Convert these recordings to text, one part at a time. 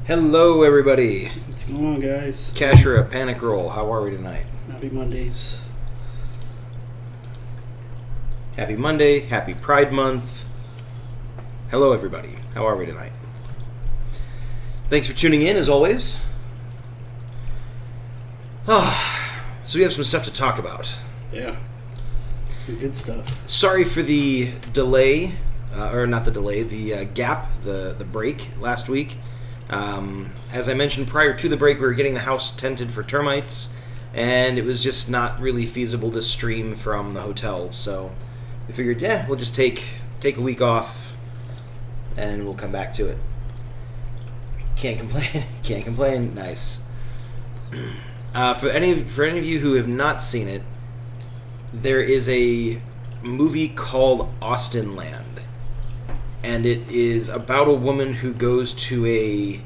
Hello, everybody. What's going on, guys? Kashura, Panic Roll. How are we tonight? Happy Mondays. Happy Monday. Happy Pride Month. Hello, everybody. How are we tonight? Thanks for tuning in, as always. So we have some stuff to talk about. Yeah. Some good stuff. Sorry for the delay, or not the delay, the gap, the break last week. As I mentioned prior to the break, we were getting the house tented for termites, and it was just not really feasible to stream from the hotel. So we figured, we'll just take a week off, and we'll come back to it. Can't complain. Can't complain. Nice. For any of you who have not seen it, there is a movie called Austin Land. And it is about a woman who goes to a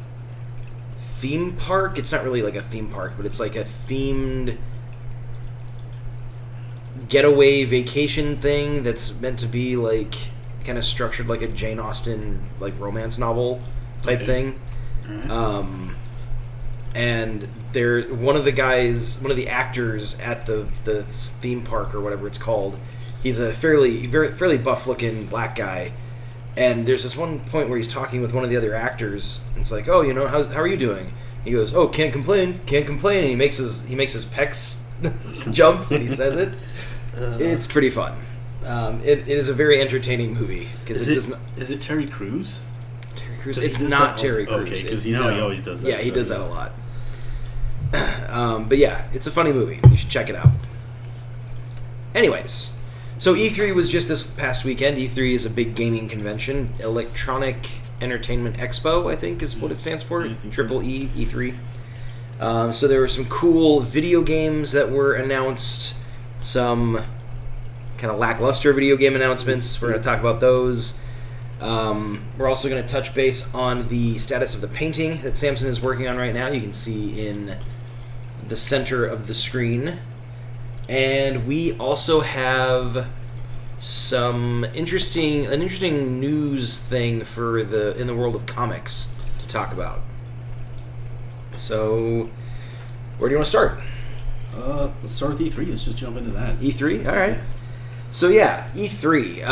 theme park. It's not really like a theme park, but it's like a themed getaway vacation thing that's meant to be like kind of structured like a Jane Austen like romance novel type thing. Right. And one of the actors at the theme park or whatever it's called, he's a fairly buff looking black guy. And there's this one point where he's talking with one of the other actors. And it's like, oh, how are you doing? He goes, oh, can't complain. And he makes his pecs jump when he says it. It's pretty fun. It is a very entertaining movie. Is it Terry Crews? Terry Crews? It's not Terry Crews. Okay, because he always does that. Yeah, he does that a lot. But yeah, it's a funny movie. You should check it out. Anyways. So E3 was just this past weekend. E3 is a big gaming convention. Electronic Entertainment Expo, I think is what it stands for. Triple E, E3. So there were some cool video games that were announced. Some kind of lackluster video game announcements. We're going to talk about those. We're also going to touch base on the status of the painting that Samson is working on right now. You can see in the center of the screen. And we also have an interesting news thing for in the world of comics to talk about. So, where do you want to start? Let's start with E3. Let's just jump into that. E3? All right. So yeah, E3.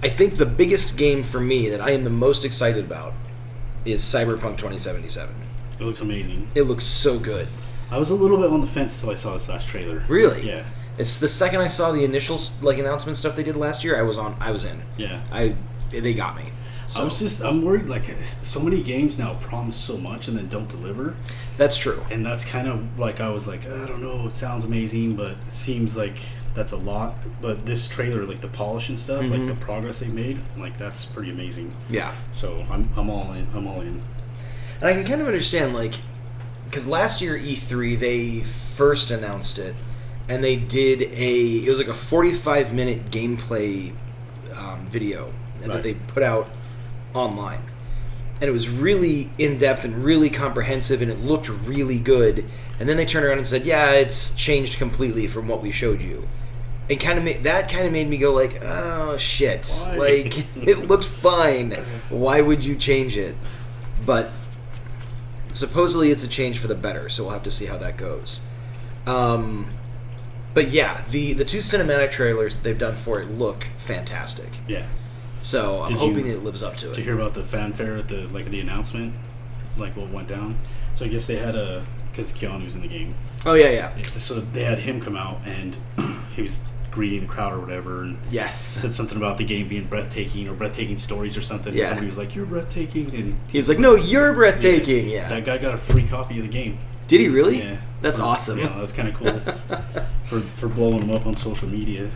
I think the biggest game for me that I am the most excited about is Cyberpunk 2077. It looks amazing. It looks so good. I was a little bit on the fence till I saw this last trailer. Really? Yeah. It's the second I saw the initial announcement stuff they did last year, I was in. Yeah. They got me. So. I'm worried, like, so many games now promise so much and then don't deliver. That's true. And that's kind of like, I was like, I don't know, it sounds amazing, but it seems like that's a lot. But this trailer, like the polish and stuff, like the progress they made, like that's pretty amazing. Yeah. So I'm all in. And I can kind of understand, like, because last year E3 they first announced it, and they did it was like a 45-minute gameplay video that they put out online, and it was really in depth and really comprehensive, and it looked really good. And then they turned around and said, "Yeah, it's changed completely from what we showed you," and that kind of made me go like, "Oh shit!" Why? Like it looked fine. Why would you change it? But supposedly it's a change for the better, so we'll have to see how that goes. But yeah, the two cinematic trailers that they've done for it look fantastic. Yeah. So I'm hoping it lives up to it. Did you hear about the fanfare at the announcement? Like what went down? So I guess they had because Keanu's in the game. Oh yeah. So they had him come out and he was greeting the crowd or whatever, and said something about the game being breathtaking or breathtaking stories or something. Yeah. And somebody was like, "You're breathtaking," and he was like, "No, you're breathtaking." Yeah. That guy got a free copy of the game. Did he really? Yeah. That's awesome. Yeah, that's kind of cool for blowing him up on social media.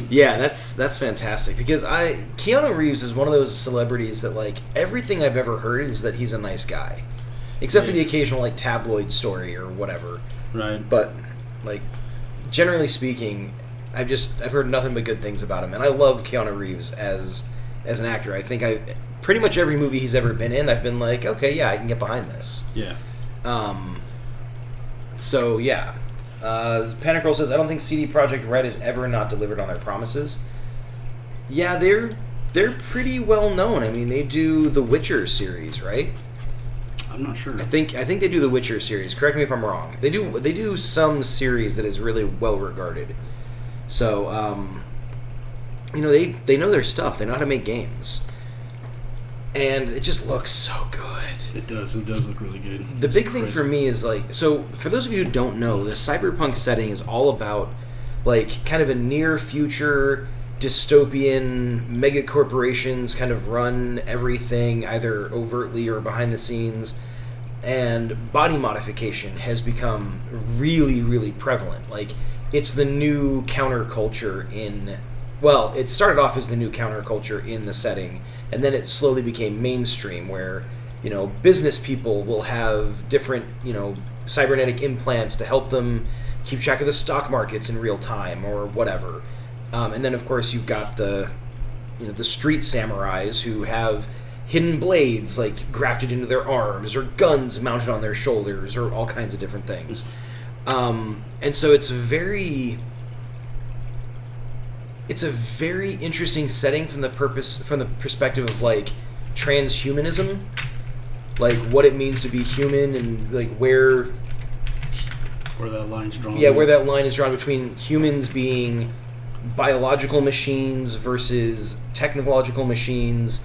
Yeah, that's fantastic because Keanu Reeves is one of those celebrities that like everything I've ever heard is that he's a nice guy, except for the occasional like tabloid story or whatever. Right. But like generally speaking, I've heard nothing but good things about him, and I love Keanu Reeves as an actor. I think pretty much every movie he's ever been in, I've been like, okay, yeah, I can get behind this. Yeah. So yeah. Panic Roll says, I don't think CD Projekt Red has ever not delivered on their promises. Yeah, they're pretty well known. I mean, they do the Witcher series, right? I'm not sure. I think they do the Witcher series. Correct me if I'm wrong. They do some series that is really well regarded. So, they know their stuff. They know how to make games, and it just looks so good. It does. It does look really good. The big thing for me is so for those of you who don't know, the cyberpunk setting is all about kind of a near future dystopian mega corporations kind of run everything either overtly or behind the scenes, and body modification has become really, really prevalent. It's the new counterculture it started off as the new counterculture in the setting, and then it slowly became mainstream where business people will have different cybernetic implants to help them keep track of the stock markets in real time or whatever. And then, of course, you've got the street samurais who have hidden blades grafted into their arms, or guns mounted on their shoulders, or all kinds of different things. And so it's a very interesting setting from the perspective of transhumanism, what it means to be human, and where that line's drawn. Yeah, where that line is drawn between humans being biological machines versus technological machines,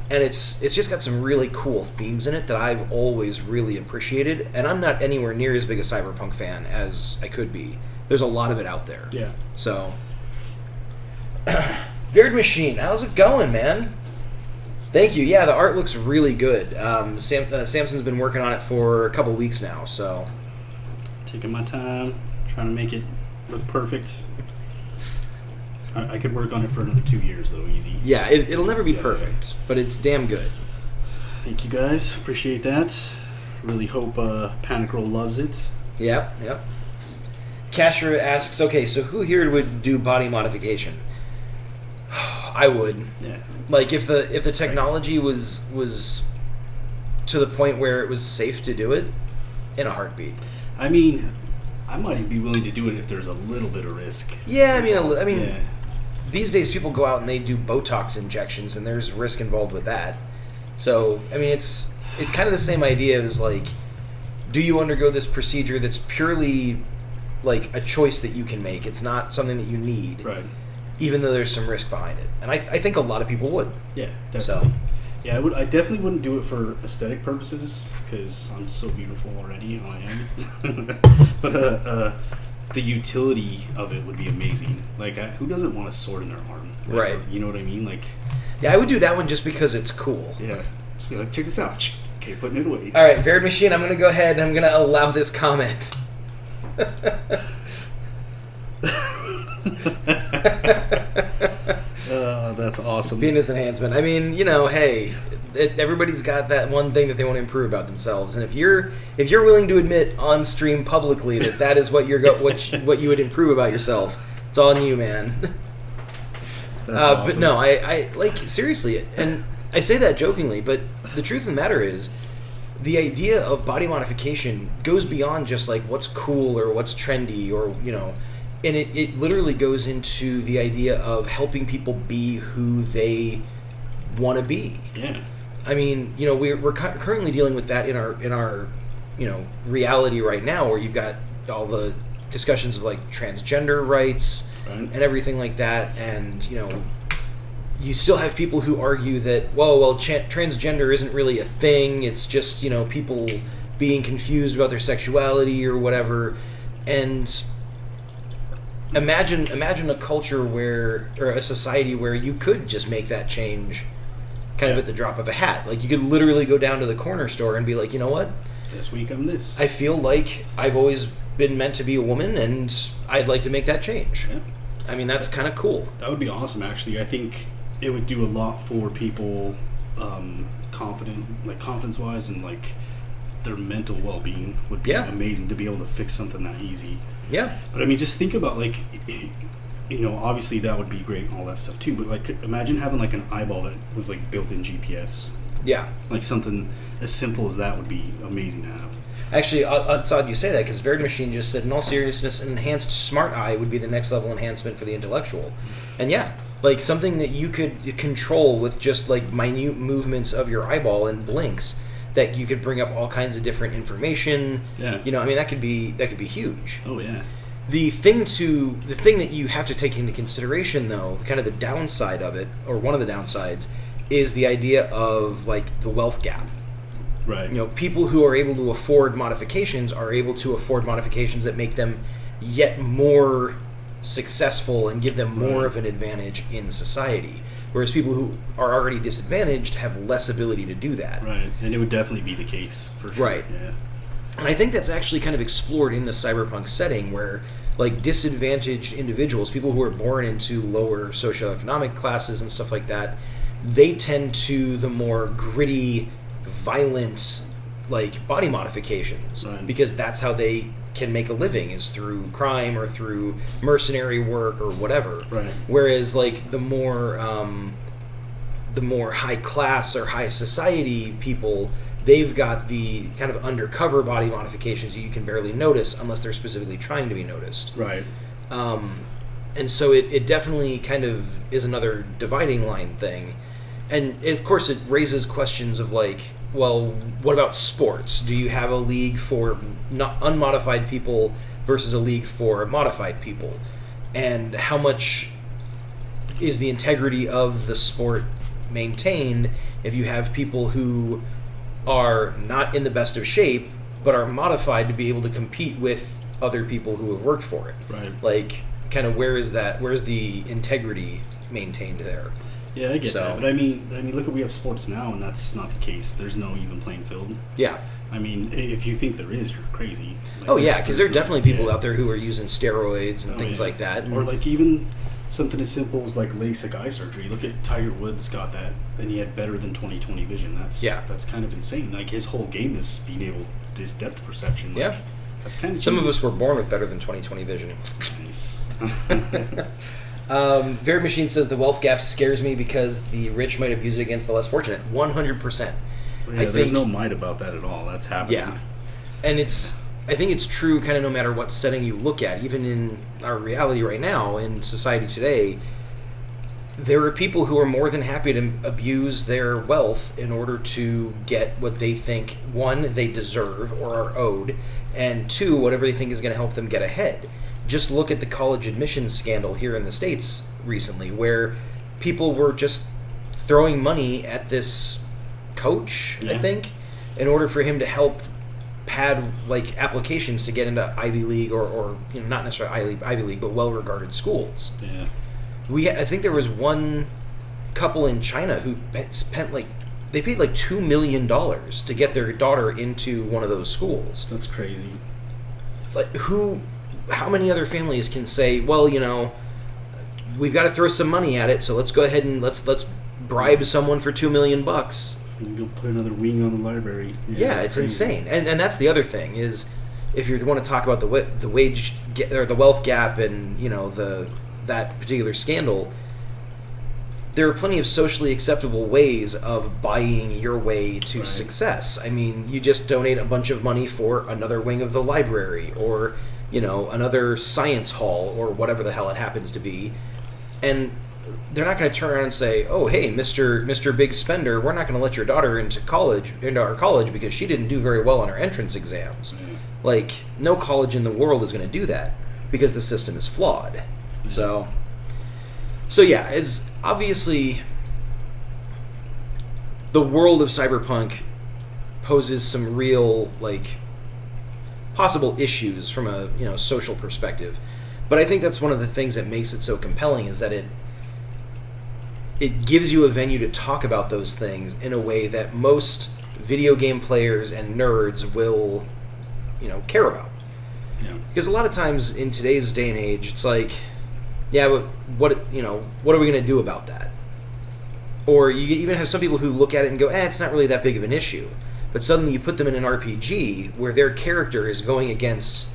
and it's just got some really cool themes in it that I've always really appreciated, and I'm not anywhere near as big a cyberpunk fan as I could be. There's a lot of it out there. Yeah. So, Beard Machine, how's it going, man? Thank you. Yeah, the art looks really good. Samson's been working on it for a couple weeks now, so... Taking my time, trying to make it look perfect. I could work on it for another 2 years, though, easy. Yeah, it'll never be perfect, but it's damn good. Thank you, guys. Appreciate that. Really hope Panic Roll loves it. Yep. Kasher asks, okay, so who here would do body modification? I would. Yeah. If the technology was to the point where it was safe to do it, in a heartbeat. I mean, I might be willing to do it if there's a little bit of risk. Yeah, I mean, yeah. These days people go out and they do Botox injections, and there's risk involved with that. So, I mean, it's kind of the same idea as do you undergo this procedure that's purely a choice that you can make? It's not something that you need, right? Even though there's some risk behind it, and I think a lot of people would. Yeah, definitely. So. Yeah, I definitely wouldn't do it for aesthetic purposes because I'm so beautiful already. I am. But the utility of it would be amazing. Who doesn't want a sword in their arm? Right. You know what I mean? Yeah, I would do that one just because it's cool. Yeah. Just be check this out. Okay, putting it away. All right, Varied Machine, I'm going to go ahead and I'm going to allow this comment. That's awesome. Penis enhancement. I mean, hey, everybody's got that one thing that they want to improve about themselves, and if you're willing to admit on stream publicly that is what what you would improve about yourself, it's on you, man. That's awesome. But no, I seriously, and I say that jokingly, but the truth of the matter is, the idea of body modification goes beyond just what's cool or what's trendy or and it literally goes into the idea of helping people be who they want to be. Yeah. I mean, we're currently dealing with that in our reality right now, where you've got all the discussions of transgender rights and everything like that, and you still have people who argue that transgender isn't really a thing. It's just people being confused about their sexuality or whatever, and Imagine a culture or a society where you could just make that change kind of at the drop of a hat. You could literally go down to the corner store and be you know what? This week I'm this. I feel like I've always been meant to be a woman, and I'd like to make that change. Yeah. I mean, that's kind of cool. That would be awesome, actually. I think it would do a lot for people confidence-wise, and their mental well-being would be amazing to be able to fix something that easy. Yeah. But I mean, just think about obviously that would be great and all that stuff too, but imagine having an eyeball that was built-in GPS. Yeah. Something as simple as that would be amazing to have. Actually, it's odd you say that, because Varied Machine just said, in all seriousness, an enhanced smart eye would be the next level enhancement for the intellectual. And yeah, Like something that you could control with just like minute movements of your eyeball and blinks, that you could bring up all kinds of different information. Yeah. You know, I mean, that could be huge. Oh yeah. The thing that you have to take into consideration, though, kind of the downside of it, or one of the downsides, is the idea of like the wealth gap. Right. You know, people who are able to afford modifications are able to afford modifications that make them yet more successful and give them more of an advantage in society. Whereas people who are already disadvantaged have less ability to do that. Right. And it would definitely be the case for sure. Right. Yeah. And I think that's actually kind of explored in the cyberpunk setting, where like disadvantaged individuals, people who are born into lower socioeconomic classes and stuff like that, they tend to the more gritty, violent, like body modifications, because that's how they can make a living, is through crime or through mercenary work or whatever. Right. Whereas like the more high class or high society people, they've got the kind of undercover body modifications that you can barely notice unless they're specifically trying to be noticed. Right. And so it definitely kind of is another dividing line thing. And of course it raises questions of like, well, what about sports? Do you have a league for not unmodified people versus a league for modified people? And how much is the integrity of the sport maintained if you have people who are not in the best of shape but are modified to be able to compete with other people who have worked for it? Right. Like, kind of where's the integrity maintained there? Yeah, I get that. But I mean, look, we have sports now, and that's not the case. There's no even playing field. Yeah. I mean, if you think there is, you're crazy. Like, oh yeah, because there are definitely people out there who are using steroids and things like that. Or like even something as simple as like LASIK eye surgery. Look at Tiger Woods got that, and he had better than 20/20 vision. That's kind of insane. Like his whole game is being able his depth perception. Like, that's kind of some of us were born with better than 20/20 vision. Nice. Varied Machine says the wealth gap scares me because the rich might abuse it against the less fortunate. 100%. Yeah, there's no might about that at all. That's happening. Yeah, and I think it's true kind of no matter what setting you look at. Even in our reality right now, in society today, there are people who are more than happy to abuse their wealth in order to get what they think, one, they deserve or are owed, and two, whatever they think is going to help them get ahead. Just look at the college admissions scandal here in the States recently, where people were just throwing money at this coach, I think, in order for him to help pad like applications to get into Ivy League or you know, not necessarily Ivy League, but well-regarded schools. Yeah. I think there was one couple in China who spent they paid like $2 million to get their daughter into one of those schools. That's crazy. Like how many other families can say, well, you know, we've got to throw some money at it, so let's go ahead and let's bribe someone for $2 million. Let's go put another wing on the library. Yeah, it's crazy. Insane. And that's the other thing is, if you want to talk about the wage or the wealth gap and you know that particular scandal, there are plenty of socially acceptable ways of buying your way to success. I mean, you just donate a bunch of money for another wing of the library, or you know, another science hall, or whatever the hell it happens to be, and they're not going to turn around and say, "Oh, hey, Mr. Big Spender, we're not going to let your daughter into our college because she didn't do very well on her entrance exams." Mm. Like, no college in the world is going to do that because the system is flawed. Mm. So yeah, it's obviously the world of cyberpunk poses some real possible issues from a social perspective, but I think that's one of the things that makes it so compelling is that it gives you a venue to talk about those things in a way that most video game players and nerds will care about. Yeah. Because a lot of times in today's day and age, it's like, yeah, but what are we going to do about that? Or you even have some people who look at it and go, it's not really that big of an issue. But suddenly you put them in an RPG where their character is going against,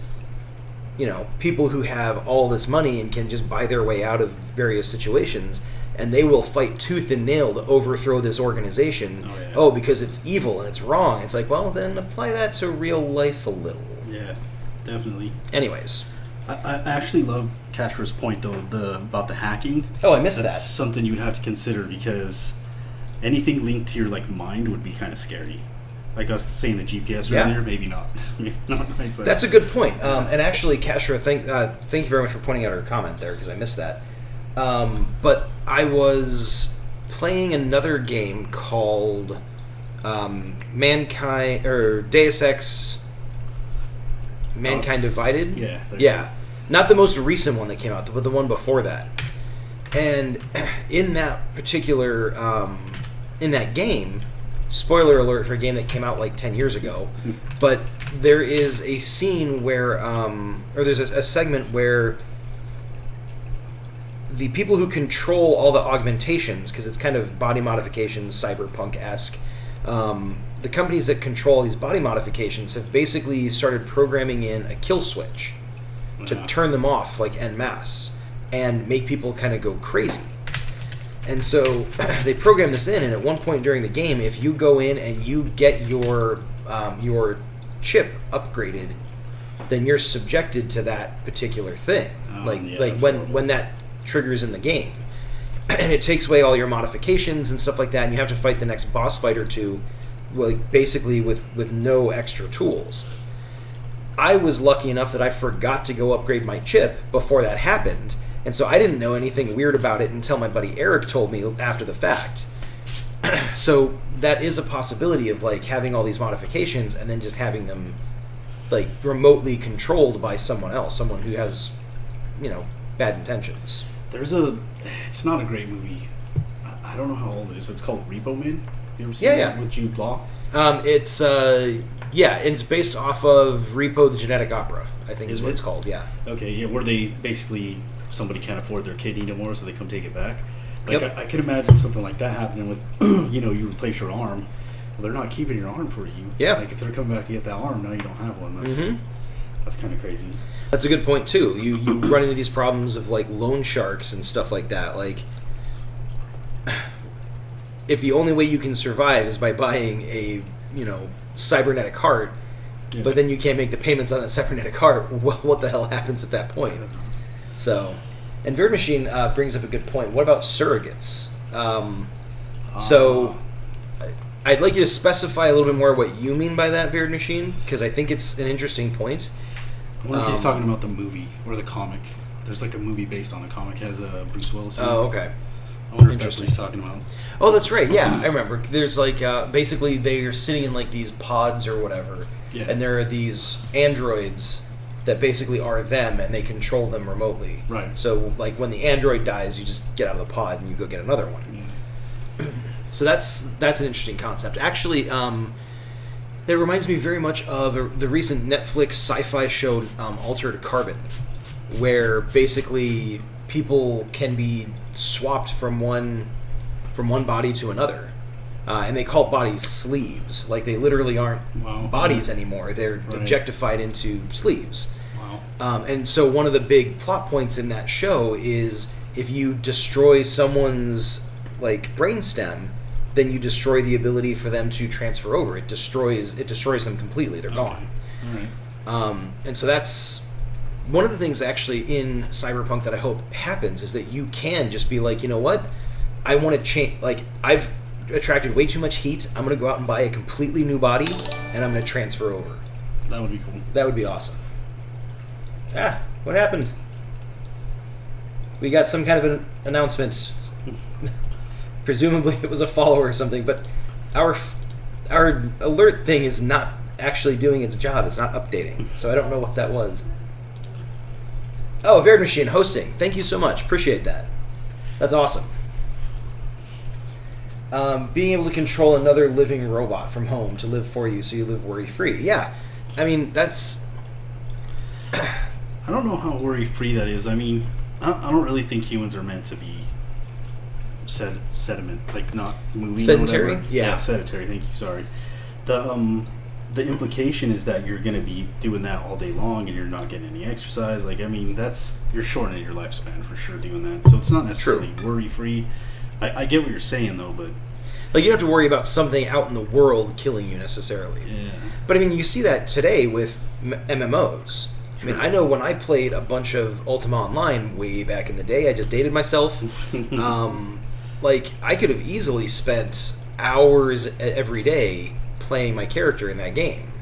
people who have all this money and can just buy their way out of various situations, and they will fight tooth and nail to overthrow this organization. Because it's evil and it's wrong. It's like, well, then apply that to real life a little. Yeah, definitely. Anyways. I actually love Casper's point though about the hacking. Oh, I missed that. That's something you would have to consider because anything linked to your like mind would be kind of scary. Like I was saying, the GPS earlier, maybe not. Maybe not. That's a good point. And actually, Kashra, thank you very much for pointing out her comment there because I missed that. But I was playing another game called Mankind or Deus Ex Mankind Divided. Yeah. Not the most recent one that came out, but the one before that. And in that particular in that game, spoiler alert for a game that came out like 10 years ago, but there is a scene where or there's a segment where the people who control all the augmentations, because it's kind of body modifications, cyberpunk-esque, the companies that control these body modifications have basically started programming in a kill switch to turn them off like en masse and make people kind of go crazy. And so they program this in, and at one point during the game, if you go in and you get your chip upgraded, then you're subjected to that particular thing. When that triggers in the game, and it takes away all your modifications and stuff like that, and you have to fight the next boss fight or two, like basically with no extra tools. I was lucky enough that I forgot to go upgrade my chip before that happened, and so I didn't know anything weird about it until my buddy Eric told me after the fact. So that is a possibility of like having all these modifications and then just having them like remotely controlled by someone else, someone who has, bad intentions. It's not a great movie. I don't know how old it is, but it's called Repo Man. You ever seen that with Jude Law? It's based off of Repo the Genetic Opera, I think is what it's called, yeah. Okay, yeah, where they basically, somebody can't afford their kidney no more, so they come take it back. Like, I could imagine something like that happening with, you replace your arm. Well, they're not keeping your arm for you. Yeah. Like, if they're coming back to get that arm, now you don't have one. That's kind of crazy. That's a good point, too. You run into these problems of, like, loan sharks and stuff like that. Like, if the only way you can survive is by buying a, cybernetic heart, but then you can't make the payments on that cybernetic heart, well, what the hell happens at that point? So, and Bird Machine brings up a good point. What about surrogates? So, I'd like you to specify a little bit more what you mean by that, Bird Machine, because I think it's an interesting point. I wonder if he's talking about the movie or the comic. There's like a movie based on a comic, has Bruce Willis in it. Oh, okay. I wonder if that's what he's talking about. Oh, that's right. Yeah, I remember. There's like basically they're sitting in like these pods or whatever, and there are these androids that basically are them, and they control them remotely. Right. So like when the android dies, you just get out of the pod and you go get another one. Yeah. So that's an interesting concept. Actually, that reminds me very much of the recent Netflix sci-fi show Altered Carbon, where basically people can be swapped from one body to another, and they call bodies sleeves. Like they literally aren't bodies anymore; they're objectified into sleeves. Wow! And so one of the big plot points in that show is if you destroy someone's like brainstem, then you destroy the ability for them to transfer over. It destroys them completely. They're gone. All right. And so that's one of the things actually in Cyberpunk that I hope happens is that you can just be like, you know what? I want to change. Like, I've attracted way too much heat. I'm going to go out and buy a completely new body, and I'm going to transfer over. That would be cool. That would be awesome. What happened? We got some kind of an announcement. Presumably it was a follower or something, but our alert thing is not actually doing its job. It's not updating, so I don't know what that was. Oh, Varied Machine hosting. Thank you so much. Appreciate that. That's awesome. Being able to control another living robot from home to live for you so you live worry-free. Yeah. I mean, that's... I don't know how worry-free that is. I mean, I don't really think humans are meant to be sediment, like not moving. Sedentary? Or whatever. Yeah, sedentary. Thank you. Sorry. The implication is that you're going to be doing that all day long and you're not getting any exercise. Like, I mean, you're shortening your lifespan for sure doing that. So it's not necessarily worry-free. I get what you're saying, though, but... Like, you don't have to worry about something out in the world killing you necessarily. Yeah. But, I mean, you see that today with MMOs. I mean, I know when I played a bunch of Ultima Online way back in the day, I just dated myself. Like, I could have easily spent hours every day playing my character in that game.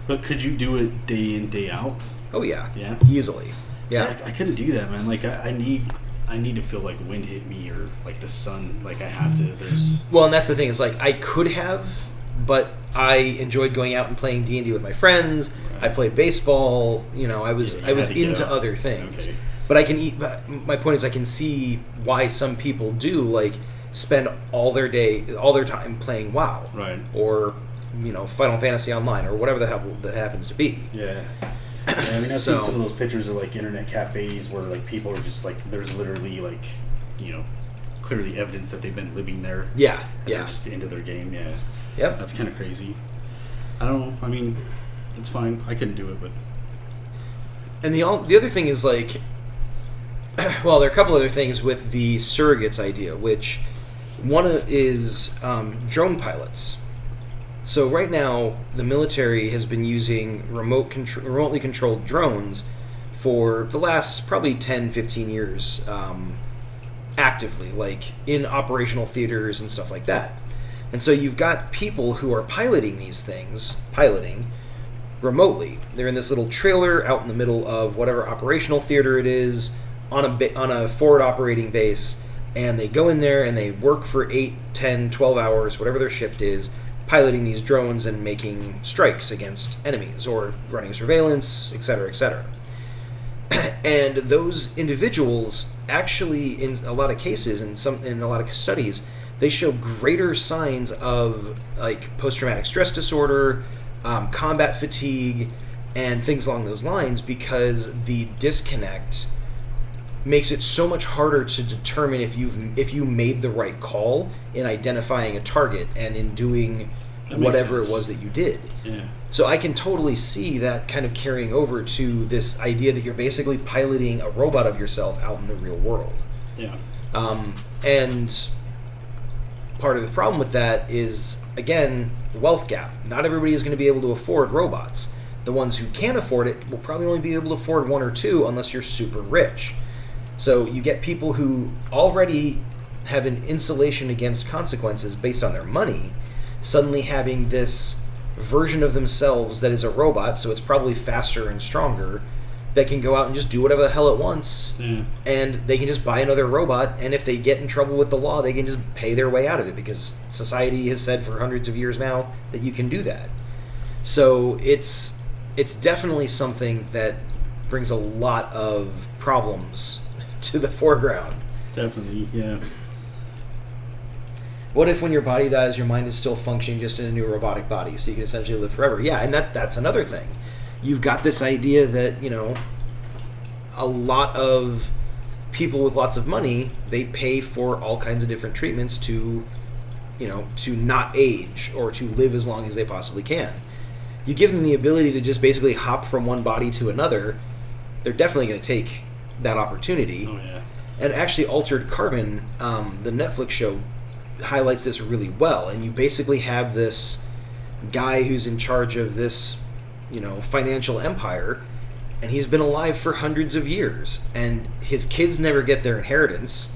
But could you do it day in, day out? Oh, yeah. Yeah? Easily. Yeah. I couldn't do that, man. Like, I need to feel like wind hit me or, like, the sun. Like, I have to. Well, and that's the thing. Is like, I could have, but I enjoyed going out and playing D&D with my friends. Right. I played baseball. You know, I was into other things. Okay. But my point is, I can see why some people do, like, spend all their time playing WoW. Right. Or, you know, Final Fantasy Online, or whatever the hell that happens to be. Yeah. I mean, I've seen some of those pictures of, like, internet cafes where, like, people are just, like, there's literally, like, you know, clearly evidence that they've been living there. Yeah. And they're just into their game, yeah. Yep. That's kind of crazy. I don't know. I mean, it's fine. I couldn't do it, but... And the other thing is, like... Well, there are a couple other things with the surrogates idea, which one is drone pilots. So right now, the military has been using remotely controlled drones for the last probably 10, 15 years actively, like in operational theaters and stuff like that. And so you've got people who are piloting these things, remotely. They're in this little trailer out in the middle of whatever operational theater it is, on a forward operating base, and they go in there and they work for 8, 10, 12 hours, whatever their shift is, piloting these drones and making strikes against enemies or running surveillance, etc., etc. And those individuals actually, in a lot of cases, in a lot of studies, they show greater signs of, like, post-traumatic stress disorder, combat fatigue, and things along those lines, because the disconnect makes it so much harder to determine if you made the right call in identifying a target and in doing whatever it was that you did. Yeah. So I can totally see that kind of carrying over to this idea that you're basically piloting a robot of yourself out in the real world. Yeah. And part of the problem with that is, again, the wealth gap. Not everybody is going to be able to afford robots. The ones who can afford it will probably only be able to afford one or two unless you're super rich. So you get people who already have an insulation against consequences based on their money, suddenly having this version of themselves that is a robot, so it's probably faster and stronger, that can go out and just do whatever the hell it wants. Yeah. And they can just buy another robot, and if they get in trouble with the law, they can just pay their way out of it, because society has said for hundreds of years now that you can do that. So it's definitely something that brings a lot of problems to the foreground. Definitely, yeah. What if when your body dies, your mind is still functioning just in a new robotic body, so you can essentially live forever? Yeah, and that's another thing. You've got this idea that, you know, a lot of people with lots of money, they pay for all kinds of different treatments to, you know, to not age or to live as long as they possibly can. You give them the ability to just basically hop from one body to another, they're definitely going to take that opportunity. Oh, yeah. And actually, Altered Carbon, the Netflix show, highlights this really well. And you basically have this guy who's in charge of this, you know, financial empire, and he's been alive for hundreds of years, and his kids never get their inheritance.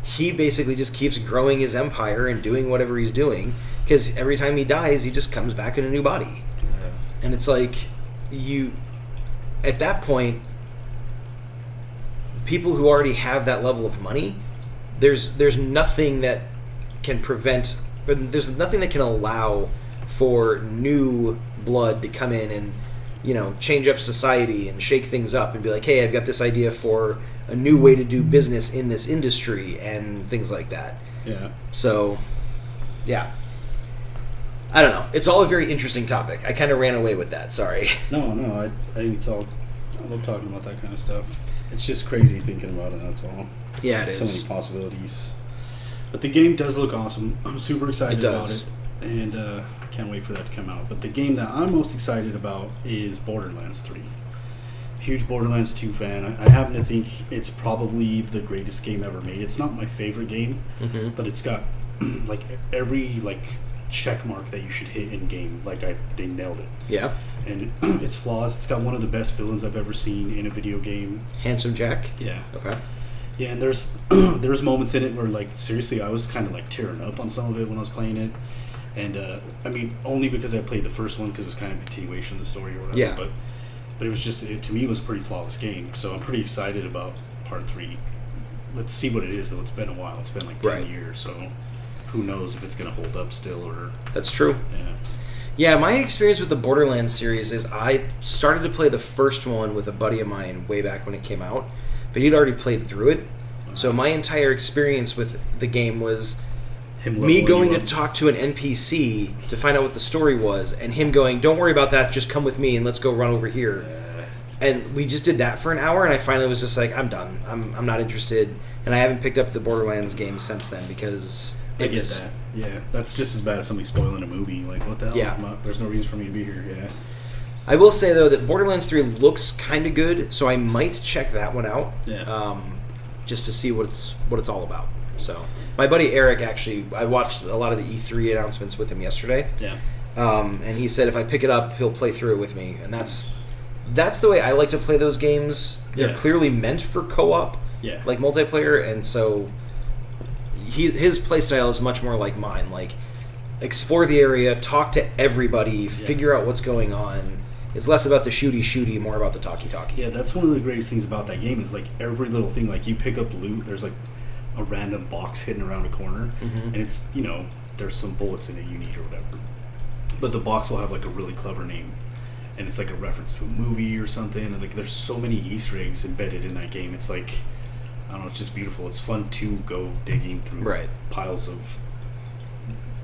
He basically just keeps growing his empire and doing whatever he's doing, because every time he dies, he just comes back in a new body. Yeah. And it's like, at that point, people who already have that level of money, there's nothing that can prevent, there's nothing that can allow for new blood to come in and, you know, change up society and shake things up and be like, hey, I've got this idea for a new way to do business in this industry and things like that. Yeah. So, yeah. I don't know. It's all a very interesting topic. I kind of ran away with that. Sorry. No, I think it's all... I love talking about that kind of stuff. It's just crazy thinking about it, that's all. Yeah, it is. So many possibilities. But the game does look awesome. I'm super excited about it. And I can't wait for that to come out. But the game that I'm most excited about is Borderlands 3. Huge Borderlands 2 fan. I happen to think it's probably the greatest game ever made. It's not my favorite game, but it's got like every check mark that you should hit in game. Like they nailed it. Yeah. And it's flawless. It's got one of the best villains I've ever seen in a video game. Handsome Jack. Yeah. Okay. Yeah, and there's moments in it where like seriously I was kind of like tearing up on some of it when I was playing it, and I mean only because I played the first one because it was kind of a continuation of the story or whatever. Yeah. But it was just to me it was a pretty flawless game. So I'm pretty excited about part 3. Let's see what it is though. It's been a while. It's been like 10 years, so who knows if it's gonna hold up still or. That's true. Yeah. Yeah, my experience with the Borderlands series is I started to play the first one with a buddy of mine way back when it came out, but he'd already played through it. So my entire experience with the game was me going to talk to an NPC to find out what the story was, and him going, "Don't worry about that, just come with me and let's go run over here." And we just did that for an hour, and I finally was just like, "I'm done. I'm not interested." And I haven't picked up the Borderlands game since then because I get that. Yeah, that's just as bad as somebody spoiling a movie. Like, what the hell? Yeah. There's no reason for me to be here. Yeah. I will say though that Borderlands 3 looks kind of good, so I might check that one out. Yeah. Just to see what it's all about. So my buddy Eric actually, I watched a lot of the E3 announcements with him yesterday. Yeah. And he said if I pick it up, he'll play through it with me, and that's the way I like to play those games. They're clearly meant for co-op, like multiplayer, and so his playstyle is much more like mine. Like explore the area, talk to everybody, figure out what's going on. It's less about the shooty, more about the talky. Yeah, that's one of the greatest things about that game is like every little thing. Like you pick up loot, there's like a random box hidden around a corner, and it's there's some bullets in it you need or whatever. But the box will have like a really clever name, and it's like a reference to a movie or something. And like there's so many Easter eggs embedded in that game. It's like I don't know, it's just beautiful. It's fun to go digging through piles of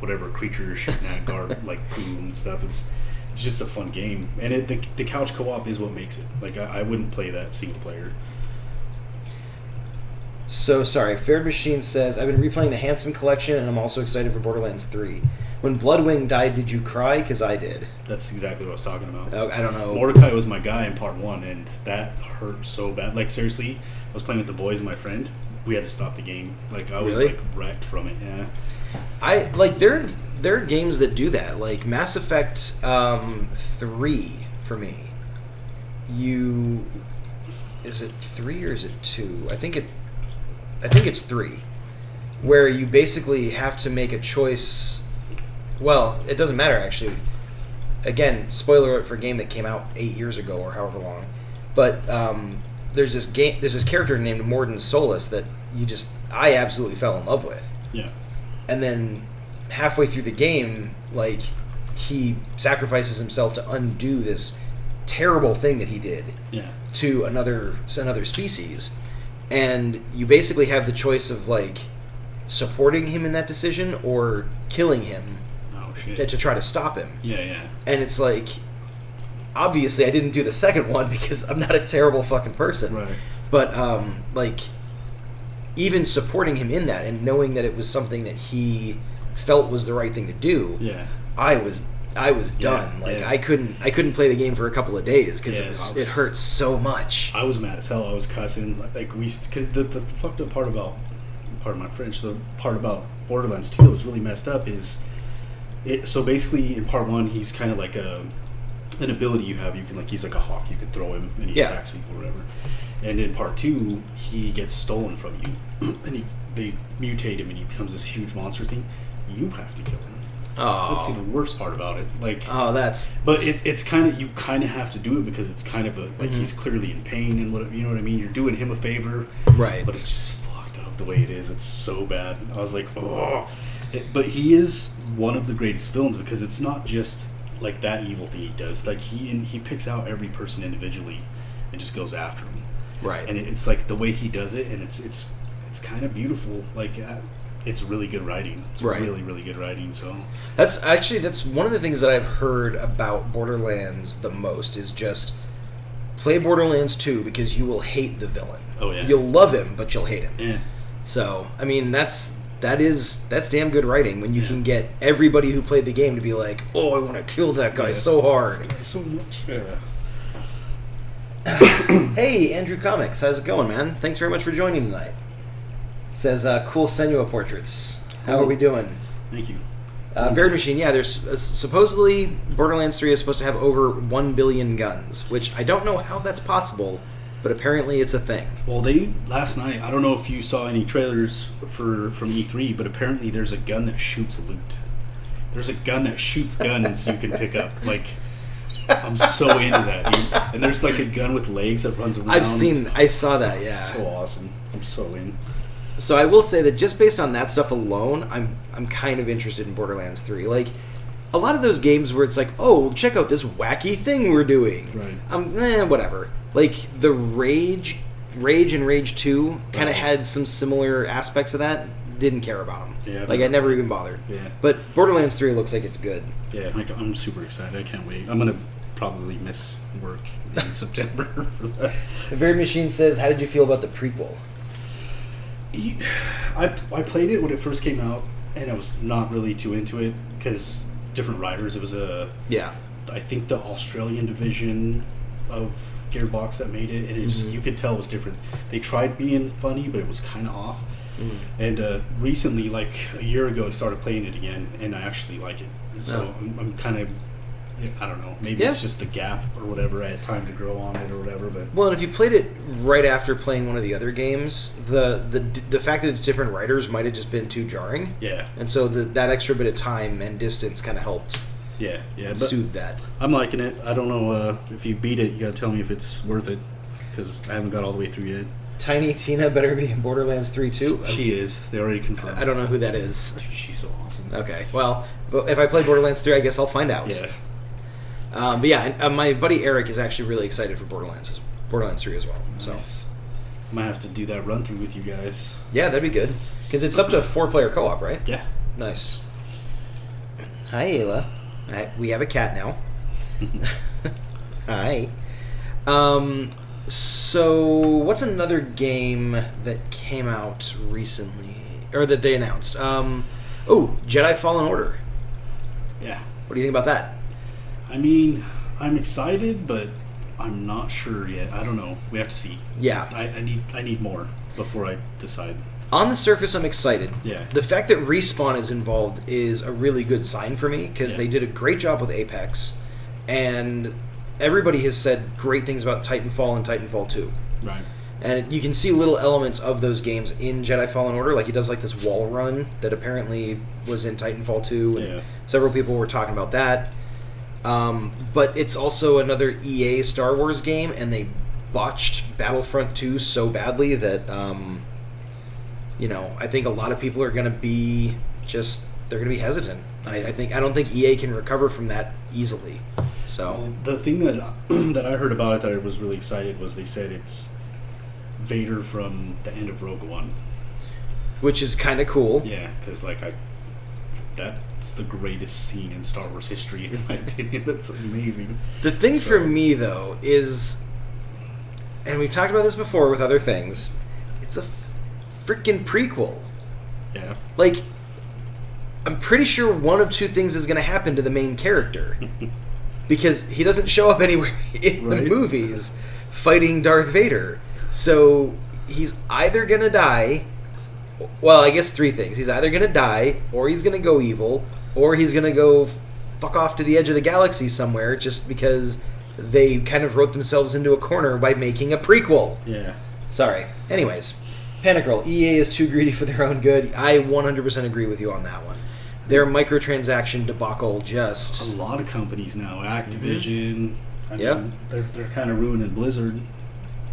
whatever creatures shooting at guard like poo and stuff. It's just a fun game, and the couch co-op is what makes it. Like I wouldn't play that single player. So sorry, Fair Machine says I've been replaying the Handsome collection, and I'm also excited for Borderlands 3. When Bloodwing died, did you cry? Because I did. That's exactly what I was talking about. I don't know. Mordecai was my guy in part 1, and that hurt so bad. Like seriously, I was playing with the boys and my friend. We had to stop the game. Like I was like wrecked from it. Yeah. I like there are games that do that, like Mass Effect 3 for me. Is it 3 or is it 2? I think it's 3, where you basically have to make a choice. Well, it doesn't matter actually. Again, spoiler alert for a game that came out 8 years ago or however long. But there's this character named Morden Solus that I absolutely fell in love with. Yeah. And then halfway through the game, like he sacrifices himself to undo this terrible thing that he did to another species, and you basically have the choice of like supporting him in that decision or killing him to try to stop him. And it's like, obviously I didn't do the second one because I'm not a terrible fucking person, right? But like even supporting him in that and knowing that it was something that he felt was the right thing to do, I was done. I couldn't play the game for a couple of days because it hurt so much. I was mad as hell. I was cussing because the fucked up part about, pardon my French, the part about Borderlands 2 that was really messed up is it. So basically, in part 1, he's kind of like an ability you have. You can he's like a hawk. You can throw him and he attacks people or whatever. And in part 2, he gets stolen from you, and they mutate him, and he becomes this huge monster thing. You have to kill him. Oh, that's the worst part about it. But it's kind of, you kind of have to do it because it's kind of he's clearly in pain and whatever. You know what I mean? You're doing him a favor, right? But it's just fucked up the way it is. It's so bad. I was like, oh. But he is one of the greatest villains because it's not just like that evil thing he does. Like he picks out every person individually and just goes after them. Right. And it's like the way he does it, and it's kind of beautiful. Like it's really good writing. It's really, really good writing. So that's one of the things that I've heard about Borderlands the most is just play Borderlands 2 because you will hate the villain. Oh yeah. You'll love him, but you'll hate him. Yeah. So I mean that's damn good writing when you can get everybody who played the game to be like, oh, I want to kill that guy so hard. So much. Yeah. Hey, Andrew Comics, how's it going, man? Thanks very much for joining tonight. Says, cool Senua portraits. How are we doing? Thank you. Varied Machine, yeah, there's supposedly Borderlands 3 is supposed to have over 1 billion guns, which I don't know how that's possible, but apparently it's a thing. Well, last night, I don't know if you saw any trailers from E3, but apparently there's a gun that shoots loot. There's a gun that shoots guns you can pick up. Like, I'm so into that, dude. And there's like a gun with legs that runs around. I saw that, yeah. So awesome. I'm so in. So I will say that just based on that stuff alone, I'm kind of interested in Borderlands 3. Like, a lot of those games where it's like, oh, check out this wacky thing we're doing. Right. Whatever. Like, the Rage and Rage 2 kind of had some similar aspects of that. Didn't care about them. Yeah. Like, I never even bothered. Yeah. But Borderlands 3 looks like it's good. Yeah, I'm super excited. I can't wait. I'm going to probably miss work in September for that. The Varied Machine says, how did you feel about the prequel? I played it when it first came out, and I was not really too into it because different writers. It was I think the Australian division of Gearbox that made it, and it just, you could tell it was different. They tried being funny, but it was kind of off. And recently, like a year ago, I started playing it again, and I actually like it. So I'm kind of, I don't know, maybe it's just the gap or whatever. I had time to grow on it or whatever. But well, and if you played it right after playing one of the other games, the fact that it's different writers might have just been too jarring. Yeah. And so that extra bit of time and distance kind of helped. Yeah. Soothe that. I'm liking it. I don't know if you beat it. You gotta tell me if it's worth it because I haven't got all the way through yet. Tiny Tina better be in Borderlands 3 too. She is. They already confirmed. I don't know who that is. She's so awesome. Okay. Well, if I play Borderlands 3, I guess I'll find out. Yeah. But yeah, my buddy Eric is actually really excited for Borderlands 3 as well. Nice. So I might have to do that run through with you guys. Yeah, that'd be good because it's up to 4-player co-op, right? Yeah. Nice. Hi, Ayla. We have a cat now. Hi. So what's another game that came out recently, or that they announced? Jedi Fallen Order. Yeah. What do you think about that? I mean, I'm excited, but I'm not sure yet. I don't know. We have to see. Yeah. I need more before I decide. On the surface, I'm excited. Yeah. The fact that Respawn is involved is a really good sign for me because they did a great job with Apex, and everybody has said great things about Titanfall and Titanfall 2. Right. And you can see little elements of those games in Jedi Fallen Order. Like, he does like this wall run that apparently was in Titanfall 2. And several people were talking about that. But it's also another EA Star Wars game, and they botched Battlefront 2 so badly that, I think a lot of people are going to be they're going to be hesitant. I don't think EA can recover from that easily. So the thing that I heard about it that I was really excited was they said it's Vader from the end of Rogue One, which is kind of cool. Yeah, because that's the greatest scene in Star Wars history, in my opinion. That's amazing. The thing for me though is, and we've talked about this before with other things, it's a freaking prequel. Yeah. Like, I'm pretty sure one of two things is going to happen to the main character. Because he doesn't show up anywhere in the movies fighting Darth Vader. So he's either going to die, well, I guess three things. He's either going to die, or he's going to go evil, or he's going to go fuck off to the edge of the galaxy somewhere just because they kind of wrote themselves into a corner by making a prequel. Yeah. Sorry. Anyways, Panic Roll. EA is too greedy for their own good. I 100% agree with you on that one. Their microtransaction debacle just... A lot of companies now. Activision. I mean, they're kind of ruining Blizzard.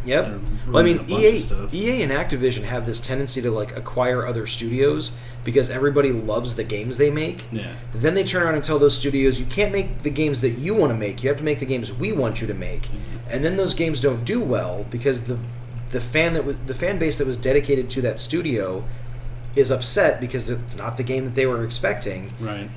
Yep. Well, I mean, EA and Activision have this tendency to acquire other studios because everybody loves the games they make. Yeah. Then they turn around and tell those studios, you can't make the games that you want to make. You have to make the games we want you to make. Mm-hmm. And then those games don't do well because the fan base that was dedicated to that studio is upset because it's not the game that they were expecting. Right.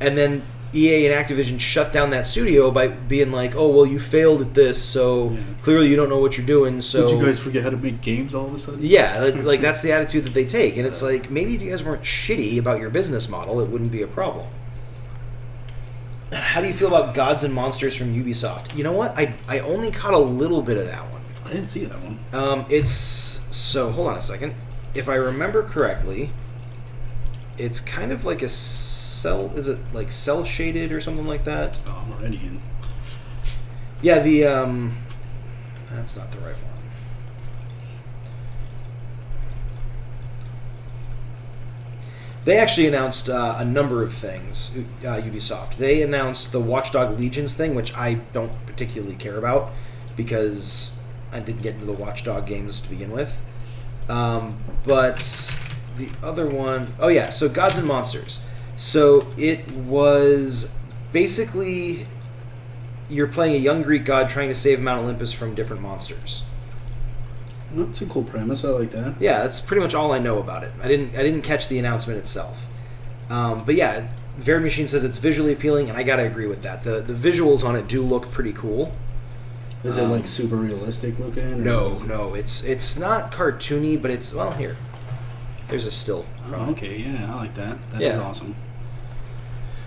And then EA and Activision shut down that studio by being like, oh, well, you failed at this, so clearly you don't know what you're doing, so... Did you guys forget how to make games all of a sudden? Yeah, like that's the attitude that they take. And it's like, maybe if you guys weren't shitty about your business model, it wouldn't be a problem. How do you feel about Gods and Monsters from Ubisoft? You know what? I only caught a little bit of that one. I didn't see that one. So, hold on a second. If I remember correctly, it's kind of like a cell. Is it like cell shaded or something like that? Oh, I'm already in. Yeah, the that's not the right one. They actually announced a number of things, Ubisoft. They announced the Watch Dogs Legions thing, which I don't particularly care about because I didn't get into the Watch Dogs games to begin with. But the other one... Oh, yeah, so Gods and Monsters. So it was basically... You're playing a young Greek god trying to save Mount Olympus from different monsters. That's a cool premise. I like that. Yeah, that's pretty much all I know about it. I didn't catch the announcement itself. But yeah, Varied Machine says it's visually appealing, and I gotta agree with that. The visuals on it do look pretty cool. Is it like super realistic looking? No, it's not cartoony, but it's here. There's a still. Oh, okay, yeah, I like that. That is awesome.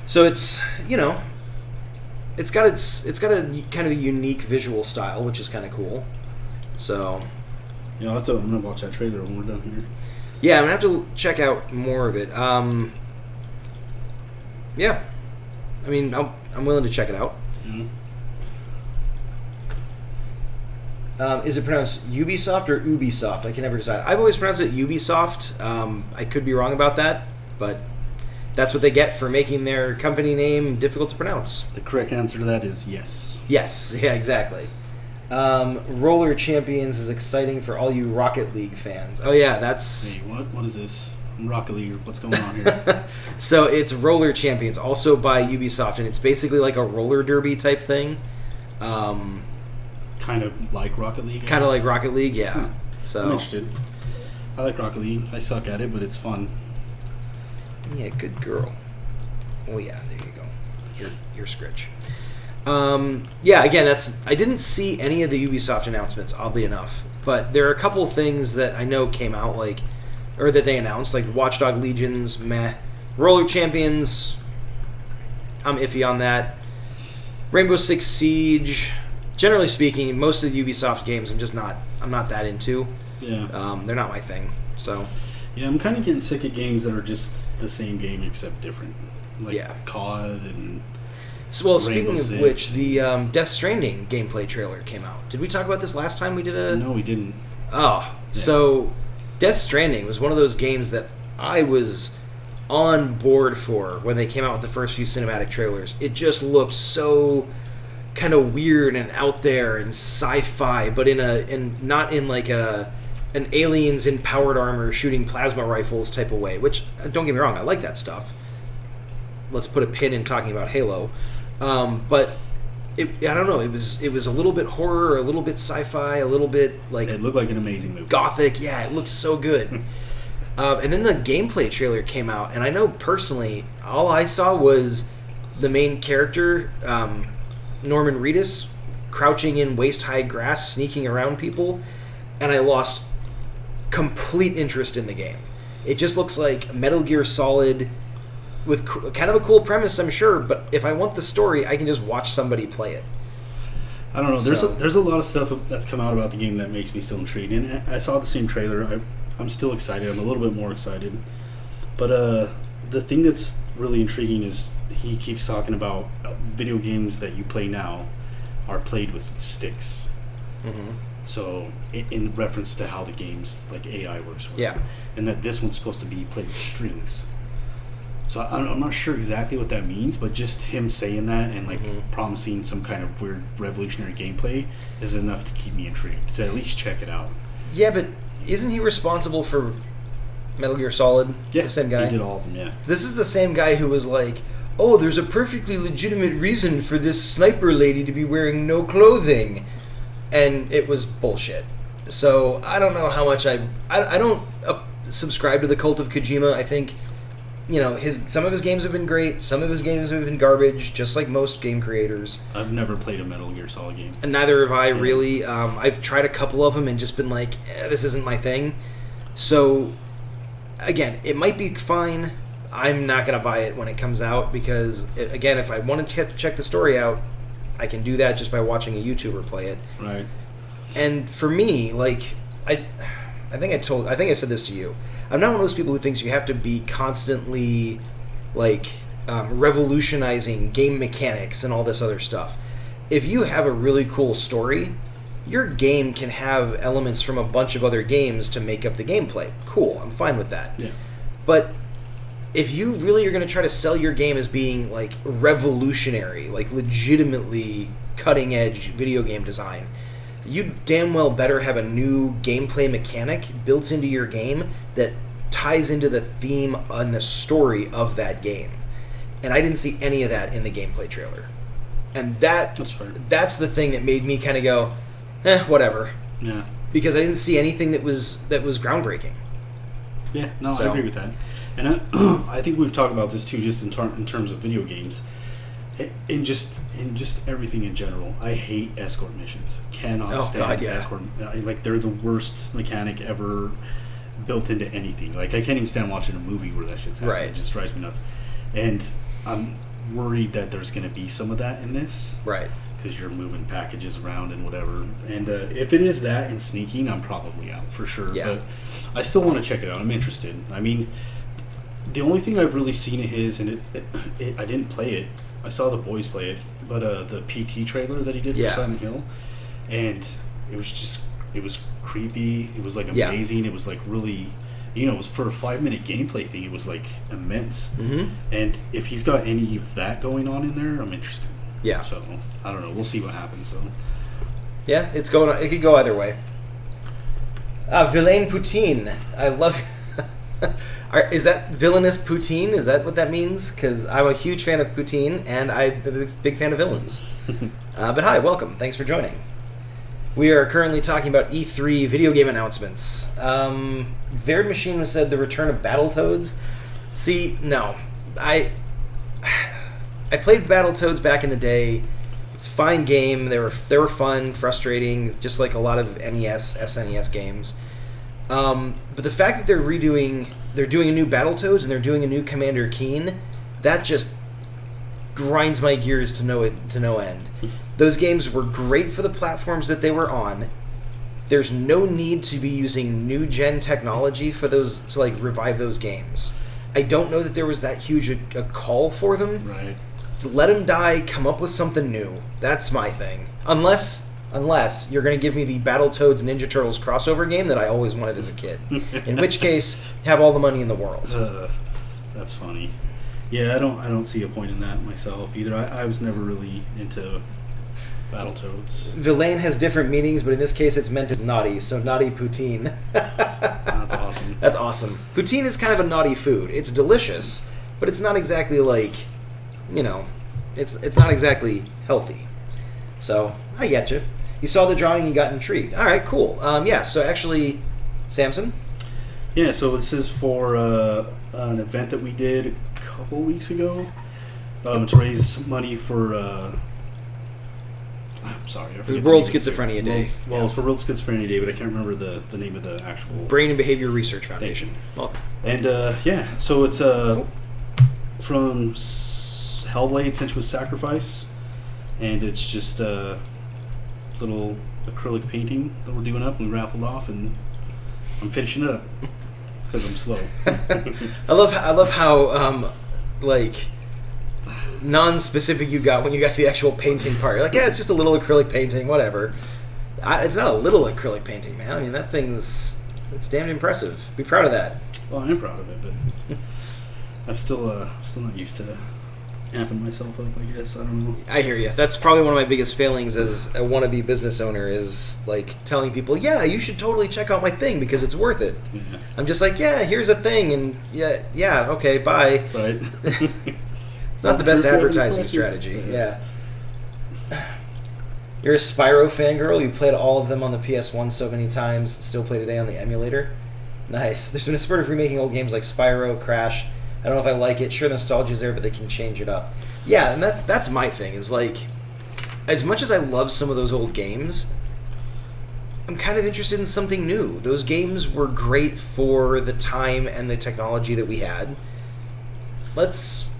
So it's it's got a kind of a unique visual style, which is kind of cool. So. Yeah, I'm gonna watch that trailer when we're done here. Yeah, I'm gonna have to check out more of it. Yeah, I mean, I'm willing to check it out. Mm-hmm. Is it pronounced Ubisoft or Ubisoft? I can never decide. I've always pronounced it Ubisoft. I could be wrong about that, but that's what they get for making their company name difficult to pronounce. The correct answer to that is yes. Yes, yeah, exactly. Roller Champions is exciting for all you Rocket League fans. Oh yeah, that's... Hey, what is this? Rocket League, what's going on here? So it's Roller Champions, also by Ubisoft, and it's basically like a roller derby type thing. Kind of like Rocket League? Kind of like Rocket League, yeah. So I'm interested. I like Rocket League. I suck at it, but it's fun. Yeah, good girl. Oh yeah, there you go. You're Scritch. Yeah, again, I didn't see any of the Ubisoft announcements, oddly enough, but there are a couple of things that I know came out, or that they announced, like Watch Dogs Legions, meh. Roller Champions, I'm iffy on that. Rainbow Six Siege, generally speaking, most of the Ubisoft games I'm not that into. Yeah. They're not my thing, so. Yeah, I'm kind of getting sick of games that are just the same game except different. Like COD and... So, well, speaking of which, the Death Stranding gameplay trailer came out. Did we talk about this last time we did a... No, we didn't. Oh, yeah. So Death Stranding was one of those games that I was on board for when they came out with the first few cinematic trailers. It just looked so kind of weird and out there and sci-fi, but not in like an aliens in powered armor shooting plasma rifles type of way, which, don't get me wrong, I like that stuff. Let's put a pin in talking about Halo. But I don't know. It was a little bit horror, a little bit sci-fi, a little bit like it looked like an amazing movie. Gothic. Yeah, it looked so good. And then the gameplay trailer came out, and I know personally, all I saw was the main character, Norman Reedus, crouching in waist-high grass, sneaking around people, and I lost complete interest in the game. It just looks like Metal Gear Solid. With kind of a cool premise, I'm sure, but if I want the story, I can just watch somebody play it. I don't know. There's a lot of stuff that's come out about the game that makes me still intrigued. And I saw the same trailer. I'm still excited. I'm a little bit more excited. But the thing that's really intriguing is he keeps talking about video games that you play now are played with sticks. Mm-hmm. So in reference to how the game's like AI works with. Yeah. And that this one's supposed to be played with strings. So I'm not sure exactly what that means, but just him saying that and promising some kind of weird revolutionary gameplay is enough to keep me intrigued to at least check it out. Yeah, but isn't he responsible for Metal Gear Solid? Yeah, the same guy. He did all of them. Yeah. This is the same guy who was like, "Oh, there's a perfectly legitimate reason for this sniper lady to be wearing no clothing," and it was bullshit. So I don't know how much I don't subscribe to the cult of Kojima. I think. Some of his games have been great. Some of his games have been garbage, just like most game creators. I've never played a Metal Gear Solid game. And neither have I, really. I've tried a couple of them and just been like, this isn't my thing. So, again, it might be fine. I'm not going to buy it when it comes out because, again, if I want to check the story out, I can do that just by watching a YouTuber play it. Right. And for me, I think I said this to you. I'm not one of those people who thinks you have to be constantly, revolutionizing game mechanics and all this other stuff. If you have a really cool story, your game can have elements from a bunch of other games to make up the gameplay. Cool, I'm fine with that. Yeah. But if you really are going to try to sell your game as being like revolutionary, like legitimately cutting edge video game design, you damn well better have a new gameplay mechanic built into your game that ties into the theme and the story of that game. And I didn't see any of that in the gameplay trailer. And that's fair. That's the thing that made me kind of go, whatever. Yeah. Because I didn't see anything that was groundbreaking. Yeah, no, I agree with that. And I think we've talked about this too, just in terms of video games, in just everything in general. I hate escort missions. Cannot stand escort. Like, they're the worst mechanic ever built into anything. Like, I can't even stand watching a movie where that shit's happening. Right. It just drives me nuts. And I'm worried that there's going to be some of that in this. Right. Because you're moving packages around and whatever. And if it is that and sneaking, I'm probably out for sure. Yeah. But I still want to check it out. I'm interested. I mean, the only thing I've really seen of his, and I didn't play it. I saw the boys play it, but the PT trailer that he did for Silent Hill, and it was creepy. It was like amazing. It was like really, it was for a 5-minute gameplay thing. It was like immense. Mm-hmm. And if he's got any of that going on in there, I'm interested. Yeah. So I don't know. We'll see what happens. So. Yeah, it could go either way. Villain poutine. I love. Is that villainous poutine? Is that what that means? Because I'm a huge fan of poutine, and I'm a big fan of villains. But hi, welcome. Thanks for joining. We are currently talking about E3 video game announcements. Varied Machine said the return of Battletoads. See, no. I played Battletoads back in the day. It's a fine game. They were fun, frustrating, just like a lot of NES, SNES games. But the fact that they're doing a new Battletoads and they're doing a new Commander Keen, that just grinds my gears to no end. Those games were great for the platforms that they were on. There's no need to be using new gen technology for those to like revive those games. I don't know that there was that huge a call for them. Right. To let them die, come up with something new. That's my thing. Unless you're going to give me the Battletoads Ninja Turtles crossover game that I always wanted as a kid. In which case, have all the money in the world. That's funny. Yeah, I don't see a point in that myself either. I was never really into Battletoads. Villain has different meanings, but in this case it's meant as naughty, so naughty poutine. That's awesome. That's awesome. Poutine is kind of a naughty food. It's delicious, but it's not exactly like, it's not exactly healthy. So, I get you. You saw the drawing, you got intrigued. All right, cool. So actually, Samson? Yeah, so this is for an event that we did a couple weeks ago to raise money for... I'm sorry, I forget World Schizophrenia Day. It's for World Schizophrenia Day, but I can't remember the name of the actual... Brain and Behavior Research Foundation. Well, and so it's from Hellblade: Sensuous Sacrifice, and it's just a little acrylic painting that we're doing up, and we raffled off, and I'm finishing it up because I'm slow. I love how non-specific you got when you got to the actual painting part. You're like, yeah, it's just a little acrylic painting, whatever. It's not a little acrylic painting, man. I mean, it's damn impressive. Be proud of that. Well, I am proud of it, but I'm still not used to amping myself up, I guess. I don't know. I hear you. That's probably one of my biggest failings as a wannabe business owner is like telling people, yeah, you should totally check out my thing because it's worth it. Yeah. I'm just like, yeah, here's a thing, and yeah, okay, bye. Right. It's not the best advertising strategy. Yeah. You're a Spyro fangirl. You played all of them on the PS1 so many times. Still play today on the emulator. Nice. There's been a spurt of remaking old games like Spyro, Crash. I don't know if I like it. Sure, the nostalgia's there, but they can change it up. Yeah, and that's my thing. Is like, as much as I love some of those old games, I'm kind of interested in something new. Those games were great for the time and the technology that we had. Let's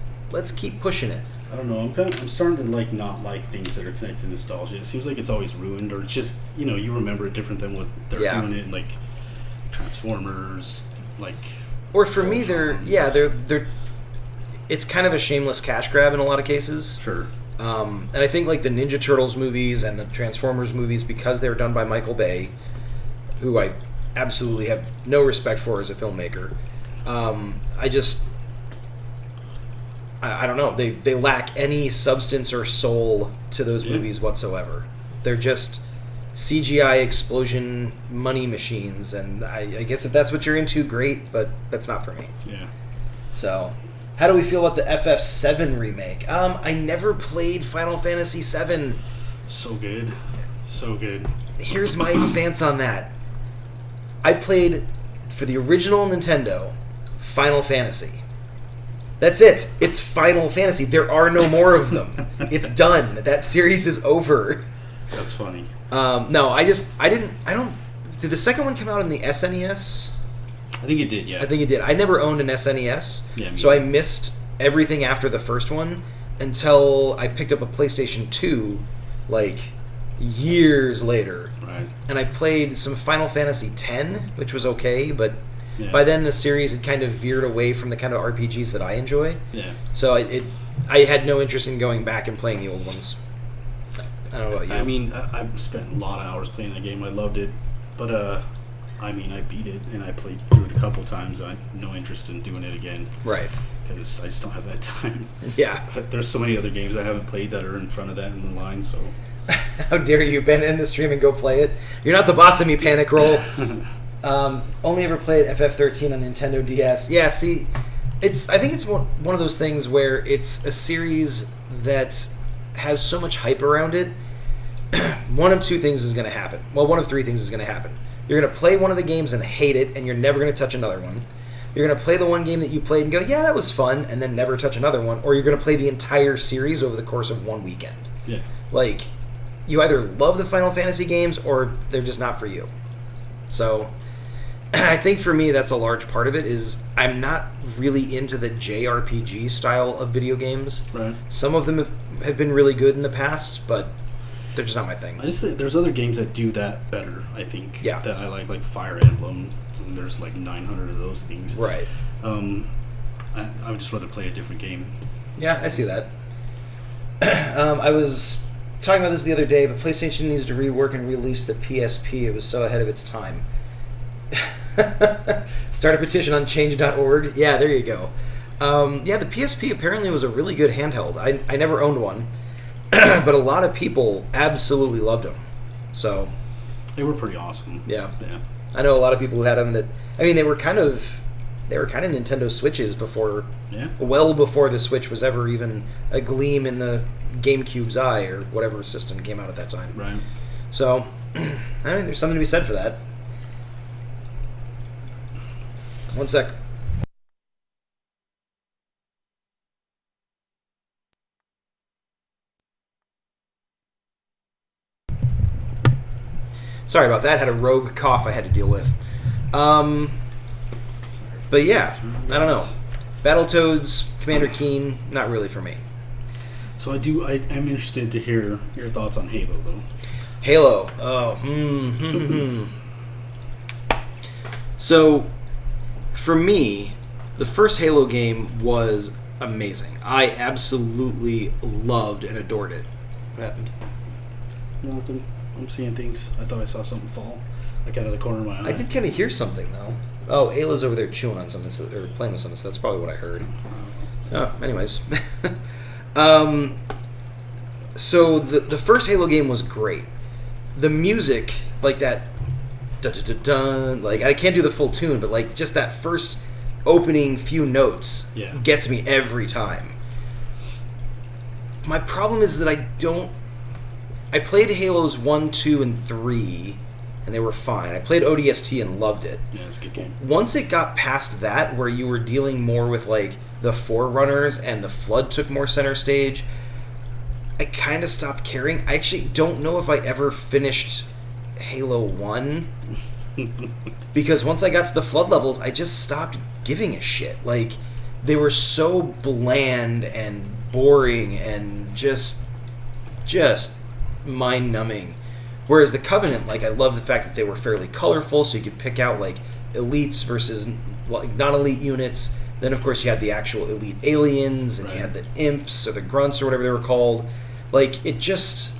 keep pushing it. I don't know. I'm starting to not like things that are connected to nostalgia. It seems like it's always ruined, or it's just you remember it different than what they're doing it, like Transformers, like. Or for me, they're it's kind of a shameless cash grab in a lot of cases. Sure. And I think like the Ninja Turtles movies and the Transformers movies, because they're done by Michael Bay, who I absolutely have no respect for as a filmmaker, I don't know. They lack any substance or soul to those movies whatsoever. They're just CGI explosion money machines, and I guess if that's what you're into, great, but that's not for me. Yeah. So, how do we feel about the FF7 remake? I never played Final Fantasy VII. So good. So good. Here's my stance on that. I played, for the original Nintendo, Final Fantasy. That's it. It's Final Fantasy. There are no more of them. It's done. That series is over. That's funny. No, did the second one come out in the SNES? I think it did, yeah. I think it did. I never owned an SNES, so I missed everything after the first one until I picked up a PlayStation 2, like, years later. Right. And I played some Final Fantasy X, which was okay, but by then the series had kind of veered away from the kind of RPGs that I enjoy. Yeah. So I had no interest in going back and playing the old ones. I don't know about you. I mean, I spent a lot of hours playing the game. I loved it. But, I beat it, and I played through it a couple times. I have no interest in doing it again. Right. Because I just don't have that time. Yeah. But there's so many other games I haven't played that are in front of that in the line, so... How dare you, Ben, end the stream and go play it? You're not the boss of me, Panic Roll. Only ever played FF13 on Nintendo DS. Yeah, see, I think it's one of those things where it's a series that has so much hype around it. One of two things is going to happen. Well, one of three things is going to happen. You're going to play one of the games and hate it, and you're never going to touch another one. You're going to play the one game that you played and go, yeah, that was fun, and then never touch another one. Or you're going to play the entire series over the course of one weekend. Yeah. Like, you either love the Final Fantasy games or they're just not for you. So, I think for me that's a large part of it is I'm not really into the JRPG style of video games. Right. Some of them have been really good in the past, but they're just not my thing. I just think there's other games that do that better, I think. Yeah. That I like Fire Emblem. And there's like 900 of those things. Right. I would just rather play a different game. Yeah, I see that. I was talking about this the other day, but PlayStation needs to rework and release the PSP. It was so ahead of its time. Start a petition on change.org. Yeah, there you go. Yeah, the PSP apparently was a really good handheld. I never owned one, but a lot of people absolutely loved them. So they were pretty awesome. Yeah. Yeah. I know a lot of people who had them that, I mean, they were kind of Nintendo Switches before, well before the Switch was ever even a gleam in the GameCube's eye or whatever system came out at that time. Right. So, I mean, there's something to be said for that. One sec. Sorry about that. Had a rogue cough I had to deal with. But yeah, I don't know. Battletoads, Commander Keen, not really for me. So I'm interested to hear your thoughts on Halo, though. Halo. So, for me, the first Halo game was amazing. I absolutely loved and adored it. What happened? Nothing. I'm seeing things. I thought I saw something fall, like out of the corner of my eye. I did kind of hear something, though. Oh, Ayla's over there chewing on something, or playing with something, so that's probably what I heard. Anyways. So, the first Halo game was great. The music, like that, dun-dun-dun-dun, like, I can't do the full tune, but, like, just that first opening few notes gets me every time. My problem is that I played Halos 1, 2, and 3, and they were fine. I played ODST and loved it. Yeah, it's a good game. Once it got past that, where you were dealing more with, like, the Forerunners and the Flood took more center stage, I kind of stopped caring. I actually don't know if I ever finished Halo 1, because once I got to the Flood levels, I just stopped giving a shit. Like, they were so bland and boring and just mind-numbing. Whereas the Covenant, like, I love the fact that they were fairly colorful, so you could pick out, like, elites versus, like, non-elite units. Then, of course, you had the actual elite aliens, and you had the imps, or the grunts, or whatever they were called. Like, it just...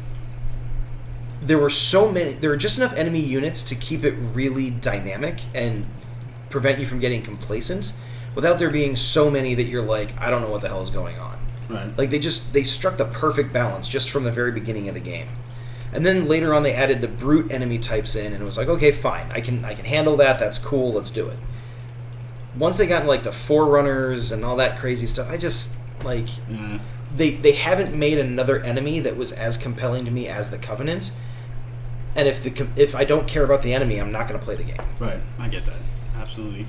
There were just enough enemy units to keep it really dynamic and prevent you from getting complacent, without there being so many that you're like, I don't know what the hell is going on. Right. Like, they struck the perfect balance just from the very beginning of the game. And then later on they added the brute enemy types in, and it was like, okay, fine, I can handle that, that's cool, let's do it. Once they got into, like, the Forerunners and all that crazy stuff, I just, like... They haven't made another enemy that was as compelling to me as the Covenant. And if I don't care about the enemy, I'm not going to play the game. Right, I get that. Absolutely.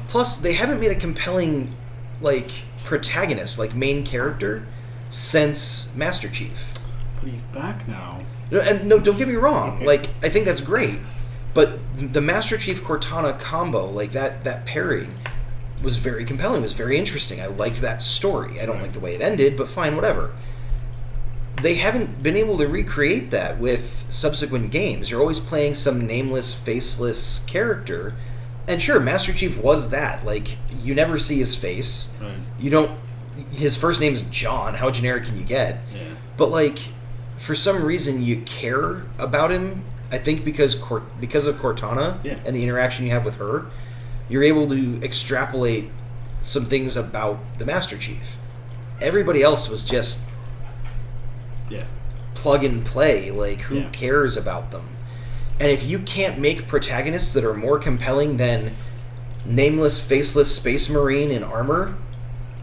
Plus, they haven't made a compelling, like, protagonist, like, main character, since Master Chief. But he's back now. No, don't get me wrong. Like, I think that's great. But the Master Chief Cortana combo, like, that pairing, was very compelling. It was very interesting. I liked that story. I don't like the way it ended, but fine, whatever. They haven't been able to recreate that with subsequent games. You're always playing some nameless, faceless character. And sure, Master Chief was that. Like, you never see his face. Right. You don't... His first name's John. How generic can you get? Yeah. But, like, for some reason you care about him. I think because of Cortana and the interaction you have with her, you're able to extrapolate some things about the Master Chief. Everybody else was just plug and play. Like, who cares about them? And if you can't make protagonists that are more compelling than nameless, faceless space marine in armor,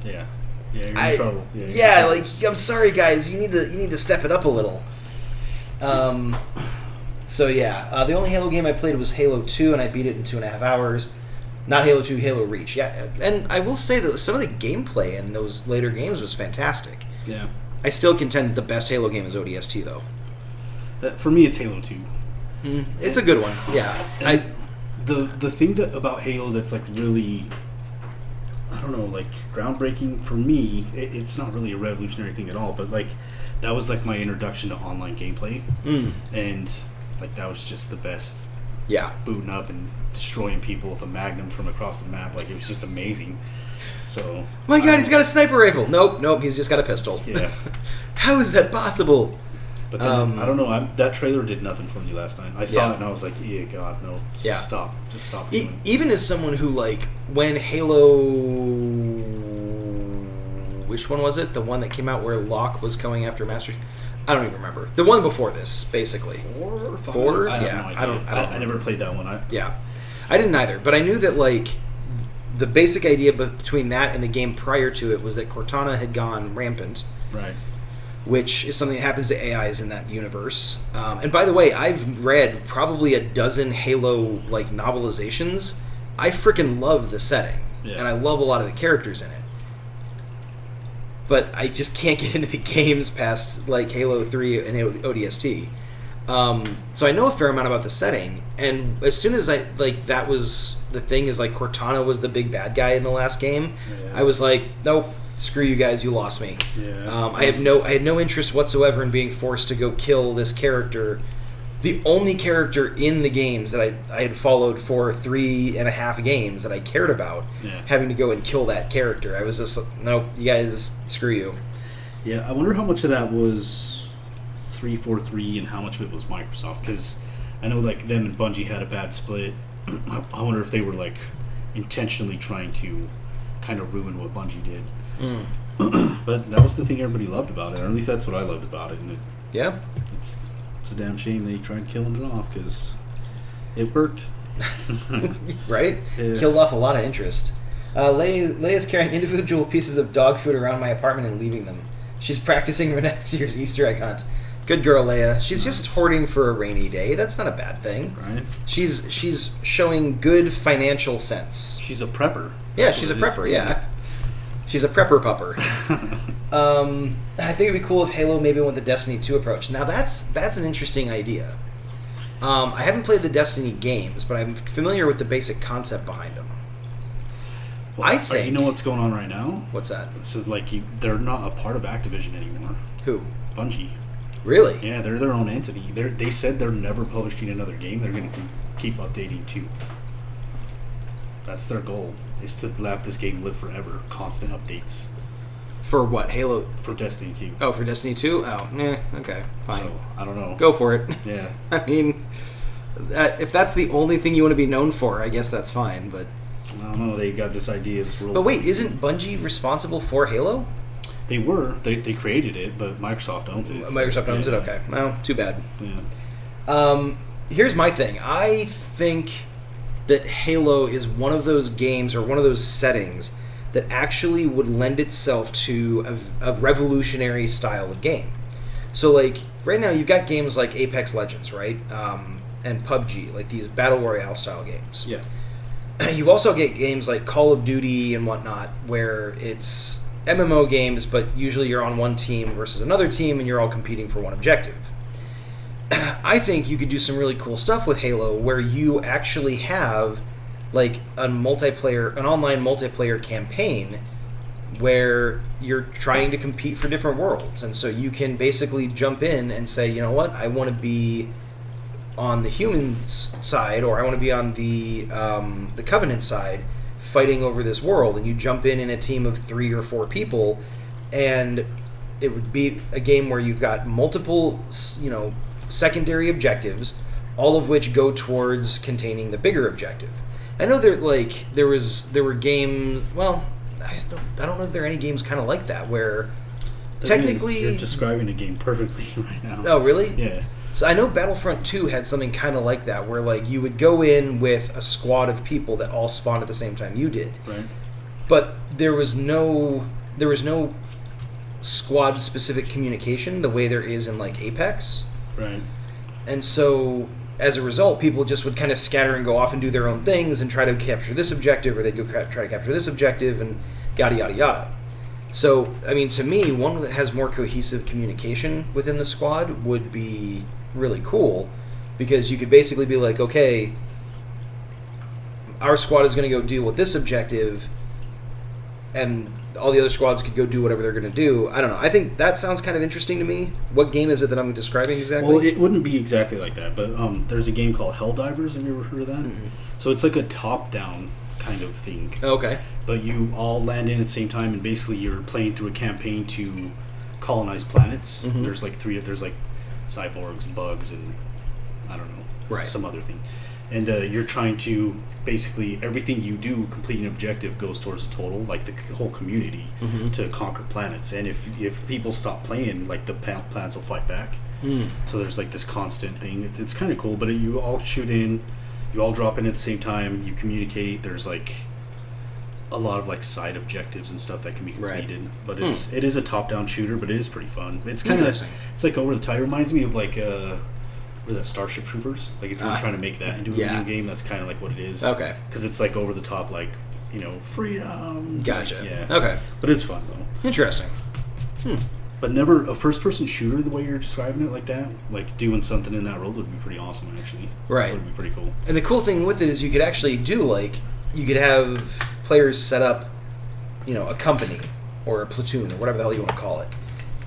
you're in trouble. Like, I'm sorry, guys, you need to step it up a little. The only Halo game I played was Halo 2, and I beat it in 2.5 hours. Not Halo 2, Halo Reach. Yeah, and I will say that some of the gameplay in those later games was fantastic. Yeah. I still contend the best Halo game is ODST, though. For me, it's Halo 2. It's a good one, yeah. The thing about Halo that's, like, really, I don't know, like, groundbreaking for me, it's not really a revolutionary thing at all, but, like, that was, like, my introduction to online gameplay. And, like, that was just the best. Yeah. Booting up and destroying people with a magnum from across the map. Like, it was just amazing. So... My God, he's got a sniper rifle! Nope, he's just got a pistol. Yeah. How is that possible? But then, I don't know, that trailer did nothing for me last night. I saw it and I was like, God, no. Stop. Just stop. Even as someone who, like, when Halo... Which one was it? The one that came out where Locke was going after Master... I don't even remember. The one before this, basically. 4? I have no idea. I never played that one. I didn't either. But I knew that, like, the basic idea between that and the game prior to it was that Cortana had gone rampant. Right. Which is something that happens to AIs in that universe. And by the way, I've read probably a dozen Halo, like, novelizations. I freaking love the setting. Yeah. And I love a lot of the characters in it. But I just can't get into the games past, like, Halo 3 and ODST. So I know a fair amount about the setting, and as soon as that was the thing, is, like, Cortana was the big bad guy in the last game, I was like, nope, screw you guys, you lost me. I had no interest whatsoever in being forced to go kill this character, the only character in the games that I had followed for 3.5 games that I cared about, having to go and kill that character. I was just, nope, you guys, screw you. Yeah, I wonder how much of that was 343 and how much of it was Microsoft, because I know, like, them and Bungie had a bad split. I wonder if they were, like, intentionally trying to kind of ruin what Bungie did. But that was the thing everybody loved about it, or at least that's what I loved about it. And it's a damn shame they tried killing it off, because it worked. Right? Yeah. Killed off a lot of interest. Leia's carrying individual pieces of dog food around my apartment and leaving them. She's practicing for next year's Easter egg hunt. Good girl, Leia. She's just hoarding for a rainy day. That's not a bad thing. Right. She's showing good financial sense. She's a prepper. Yeah, she's a prepper, yeah. She's a prepper pupper. I think it'd be cool if Halo maybe went the Destiny 2 approach. Now that's an interesting idea. I haven't played the Destiny games, but I'm familiar with the basic concept behind them. Well, I think... You know what's going on right now? What's that? So, like, they're not a part of Activision anymore. Who? Bungie. Really? Yeah, they're their own entity. They said they're never publishing another game. They're going to keep updating 2. That's their goal. is to let this game live forever. Constant updates. For what? Halo? For Destiny 2. Oh, for Destiny 2? Oh, okay, fine. So, I don't know. Go for it. Yeah. I mean, if that's the only thing you want to be known for, I guess that's fine, but... I don't know, they got this idea, this world... But wait, isn't Bungie responsible for Halo? They were. They created it, but Microsoft owns it. Microsoft owns it? Okay. Well, too bad. Yeah. Here's my thing. I think that Halo is one of those games or one of those settings that actually would lend itself to a revolutionary style of game. So, like, right now you've got games like Apex Legends, right? And PUBG, like these Battle Royale style games. Yeah. You've also got games like Call of Duty and whatnot, where it's MMO games, but usually you're on one team versus another team and you're all competing for one objective. I think you could do some really cool stuff with Halo where you actually have like an online multiplayer campaign where you're trying to compete for different worlds. And so you can basically jump in and say, you know what, I want to be on the human side, or I want to be on the Covenant side, fighting over this world, and you jump in a team of 3 or 4 people, and it would be a game where you've got multiple, secondary objectives, all of which go towards containing the bigger objective. I know there were games. Well, I don't know if there are any games kind of like that where technically you're describing the game perfectly right now. Oh, really? Yeah. So I know Battlefront 2 had something kind of like that, where like you would go in with a squad of people that all spawned at the same time you did. Right. But there was no squad specific communication the way there is in like Apex. Right. And so as a result, people just would kind of scatter and go off and do their own things and try to capture this objective, or they'd go try to capture this objective, and yada yada yada. So, I mean, to me, one that has more cohesive communication within the squad would be really cool, because you could basically be like, okay, our squad is going to go deal with this objective, and all the other squads could go do whatever they're going to do. I don't know. I think that sounds kind of interesting to me. What game is it that I'm describing exactly? Well, it wouldn't be exactly like that, but there's a game called Helldivers. Have you ever heard of that? Mm-hmm. So it's like a top-down kind of thing. Okay. But you all land in at the same time, and basically you're playing through a campaign to colonize planets. Mm-hmm. There's like cyborgs, bugs, and I don't know, some other thing. And you're trying to, basically, everything you do, complete an objective, goes towards the total, like the whole community, to conquer planets. And if people stop playing, like the planets will fight back. So there's like this constant thing. It's kind of cool, but you all shoot in, you all drop in at the same time, you communicate. There's like a lot of like side objectives and stuff that can be completed. Right. But it is a top-down shooter, but it is pretty fun. It's kind of, it's like over the top. It reminds me of like what is that, Starship Troopers? Like if you were trying to make that into a video game, that's kind of like what it is. Okay. Because it's like over the top, like, freedom. Gotcha. Like, yeah. Okay. But it's fun though. Interesting. But never a first-person shooter the way you're describing it, like that, like doing something in that world would be pretty awesome. Actually, right? It would be pretty cool. And the cool thing with it is you could actually do you could have players set up, a company or a platoon or whatever the hell you want to call it.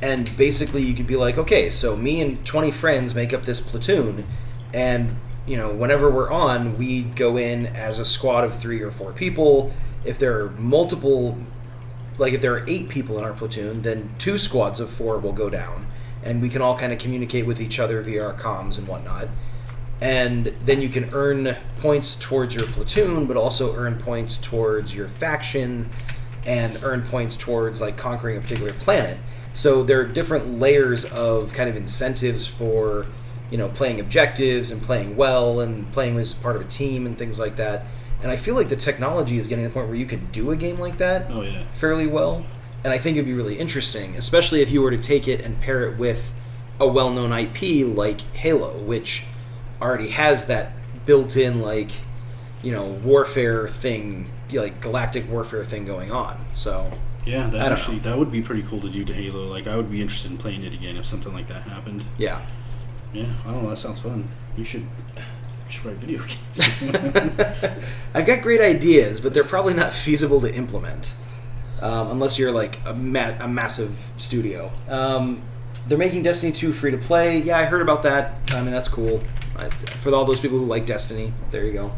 And basically you could be like, okay, so me and 20 friends make up this platoon, and, whenever we're on, we go in as a squad of 3 or 4 people. If there are multiple, if there are 8 people in our platoon, then 2 squads of 4 will go down, and we can all kind of communicate with each other via our comms and whatnot. And then you can earn points towards your platoon, but also earn points towards your faction, and earn points towards conquering a particular planet. So there are different layers of kind of incentives for, playing objectives and playing well and playing as part of a team and things like that. And I feel like the technology is getting to the point where you could do a game like that fairly well. And I think it'd be really interesting, especially if you were to take it and pair it with a well-known IP like Halo, which already has that built-in, warfare thing, galactic warfare thing going on. So yeah, that would be pretty cool to do to Halo. I would be interested in playing it again if something like that happened. Yeah. Yeah, I don't know. That sounds fun. You should write video games. I've got great ideas, but they're probably not feasible to implement unless you're a massive studio. They're making Destiny 2 free to play. Yeah, I heard about that. I mean, that's cool. For all those people who like Destiny, there you go.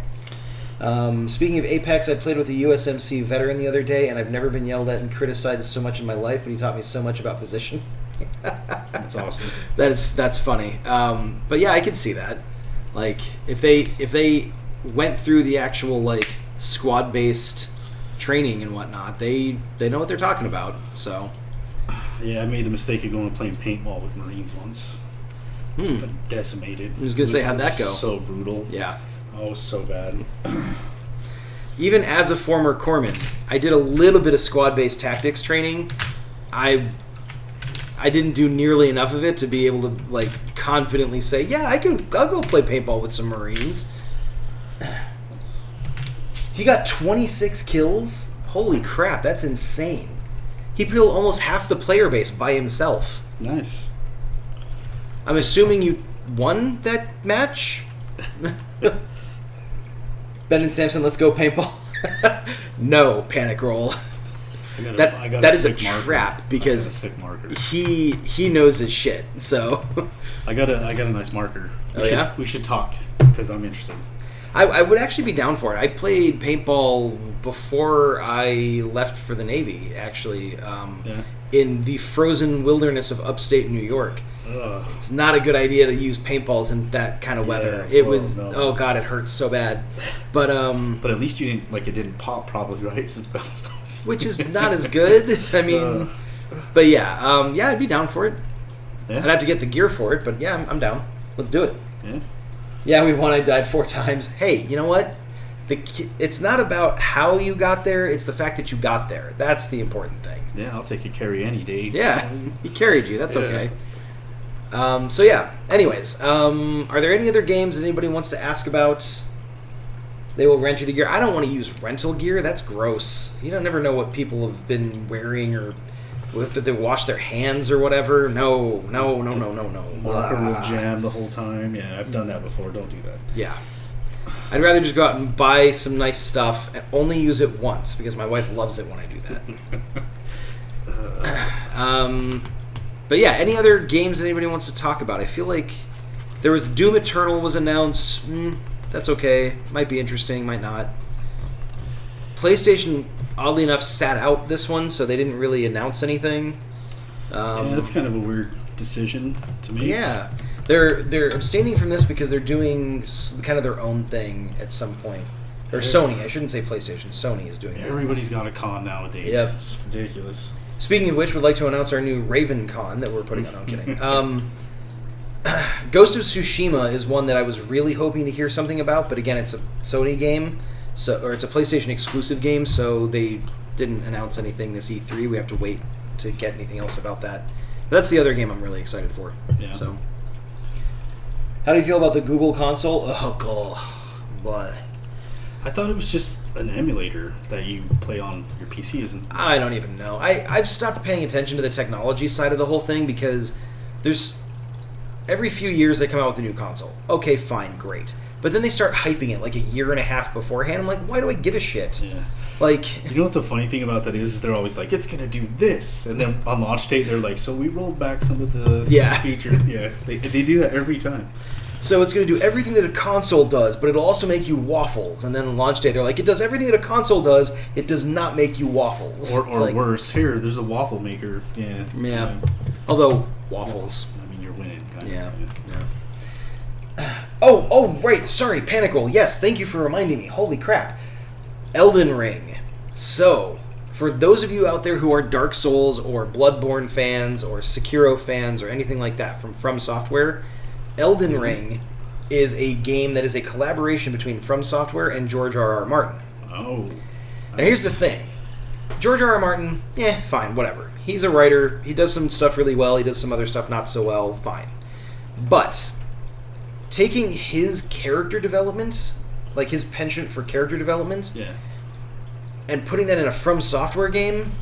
Speaking of Apex, I played with a USMC veteran the other day, and I've never been yelled at and criticized so much in my life, but he taught me so much about position. That's awesome. That's funny. But yeah, I could see that. Like, if they went through the actual, like, squad-based training and whatnot, they know what they're talking about, so... Yeah, I made the mistake of going and playing paintball with Marines once. Got decimated. I was going to say, how'd that go? So brutal. Yeah. Oh, it was so bad. Even as a former corpsman, I did a little bit of squad-based tactics training. I didn't do nearly enough of it to be able to, like, confidently say, yeah, I'll go play paintball with some Marines. He got 26 kills? Holy crap, that's insane. He killed almost half the player base by himself. Nice. I'm assuming you won that match? Ben and Samson, let's go paintball. No, panic roll. That is a trap because sick marker. He knows his shit. So I got a nice marker. We should talk because I'm interested. I would actually be down for it. I played paintball before I left for the Navy, actually, in the frozen wilderness of upstate New York. Ugh. It's not a good idea to use paintballs in that kind of weather. Oh god, it hurts so bad. But at least you didn't, like, it didn't pop probably, right? It just bounced off. Which is not as good. I mean, but yeah, I'd be down for it. Yeah. I'd have to get the gear for it, but yeah, I'm down. Let's do it. Yeah. Yeah, we won. I died 4 times. Hey, you know what? It's not about how you got there. It's the fact that you got there. That's the important thing. Yeah, I'll take a carry any day. Yeah, he carried you. That's okay. So yeah. Anyways, are there any other games that anybody wants to ask about? They will rent you the gear. I don't want to use rental gear. That's gross. You don't never know what people have been wearing or if they wash their hands or whatever. No. Marker will jam the whole time. Yeah, I've done that before. Don't do that. Yeah. I'd rather just go out and buy some nice stuff and only use it once because my wife loves it when I do that. But yeah, any other games that anybody wants to talk about? I feel like there was Doom Eternal was announced. That's okay. Might be interesting, might not. PlayStation, oddly enough, sat out this one, so they didn't really announce anything. Yeah, that's kind of a weird decision to me. Yeah. They're abstaining from this because they're doing kind of their own thing at some point. Or Sony. I shouldn't say PlayStation. Sony is doing it. Everybody's got a con nowadays. Yep. It's ridiculous. Speaking of which, we'd like to announce our new Raven Con that we're putting on. I'm kidding. Ghost of Tsushima is one that I was really hoping to hear something about, but again, it's a Sony game, or it's a PlayStation exclusive game, so they didn't announce anything this E3. We have to wait to get anything else about that. But that's the other game I'm really excited for. Yeah. So, how do you feel about the Google console? Oh god, what? I thought it was just an emulator that you play on your PC, isn't? I don't even know. I've stopped paying attention to the technology side of the whole thing because there's every few years they come out with a new console. Okay, fine, great. But then they start hyping it like a year and a half beforehand. I'm like, why do I give a shit? Yeah. Like, you know what the funny thing about that is? They're always like, it's gonna do this, and then on launch date they're like, so we rolled back some of the features. Yeah, they do that every time. So it's going to do everything that a console does, but it'll also make you waffles. And then on launch day, they're like, it does everything that a console does, it does not make you waffles. Or like, worse, here, there's a waffle maker. Yeah. Although, waffles. I mean, you're winning, kind of. Yeah. Oh, right. Sorry, Panic Roll. Yes, thank you for reminding me. Holy crap. Elden Ring. So, for those of you out there who are Dark Souls or Bloodborne fans or Sekiro fans or anything like that from Software, Elden Ring is a game that is a collaboration between From Software and George R.R. Martin. Oh. Nice. Now here's the thing. George R.R. Martin, fine, whatever. He's a writer. He does some stuff really well. He does some other stuff not so well. Fine. But taking his character development, like his penchant for character development, and putting that in a From Software game,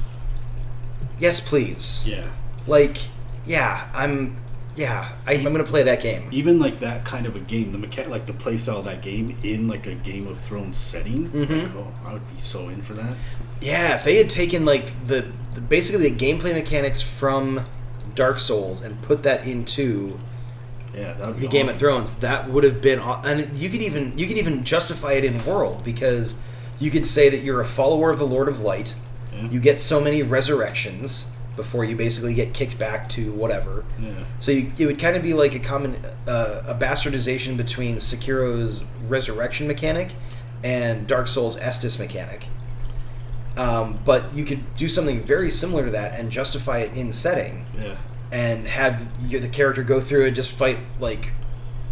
yes, please. Yeah. Like, I'm going to play that game. Even like that kind of a game, like the play style of that game in like a Game of Thrones setting, like, I would be so in for that. Yeah, if they had taken like basically the gameplay mechanics from Dark Souls and put that into Yeah, that would be the awesome. Game of Thrones. That would have been, and you could even justify it in world, because you could say that you're a follower of the Lord of Light. Yeah. You get so many resurrections before you basically get kicked back to whatever. Yeah. So it would kind of be like a bastardization between Sekiro's resurrection mechanic and Dark Souls' Estus mechanic. But you could do something very similar to that and justify it in setting. Yeah. And have the character go through and just fight like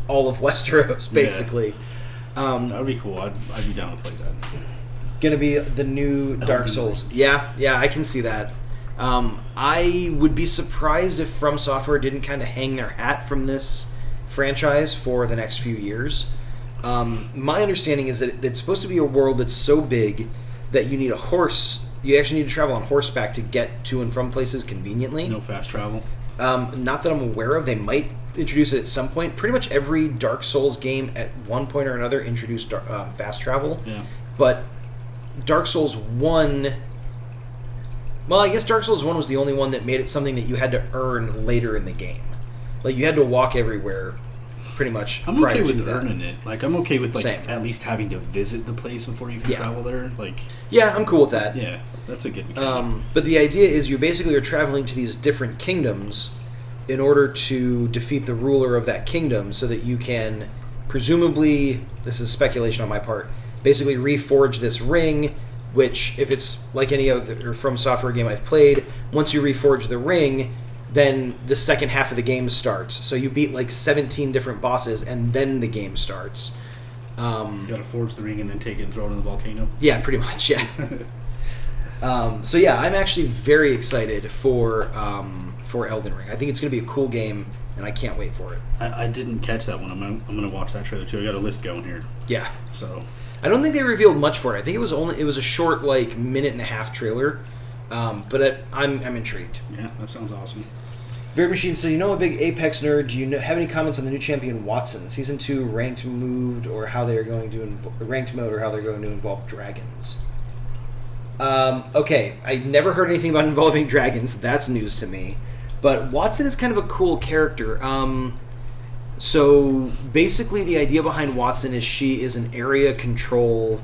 all of Westeros, basically. That would be cool. I'd be down to play that. Gonna be the new Dark Souls. Yeah, I can see that. I would be surprised if From Software didn't kind of hang their hat from this franchise for the next few years. My understanding is that it's supposed to be a world that's so big that you need a horse. You actually need to travel on horseback to get to and from places conveniently. No fast travel. Not that I'm aware of. They might introduce it at some point. Pretty much every Dark Souls game at one point or another introduced fast travel. Yeah. But Dark Souls 1... Well, I guess Dark Souls 1 was the only one that made it something that you had to earn later in the game. Like, you had to walk everywhere, pretty much. I'm okay with earning it. Like, I'm okay with, like, Same. at least having to visit the place before you can travel there. Like, yeah, I'm cool with that. Yeah, that's a good mechanic. But the idea is you basically are traveling to these different kingdoms in order to defeat the ruler of that kingdom so that you can, presumably, this is speculation on my part, basically reforge this ring, which, if it's like any other From Software game I've played, once you reforge the ring, then the second half of the game starts. So you beat like 17 different bosses, and then the game starts. You gotta forge the ring and then take it and throw it in the volcano. Yeah, pretty much, yeah. So yeah, I'm actually very excited for Elden Ring. I think it's going to be a cool game, and I can't wait for it. I didn't catch that one. I'm gonna watch that trailer too. I got a list going here. Yeah. So I don't think they revealed much for it. I think it was a short, like, minute and a half trailer. But I'm intrigued. yeah, that sounds awesome. Beard Machine says, a big Apex nerd. Do you have any comments on the new champion Watson? Season 2 ranked mode or how they're going to involve dragons? Okay, I never heard anything about involving dragons. That's news to me. But Watson is kind of a cool character. So basically the idea behind Watson is she is an area control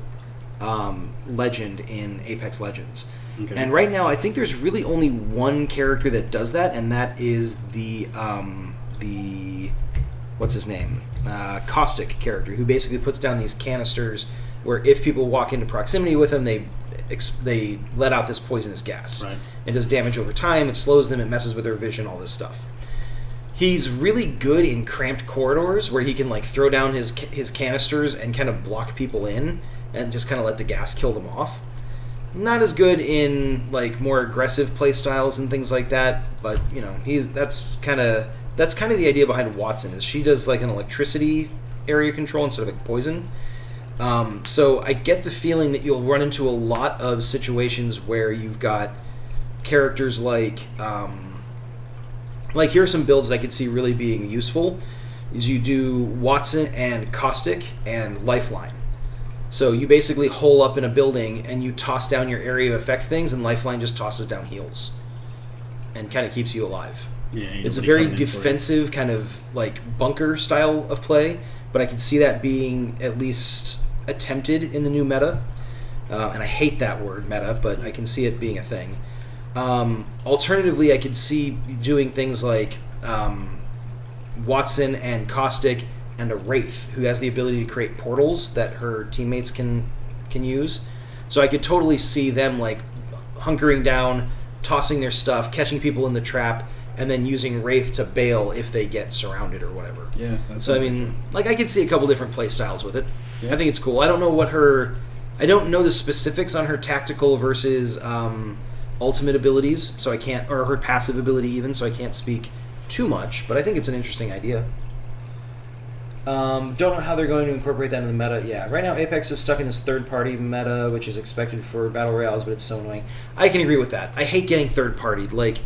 legend in Apex Legends. Okay. And right now I think there's really only one character that does that, and that is the what's his name? Caustic character, who basically puts down these canisters where if people walk into proximity with him, they let out this poisonous gas. Right. It does damage over time, it slows them, it messes with their vision, all this stuff. He's really good in cramped corridors where he can like throw down his canisters and kind of block people in and just kind of let the gas kill them off. Not as good in like more aggressive play styles and things like that, but that's kind of the idea behind Watson. Is she does like an electricity area control instead of like poison. So I get the feeling that you'll run into a lot of situations where you've got characters like here are some builds that I could see really being useful. Is you do Watson and Caustic and Lifeline. So you basically hole up in a building and you toss down your area of effect things, and Lifeline just tosses down heals and kind of keeps you alive. Yeah, it's a very defensive kind of like bunker style of play, but I can see that being at least attempted in the new meta. And I hate that word, meta, but I can see it being a thing. Alternatively, I could see doing things like Watson and Caustic and a Wraith, who has the ability to create portals that her teammates can use. So I could totally see them like hunkering down, tossing their stuff, catching people in the trap, and then using Wraith to bail if they get surrounded or whatever. Yeah. So I mean, like I could see a couple different play styles with it. Yeah. I think it's cool. I don't know the specifics on her tactical versus ultimate abilities, so I can't, or her passive ability even, so I can't speak too much. But I think it's an interesting idea. Don't know how they're going to incorporate that in the meta. Yeah, right now Apex is stuck in this third-party meta, which is expected for battle royales, but it's so annoying. I can agree with that. I hate getting third-partied, like,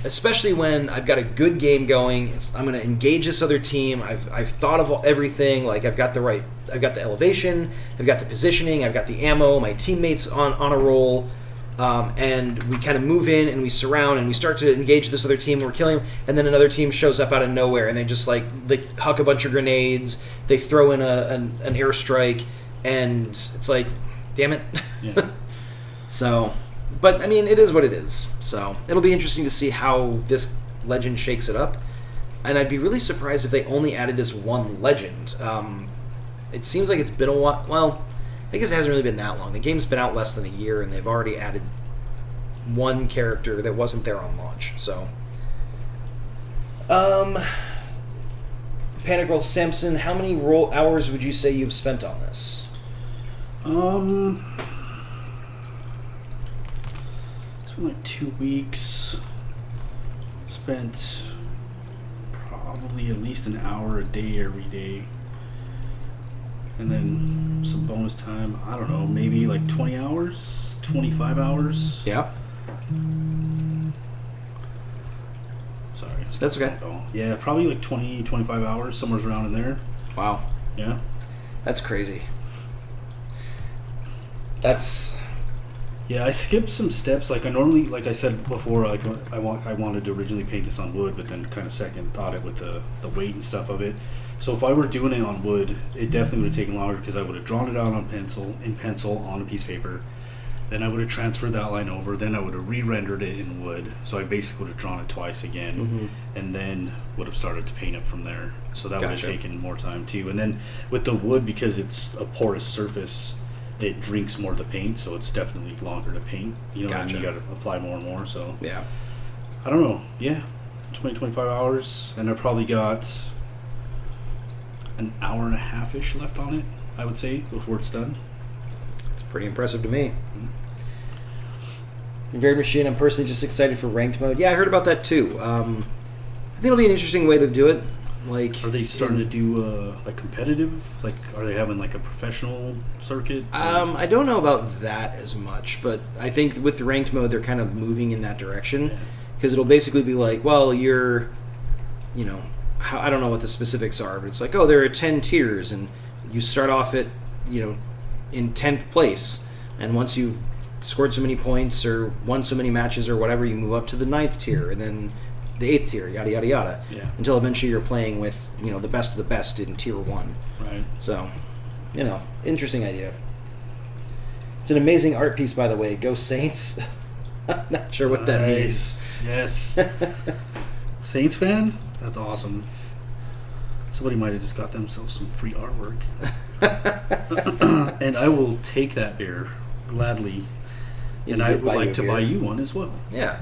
especially when I've got a good game going. I'm going to engage this other team. I've thought of everything. Like I've got the elevation, I've got the positioning, I've got the ammo. My teammates on a roll. and we kind of move in and we surround and we start to engage this other team. We're killing them, and then another team shows up out of nowhere and they just they huck a bunch of grenades. They throw in an airstrike, and it's like, damn it. Yeah. So, but I mean, it is what it is. So it'll be interesting to see how this legend shakes it up. And I'd be really surprised if they only added this one legend. It seems like it's been a while. Well, I guess it hasn't really been that long. The game's been out less than a year, and they've already added one character that wasn't there on launch. So, Panic Roll Samson, how many hours would you say you've spent on this? It's been like 2 weeks. Spent probably at least an hour a day every day. And then some bonus time. I don't know, maybe like 20 hours, 25 hours. Yeah. Sorry. That's okay. Yeah, probably like 20, 25 hours, somewhere around in there. Wow. Yeah. That's crazy. Yeah, I skipped some steps. Like I normally, like I said before, like I wanted to originally paint this on wood, but then kind of second thought it with the weight and stuff of it. So if I were doing it on wood, it definitely would have taken longer because I would have drawn it out on pencil on a piece of paper. Then I would have transferred that line over. Then I would have re-rendered it in wood. So I basically would have drawn it twice again, and then would have started to paint up from there. So that would have taken more time too. And then with the wood, because it's a porous surface, it drinks more of the paint, so it's definitely longer to paint. You know, and you got to apply more and more. So yeah, I don't know. Yeah, 20, 25 hours, and I probably got an hour and a half-ish left on it, I would say, before it's done. It's pretty impressive to me. Very machine. I'm personally just excited for ranked mode. Yeah, I heard about that too. I think it'll be an interesting way to do it. Like, are they starting to do like competitive? Like, are they having like a professional circuit? I don't know about that as much, but I think with the ranked mode, they're kind of moving in that direction because it'll basically be like, well, you're, you know, I don't know what the specifics are, but it's like, oh, there are 10 tiers, and you start off at, you know, in 10th place, and once you've scored so many points or won so many matches or whatever, you move up to the 9th tier, and then the 8th tier, yada yada yada, until eventually you're playing with, you know, the best of the best in tier 1. Right. So, you know, interesting idea. It's an amazing art piece, by the way. Go Saints. I'm not sure what that means. Yes. Saints fan? That's awesome. Somebody might have just got themselves some free artwork. And I will take that beer gladly. And I would like to buy you one as well. Yeah.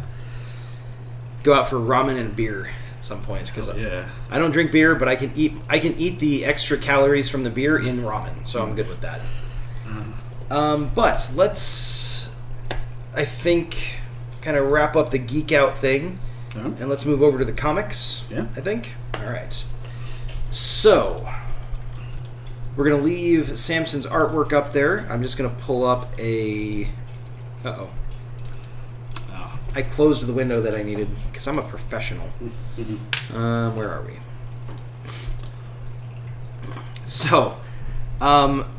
Go out for ramen and beer at some point, because I don't drink beer, but I can eat the extra calories from the beer in ramen, so I'm good with that. But let's, I think, kind of wrap up the geek out thing, and let's move over to the comics. Yeah, I think. All right. So we're gonna leave Samson's artwork up there. I'm just gonna pull up a. I closed the window that I needed because I'm a professional. Where are we? So,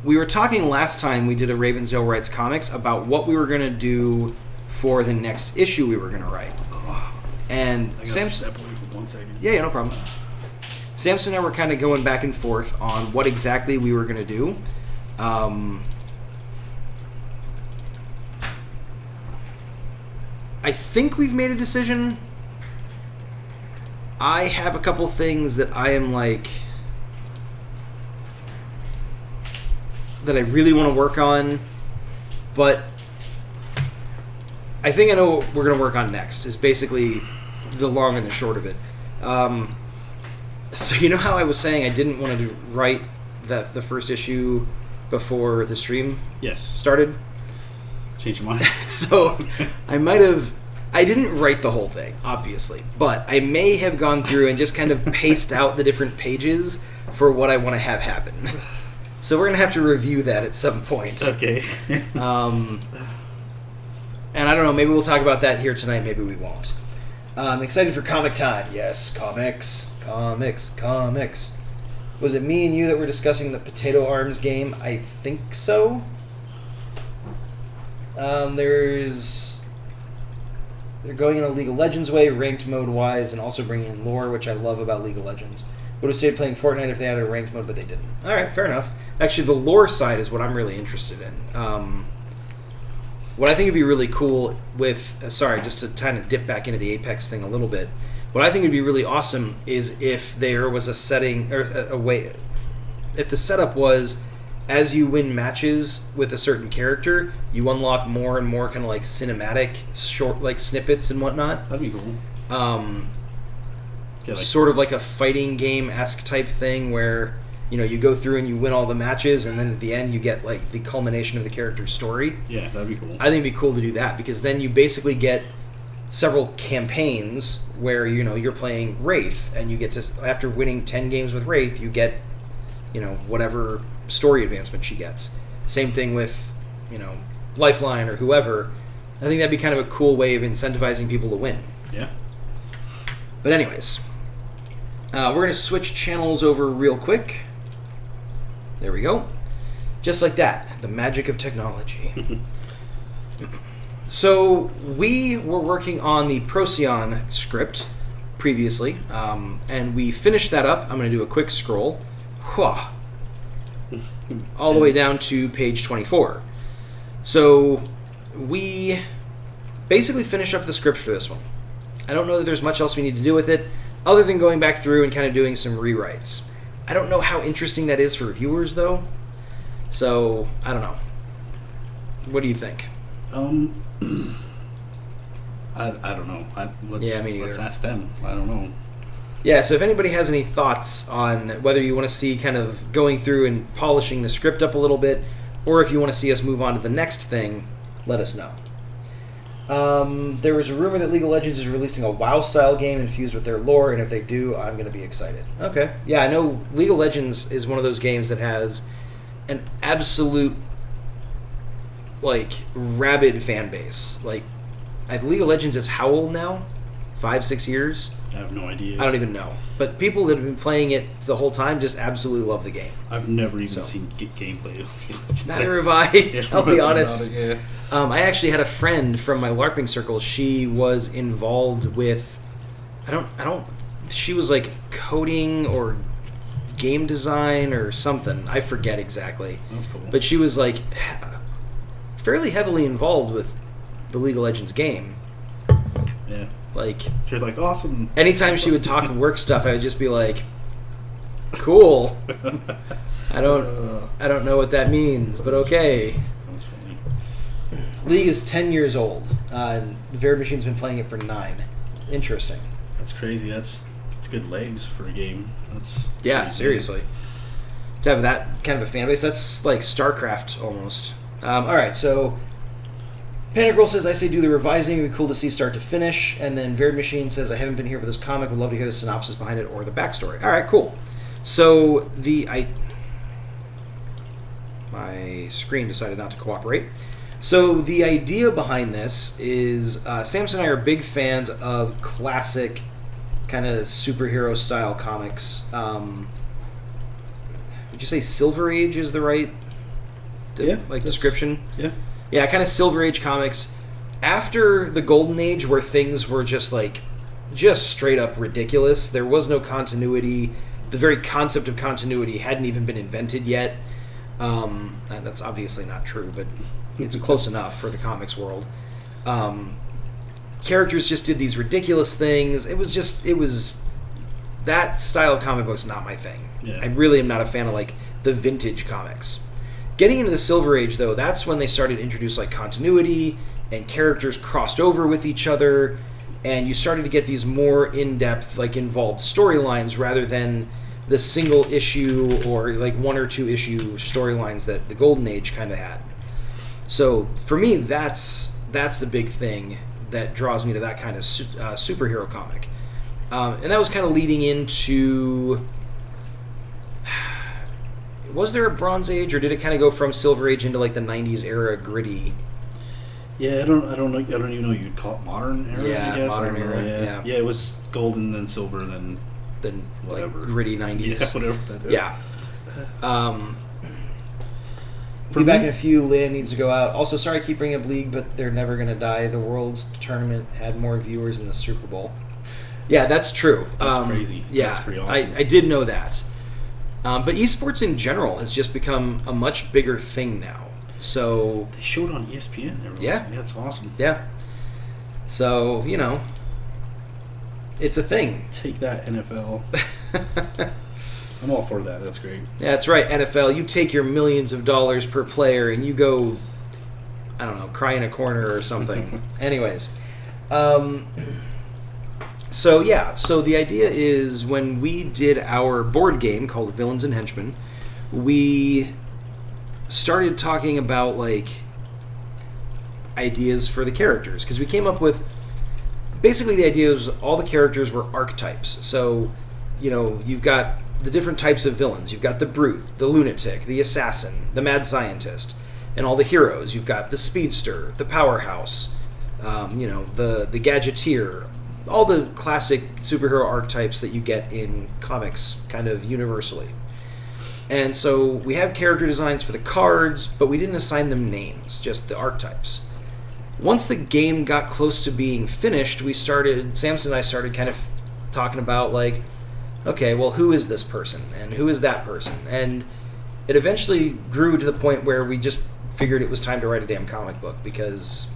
we were talking last time we did a Ravensdale Writes Comics about what we were going to do for the next issue we were going to write. And Samson, step away for 1 second. Yeah, no problem. Samson and I were kind of going back and forth on what exactly we were going to do. I think we've made a decision. I have a couple things that I am like, that I really want to work on, but I think I know what we're going to work on next, is basically the long and the short of it. So you know how I was saying I didn't want to write the first issue before the stream started? Change your mind. So I didn't write the whole thing, obviously, but I may have gone through and just kind of paced out the different pages for what I want to have happen. So we're going to have to review that at some point. Okay. And I don't know, maybe we'll talk about that here tonight, maybe we won't. I'm excited for comic time. Yes, comics. Was it me and you that were discussing the Potato Arms game? I think so. They're going in a League of Legends way, ranked mode-wise, and also bringing in lore, which I love about League of Legends. Would have stayed playing Fortnite if they had a ranked mode, but they didn't. All right, fair enough. Actually, the lore side is what I'm really interested in. What I think would be really cool with... just to kind of dip back into the Apex thing a little bit. What I think would be really awesome is if there was a setting, or a way... If the setup was, as you win matches with a certain character, you unlock more and more kind of like cinematic, short like snippets and whatnot. That'd be cool. Sort of like a fighting game-esque type thing where, you go through and you win all the matches, and then at the end you get like the culmination of the character's story. Yeah, that'd be cool. I think it'd be cool to do that, because then you basically get several campaigns where, you're playing Wraith, and you get to, after winning 10 games with Wraith, you get, whatever story advancement she gets. Same thing with, Lifeline or whoever. I think that'd be kind of a cool way of incentivizing people to win. Yeah. But anyways, we're going to switch channels over real quick. There we go. Just like that. The magic of technology. So we were working on the Procyon script previously, and we finished that up. I'm going to do a quick scroll. All the way down to page 24. So we basically finished up the script for this one. I don't know that there's much else we need to do with it, other than going back through and kind of doing some rewrites. I don't know how interesting that is for reviewers, though. So, I don't know. What do you think? I don't know. Let's ask them. I don't know. Yeah, so if anybody has any thoughts on whether you want to see kind of going through and polishing the script up a little bit, or if you want to see us move on to the next thing, let us know. There was a rumor that League of Legends is releasing a WoW-style game infused with their lore, and if they do, I'm going to be excited. Okay. Yeah, I know League of Legends is one of those games that has an absolute, rabid fan base. League of Legends is how old now? 5-6 years? I have no idea. I don't even know. But people that have been playing it the whole time just absolutely love the game. I've never even seen gameplay. Neither have I. I'll be honest. I actually had a friend from my LARPing circle. She was involved with, she was coding or game design or something. I forget exactly. That's cool. But she was fairly heavily involved with the League of Legends game. Yeah. You're awesome. Anytime she would talk work stuff, I would just be like, cool. I don't know what that means, but okay. That's funny. League is 10 years old, and Varied Machine's been playing it for 9. Interesting. That's crazy. That's good legs for a game. That's yeah, crazy. Seriously. To have that kind of a fan base, that's like StarCraft almost. All right, so Panic Roll says, I say do the revising. It would be cool to see start to finish. And then Varied Machine says, I haven't been here for this comic. Would love to hear the synopsis behind it or the backstory. All right, cool. So my screen decided not to cooperate. So the idea behind this is Samson and I are big fans of classic kind of superhero style comics. Would you say Silver Age is the right description? Yeah. Yeah, kind of Silver Age comics. After the Golden Age, where things were just straight up ridiculous, there was no continuity. The very concept of continuity hadn't even been invented yet. That's obviously not true, but it's close enough for the comics world. Characters just did these ridiculous things. It was that style of comic book's not my thing. Yeah. I really am not a fan of the vintage comics. Getting into the Silver Age, though, that's when they started to introduce continuity, and characters crossed over with each other, and you started to get these more in-depth, involved storylines rather than the single issue or 1 or 2 issue storylines that the Golden Age kind of had. So for me, that's the big thing that draws me to that kind of superhero comic, and that was kind of leading into. Was there a Bronze Age, or did it kind of go from Silver Age into the '90s era gritty? Yeah, I don't even know you'd call it modern era. Yeah, I guess. modern era. Yeah, it was golden, then silver, then whatever, gritty '90s. Yeah, whatever that is. Yeah. Be back in a few. Leia needs to go out. Also, sorry I keep bringing up League, but they're never going to die. The World's Tournament had more viewers than the Super Bowl. Yeah, that's true. That's crazy. Yeah, that's pretty awesome. I did know that. But esports in general has just become a much bigger thing now. So they show it on ESPN. Yeah, it's awesome. Yeah. So it's a thing. Take that, NFL. I'm all for that. That's great. Yeah, that's right, NFL. You take your millions of dollars per player and you go, I don't know, cry in a corner or something. Anyways. So the idea is when we did our board game called Villains and Henchmen, we started talking about, like, ideas for the characters. Because we came up with, basically the idea was all the characters were archetypes. So, you've got the different types of villains. You've got the brute, the lunatic, the assassin, the mad scientist, and all the heroes. You've got the speedster, the powerhouse, the gadgeteer, all the classic superhero archetypes that you get in comics kind of universally. And so we have character designs for the cards, but we didn't assign them names, just the archetypes. Once the game got close to being finished, Samson and I started kind of talking about, like, okay, well, who is this person? And who is that person? And it eventually grew to the point where we just figured it was time to write a damn comic book because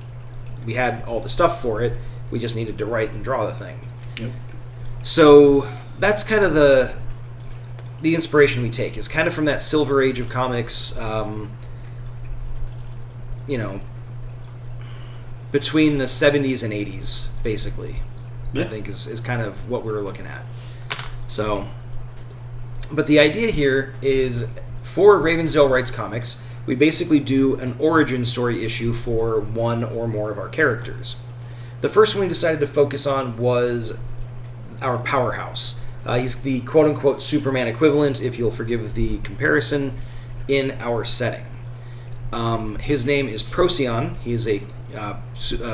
we had all the stuff for it. We just needed to write and draw the thing. Yep. So that's kind of the inspiration we take. Is kind of from that silver age of comics, between the 70s and 80s, basically. Yeah. I think is kind of what we were looking at. So, but the idea here is for Ravensdale Writes Comics, we basically do an origin story issue for one or more of our characters. The first one we decided to focus on was our powerhouse. He's the quote-unquote Superman equivalent, if you'll forgive the comparison, in our setting. His name is Procyon. He is a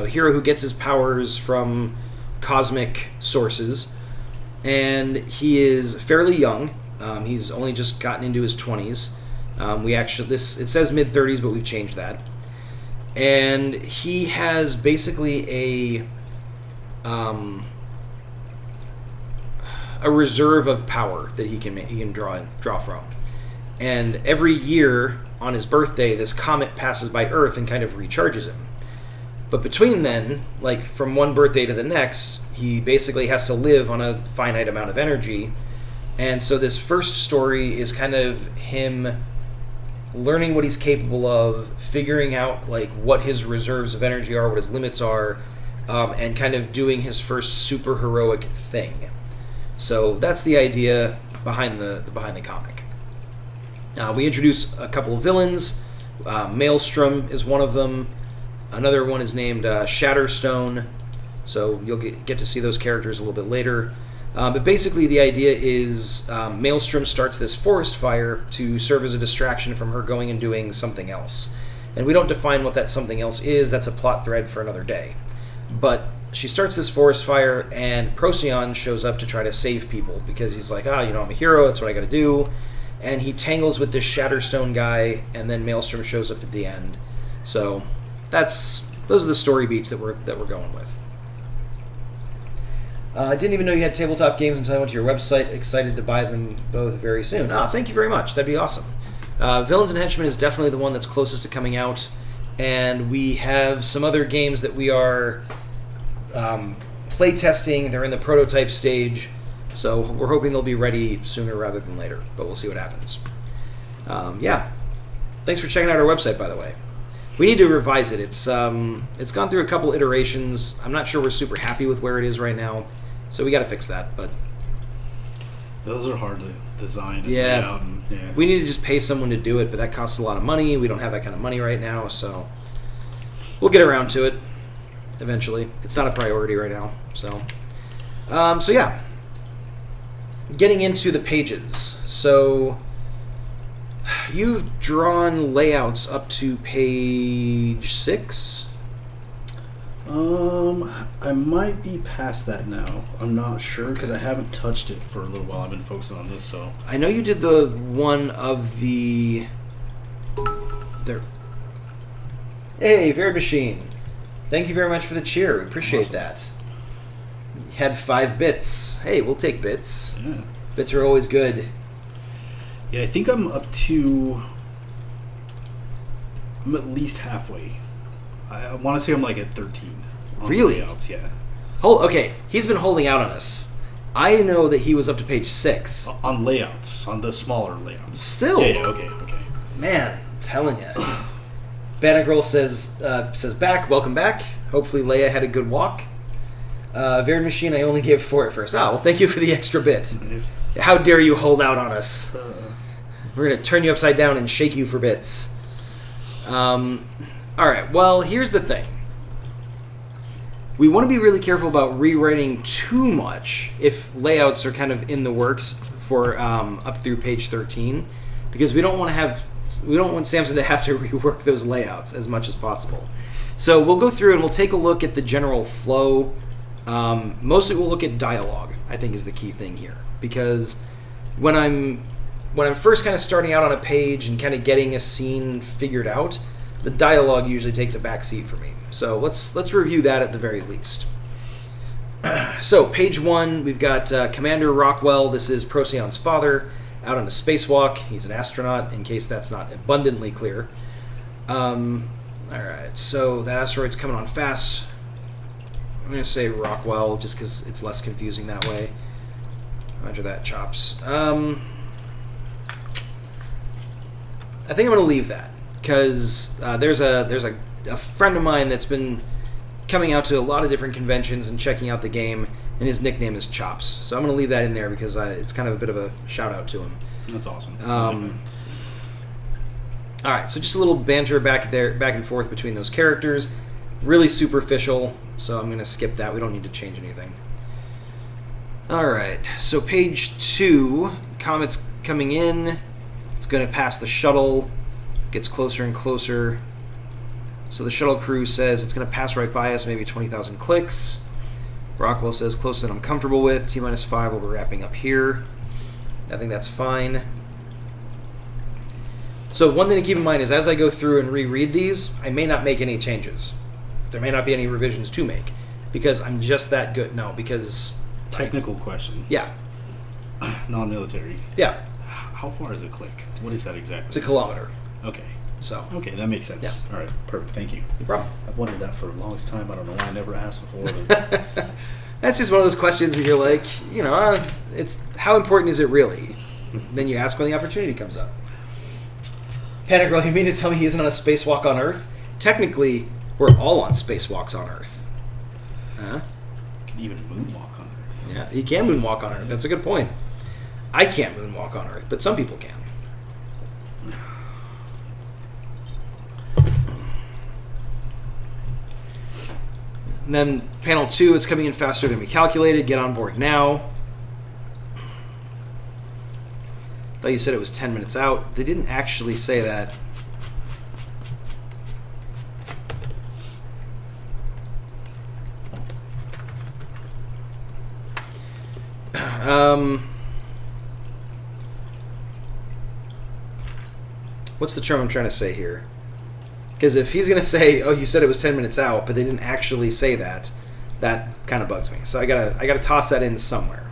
hero who gets his powers from cosmic sources, and he is fairly young. He's only just gotten into his 20s. It says mid-30s, but we've changed that. And he has basically a reserve of power that he can draw from. And every year on his birthday, this comet passes by Earth and kind of recharges him. But between then, like from one birthday to the next, he basically has to live on a finite amount of energy. And so this first story is kind of him learning what he's capable of, figuring out like what his reserves of energy are, what his limits are, and kind of doing his first super heroic thing. So that's the idea behind the comic. We introduce a couple of villains. Maelstrom is one of them. Another one is named Shatterstone. So you'll get to see those characters a little bit later. But basically the idea is Maelstrom starts this forest fire to serve as a distraction from her going and doing something else. And we don't define what that something else is. That's a plot thread for another day. But she starts this forest fire, and Procyon shows up to try to save people because he's like, I'm a hero, that's what I gotta do. And he tangles with this Shatterstone guy, and then Maelstrom shows up at the end. So those are the story beats that we're going with. I didn't even know you had tabletop games until I went to your website. Excited to buy them both very soon. Thank you very much. That'd be awesome. Villains and Henchmen is definitely the one that's closest to coming out. And we have some other games that we are play testing. They're in the prototype stage. So we're hoping they'll be ready sooner rather than later. But we'll see what happens. Thanks for checking out our website, by the way. We need to revise it. It's gone through a couple iterations. I'm not sure we're super happy with where it is right now. So we got to fix that. But those are hard to design and lay out. Yeah. We need to just pay someone to do it, but that costs a lot of money. We don't have that kind of money right now, so we'll get around to it eventually. It's not a priority right now. So getting into the pages. So you've drawn layouts up to page 6? I might be past that now. I'm not sure because I haven't touched it for a little while. I've been focusing on this, so. I know you did the one of the There. Hey, Varied Machine. Thank you very much for the cheer. We appreciate Awesome. that. You had 5 bits. Hey, we'll take bits. Yeah. Bits are always good. Yeah, I think I'm up to... I'm at least halfway. I want to say I'm like at 13. On Really? Layouts, yeah. Okay, he's been holding out on us. I know that he was up to page 6. On layouts, on the smaller layouts. Still? Yeah, okay. Man, I'm telling you. Banagirl says back, welcome back. Hopefully Leia had a good walk. Varied Machine, I only gave 4 at first. Oh, well, thank you for the extra bit. Nice. How dare you hold out on us? We're going to turn you upside down and shake you for bits. Alright, well, here's the thing. We want to be really careful about rewriting too much if layouts are kind of in the works for up through page 13, because we don't want Samson to have to rework those layouts as much as possible. So we'll go through and we'll take a look at the general flow. Mostly we'll look at dialogue, I think is the key thing here, because when I'm first kind of starting out on a page and kind of getting a scene figured out, the dialogue usually takes a back seat for me. So let's review that at the very least. So page 1, we've got Commander Rockwell. This is Procyon's father, out on a spacewalk. He's an astronaut, in case that's not abundantly clear. Alright, so the asteroid's coming on fast. I'm going to say Rockwell, just because it's less confusing that way. Roger that, Chops. I think I'm going to leave that, because there's a friend of mine that's been coming out to a lot of different conventions and checking out the game, and his nickname is Chops. So I'm going to leave that in there because it's kind of a bit of a shout-out to him. That's awesome. All right, so just a little banter back and forth between those characters. Really superficial, so I'm going to skip that. We don't need to change anything. All right, so page 2, Comet's coming in. It's going to pass the shuttle. Gets closer and closer. So the shuttle crew says it's going to pass right by us, maybe 20,000 clicks. Rockwell says closer than I'm comfortable with. T-5 will be wrapping up here. I think that's fine. So one thing to keep in mind is as I go through and reread these, I may not make any changes. There may not be any revisions to make because I'm just that good. No, because... Technical question. Yeah. Non-military. Yeah. How far is a click? What is that exactly? It's a kilometer. Okay. So. Okay, that makes sense. Yeah. All right, perfect. Thank you. No problem. I've wondered that for the longest time. I don't know why I never asked before. But... That's just one of those questions that you're like, it's how important is it really? Then you ask when the opportunity comes up. Panic Girl, you mean to tell me he isn't on a spacewalk on Earth? Technically, we're all on spacewalks on Earth. Huh? You can even moonwalk on Earth. Yeah, you can moonwalk on Earth. That's a good point. I can't moonwalk on Earth, but some people can. And then panel 2, it's coming in faster than we calculated. Get on board now. Thought you said it was 10 minutes out. They didn't actually say that. What's the term I'm trying to say here? Because if he's going to say, oh, you said it was 10 minutes out, but they didn't actually say that, that kind of bugs me. So I gotta toss that in somewhere.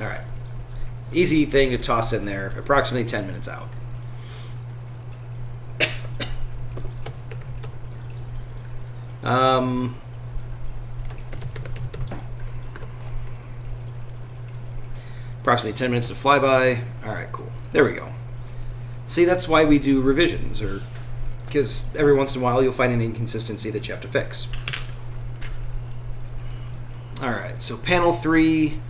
All right. Easy thing to toss in there, approximately 10 minutes out. Approximately 10 minutes to flyby. All right, cool. There we go. See, that's why we do revisions, or because every once in a while you'll find an inconsistency that you have to fix. All right, so panel 3.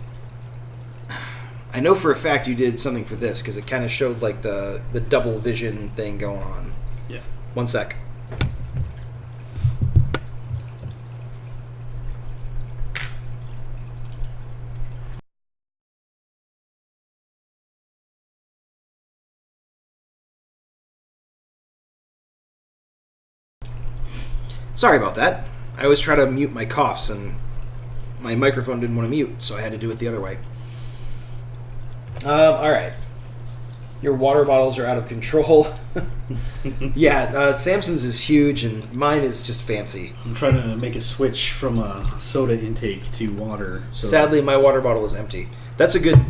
I know for a fact you did something for this because it kind of showed like the double vision thing going on. Yeah. One sec. Sorry about that. I always try to mute my coughs, and my microphone didn't want to mute, so I had to do it the other way. All right. Your water bottles are out of control. Yeah, Samson's is huge, and mine is just fancy. I'm trying to make a switch from a soda intake to water. So Sadly, my water bottle is empty. That's a good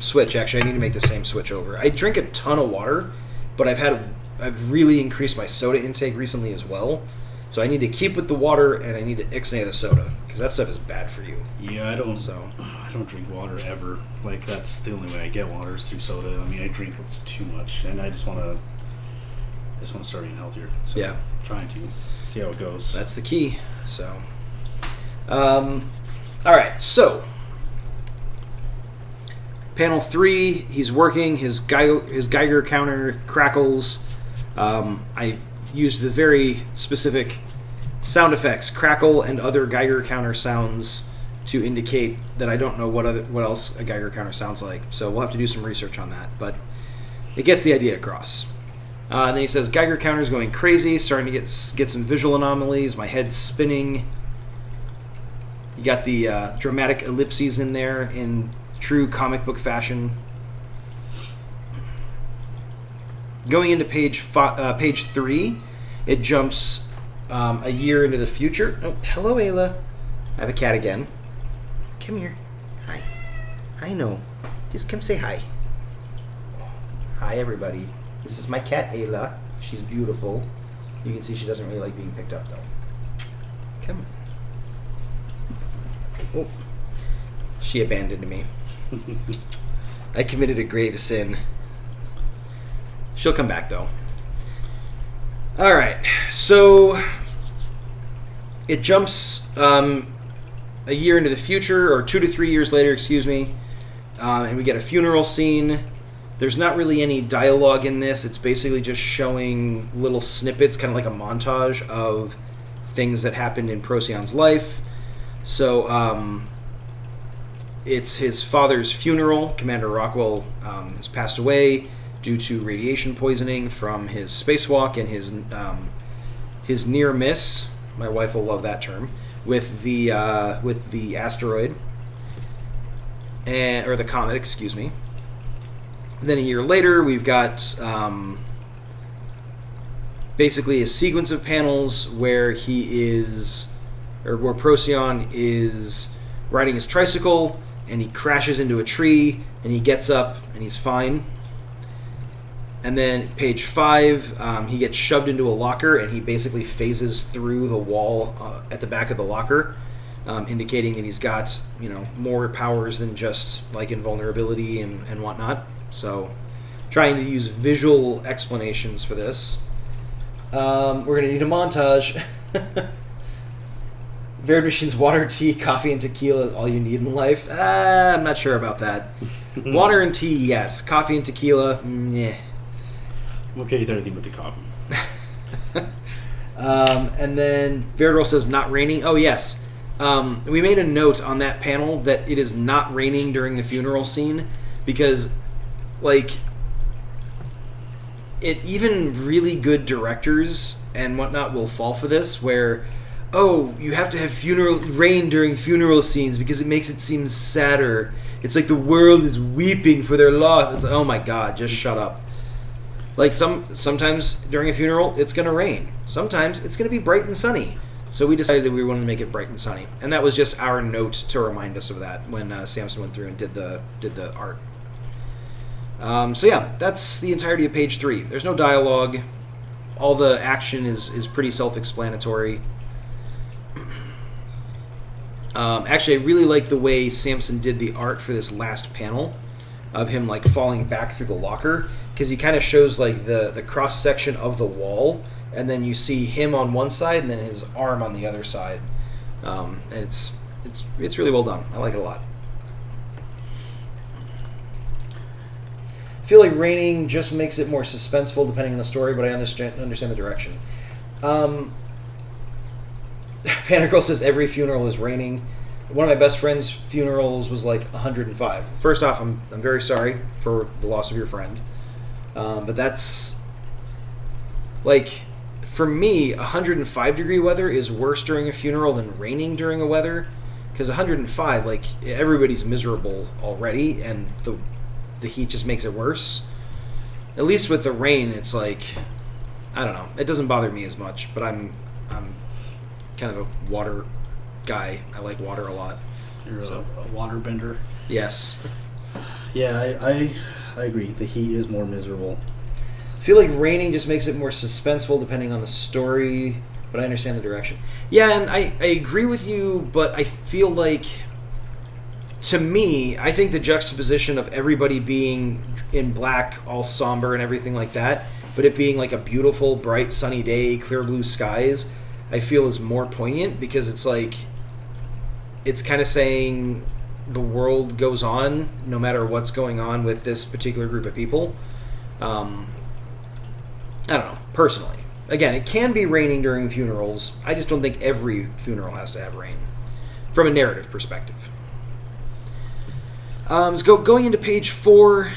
switch, actually. I need to make the same switch over. I drink a ton of water, but I've really increased my soda intake recently as well. So I need to keep with the water, and I need to ixnay the soda, because that stuff is bad for you. Yeah, I don't drink water ever. Like, that's the only way I get water is through soda. I mean, I drink it's too much, and I just want to start eating healthier. So yeah, I'm trying to see how it goes. That's the key. So, all right. So, panel 3, he's working. His Geiger counter crackles. I used the very specific sound effects, crackle and other Geiger counter sounds, to indicate that I don't know what else a Geiger counter sounds like. So we'll have to do some research on that, but it gets the idea across. And then he says, Geiger counter's going crazy, starting to get some visual anomalies, my head's spinning. You got the dramatic ellipses in there in true comic book fashion. Going into page 3, it jumps a year into the future. Oh, hello, Ayla. I have a cat again. Come here. Hi. I know. Just come say hi. Hi, everybody. This is my cat, Ayla. She's beautiful. You can see she doesn't really like being picked up, though. Come on. Oh. She abandoned me. I committed a grave sin. She'll come back, though. All right. So it jumps a year into the future, or 2 to 3 years later, excuse me, and we get a funeral scene. There's not really any dialogue in this. It's basically just showing little snippets, kind of like a montage of things that happened in Procyon's life. So it's his father's funeral. Commander Rockwell has passed away due to radiation poisoning from his spacewalk and his near miss. My wife will love that term, with the asteroid or the comet, excuse me. Then a year later, we've got basically a sequence of panels where where Procyon is riding his tricycle, and he crashes into a tree, and he gets up, and he's fine. And then page 5, he gets shoved into a locker, and he basically phases through the wall at the back of the locker, indicating that he's got, more powers than just like invulnerability and whatnot. So, trying to use visual explanations for this. We're going to need a montage. Varied Machine's water, tea, coffee, and tequila is all you need in life. I'm not sure about that. Water and tea, yes. Coffee and tequila, meh. I'm okay with everything but the coffee. And then Veridol says, not raining. Oh, yes. We made a note on that panel that it is not raining during the funeral scene, because, even really good directors and whatnot will fall for this, where, you have to have rain during funeral scenes because it makes it seem sadder. It's like the world is weeping for their loss. It's like, oh my God, just shut up. Like sometimes during a funeral, it's going to rain. Sometimes it's going to be bright and sunny. So we decided that we wanted to make it bright and sunny, and that was just our note to remind us of that when Samson went through and did the art. So yeah, that's the entirety of page 3. There's no dialogue. All the action is pretty self-explanatory. Actually, I really like the way Samson did the art for this last panel of him falling back through the locker, because he kind of shows the cross section of the wall, and then you see him on one side and then his arm on the other side. And it's really well done. I like it a lot. I feel like raining just makes it more suspenseful depending on the story, but I understand the direction. Panther says every funeral is raining. One of my best friend's funerals was 105. First off, I'm very sorry for the loss of your friend. But that's for me, 105-degree weather is worse during a funeral than raining during a weather. Because 105, like, everybody's miserable already, and the heat just makes it worse. At least with the rain, it's like, I don't know. It doesn't bother me as much, but I'm kind of a water guy. I like water a lot. You're a water bender. Yes. Yeah, I agree. The heat is more miserable. I feel like raining just makes it more suspenseful depending on the story, but I understand the direction. Yeah, and I agree with you, but I feel like, to me, I think the juxtaposition of everybody being in black, all somber and everything like that, but it being like a beautiful, bright, sunny day, clear blue skies, I feel is more poignant because it's like, it's kind of saying the world goes on no matter what's going on with this particular group of people. I don't know, personally. Again, it can be raining during funerals. I just don't think every funeral has to have rain from a narrative perspective. Going into page 4,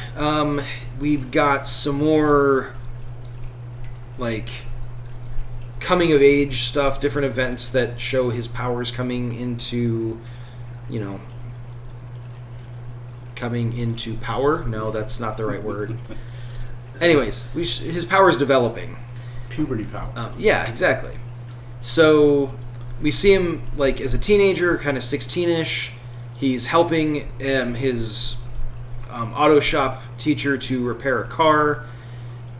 we've got some more like coming of age stuff, different events that show his powers coming into power. No, that's not the right word. Anyways, his powers developing. Puberty power. Yeah, exactly. So we see him like as a teenager, kind of 16-ish. He's helping his auto shop teacher to repair a car.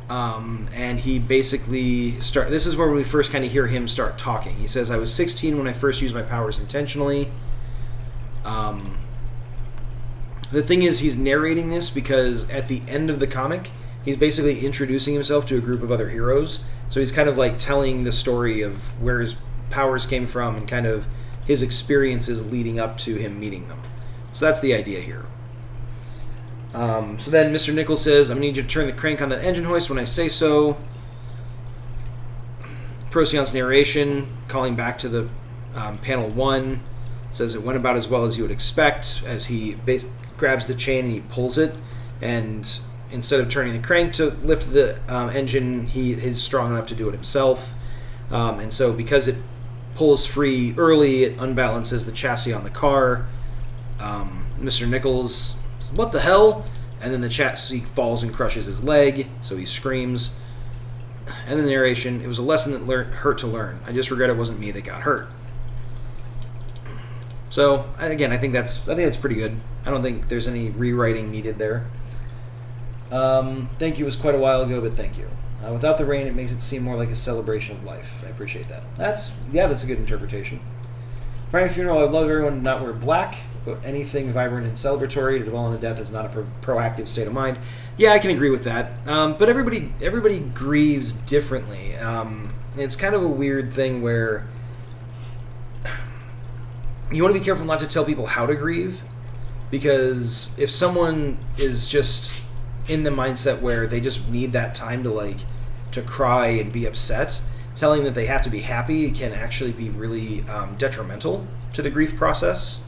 And he basically this is where we first kind of hear him start talking. He says, I was 16 when I first used my powers intentionally. The thing is, he's narrating this because at the end of the comic, he's basically introducing himself to a group of other heroes. So he's kind of like telling the story of where his powers came from and kind of his experiences leading up to him meeting them. So that's the idea here. So then Mr. Nichols says, I'm going to need you to turn the crank on that engine hoist when I say so. Procyon's narration, calling back to the panel 1, says it went about as well as you would expect as he grabs the chain and he pulls it. And instead of turning the crank to lift the engine, he is strong enough to do it himself. And so because it pulls free early, it unbalances the chassis on the car. Mr. Nichols says, what the hell? And then the chassis falls and crushes his leg, so he screams. And then the narration, it was a lesson that hurt to learn. I just regret it wasn't me that got hurt. So, again, I think that's pretty good. I don't think there's any rewriting needed there. Thank you was quite a while ago, but thank you. Without the rain, it makes it seem more like a celebration of life. I appreciate that. That's a good interpretation. For any funeral, I'd love everyone to not wear black, but anything vibrant and celebratory. To dwell on a death is not a proactive state of mind. Yeah, I can agree with that. But everybody grieves differently. It's kind of a weird thing where you want to be careful not to tell people how to grieve, because if someone is just in the mindset where they just need that time to cry and be upset, telling them that they have to be happy can actually be really detrimental to the grief process.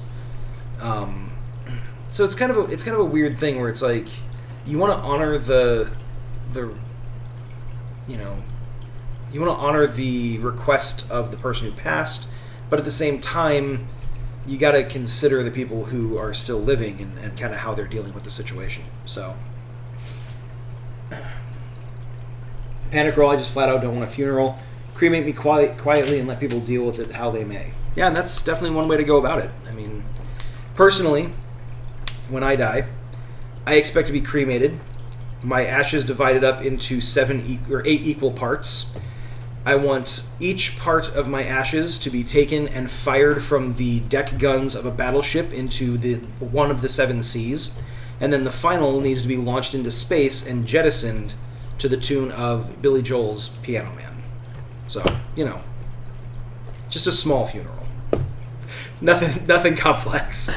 So it's kind of a weird thing where it's like you want to honor you want to honor the request of the person who passed, but at the same time you got to consider the people who are still living and kind of how they're dealing with the situation. So Panic Girl, I just flat out don't want a funeral. Cremate me quietly and let people deal with it how they may. Yeah, and that's definitely one way to go about it. I mean, personally, when I die, I expect to be cremated, my ashes divided up into 8 equal parts. I want each part of my ashes to be taken and fired from the deck guns of a battleship into one of the 7 seas, and then the final needs to be launched into space and jettisoned to the tune of Billy Joel's Piano Man. So, just a small funeral. Nothing complex.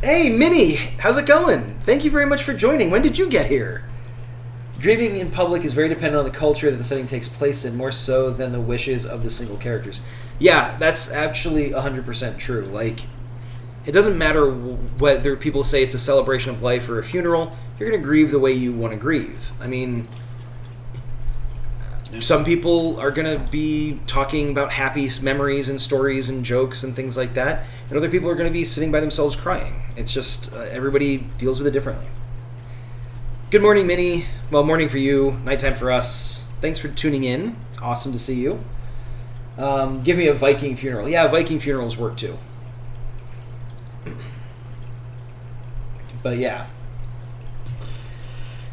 Hey, Minnie! How's it going? Thank you very much for joining. When did you get here? Grieving in public is very dependent on the culture that the setting takes place in, more so than the wishes of the single characters. Yeah, that's actually 100% true. Like, it doesn't matter whether people say it's a celebration of life or a funeral. You're going to grieve the way you want to grieve. I mean, Yeah. Some people are going to be talking about happy memories and stories and jokes and things like that, and other people are going to be sitting by themselves crying. It's just everybody deals with it differently. Good morning, Minnie. Well, morning for you, nighttime for us. Thanks for tuning in. It's awesome to see you. Give me a Viking funeral. Yeah, Viking funerals work too. But yeah.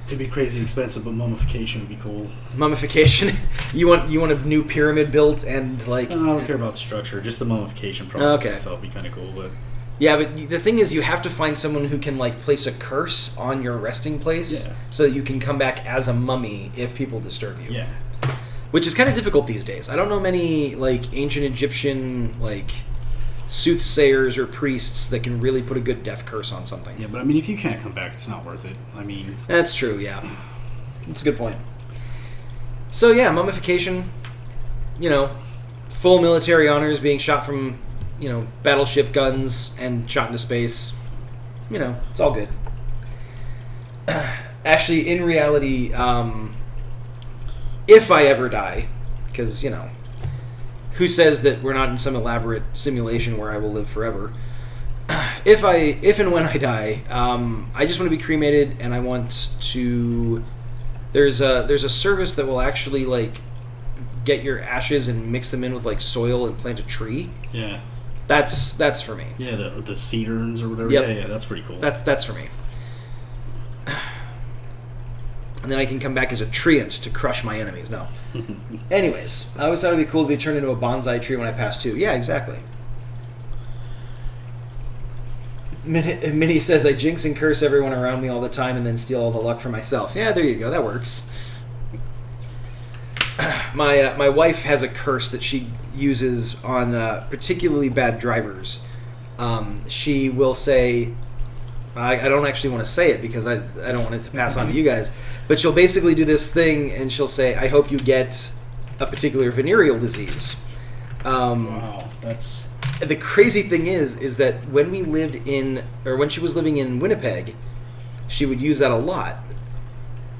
It'd be crazy expensive, but mummification would be cool. Mummification? You want a new pyramid built and like... No, I don't care about the structure. Just the mummification process itself would be kind of cool. But yeah, but the thing is, you have to find someone who can like place a curse on your resting place so that you can come back as a mummy if people disturb you. Yeah. Which is kind of difficult these days. I don't know many like ancient Egyptian like soothsayers or priests that can really put a good death curse on something. Yeah, but I mean, if you can't come back, it's not worth it. I mean... That's true, yeah. That's a good point. So yeah, mummification, full military honors, being shot from, battleship guns and shot into space. It's all good. Actually, in reality, if I ever die, because, who says that we're not in some elaborate simulation where I will live forever? If and when I die, I just want to be cremated, and I want to. There's a service that will actually like get your ashes and mix them in with like soil and plant a tree. Yeah, that's for me. Yeah, the seed urns or whatever. Yep. Yeah, that's pretty cool. That's for me. And then I can come back as a treant to crush my enemies. No. Anyways, I always thought it'd be cool to be turned into a bonsai tree when I pass too. Yeah, exactly. Minnie says, I jinx and curse everyone around me all the time and then steal all the luck for myself. Yeah, there you go. That works. My wife has a curse that she uses on particularly bad drivers. She will say... I don't actually want to say it because I don't want it to pass on to you guys. But she'll basically do this thing and she'll say, I hope you get a particular venereal disease. Wow, that's... The crazy thing is that when when she was living in Winnipeg, she would use that a lot.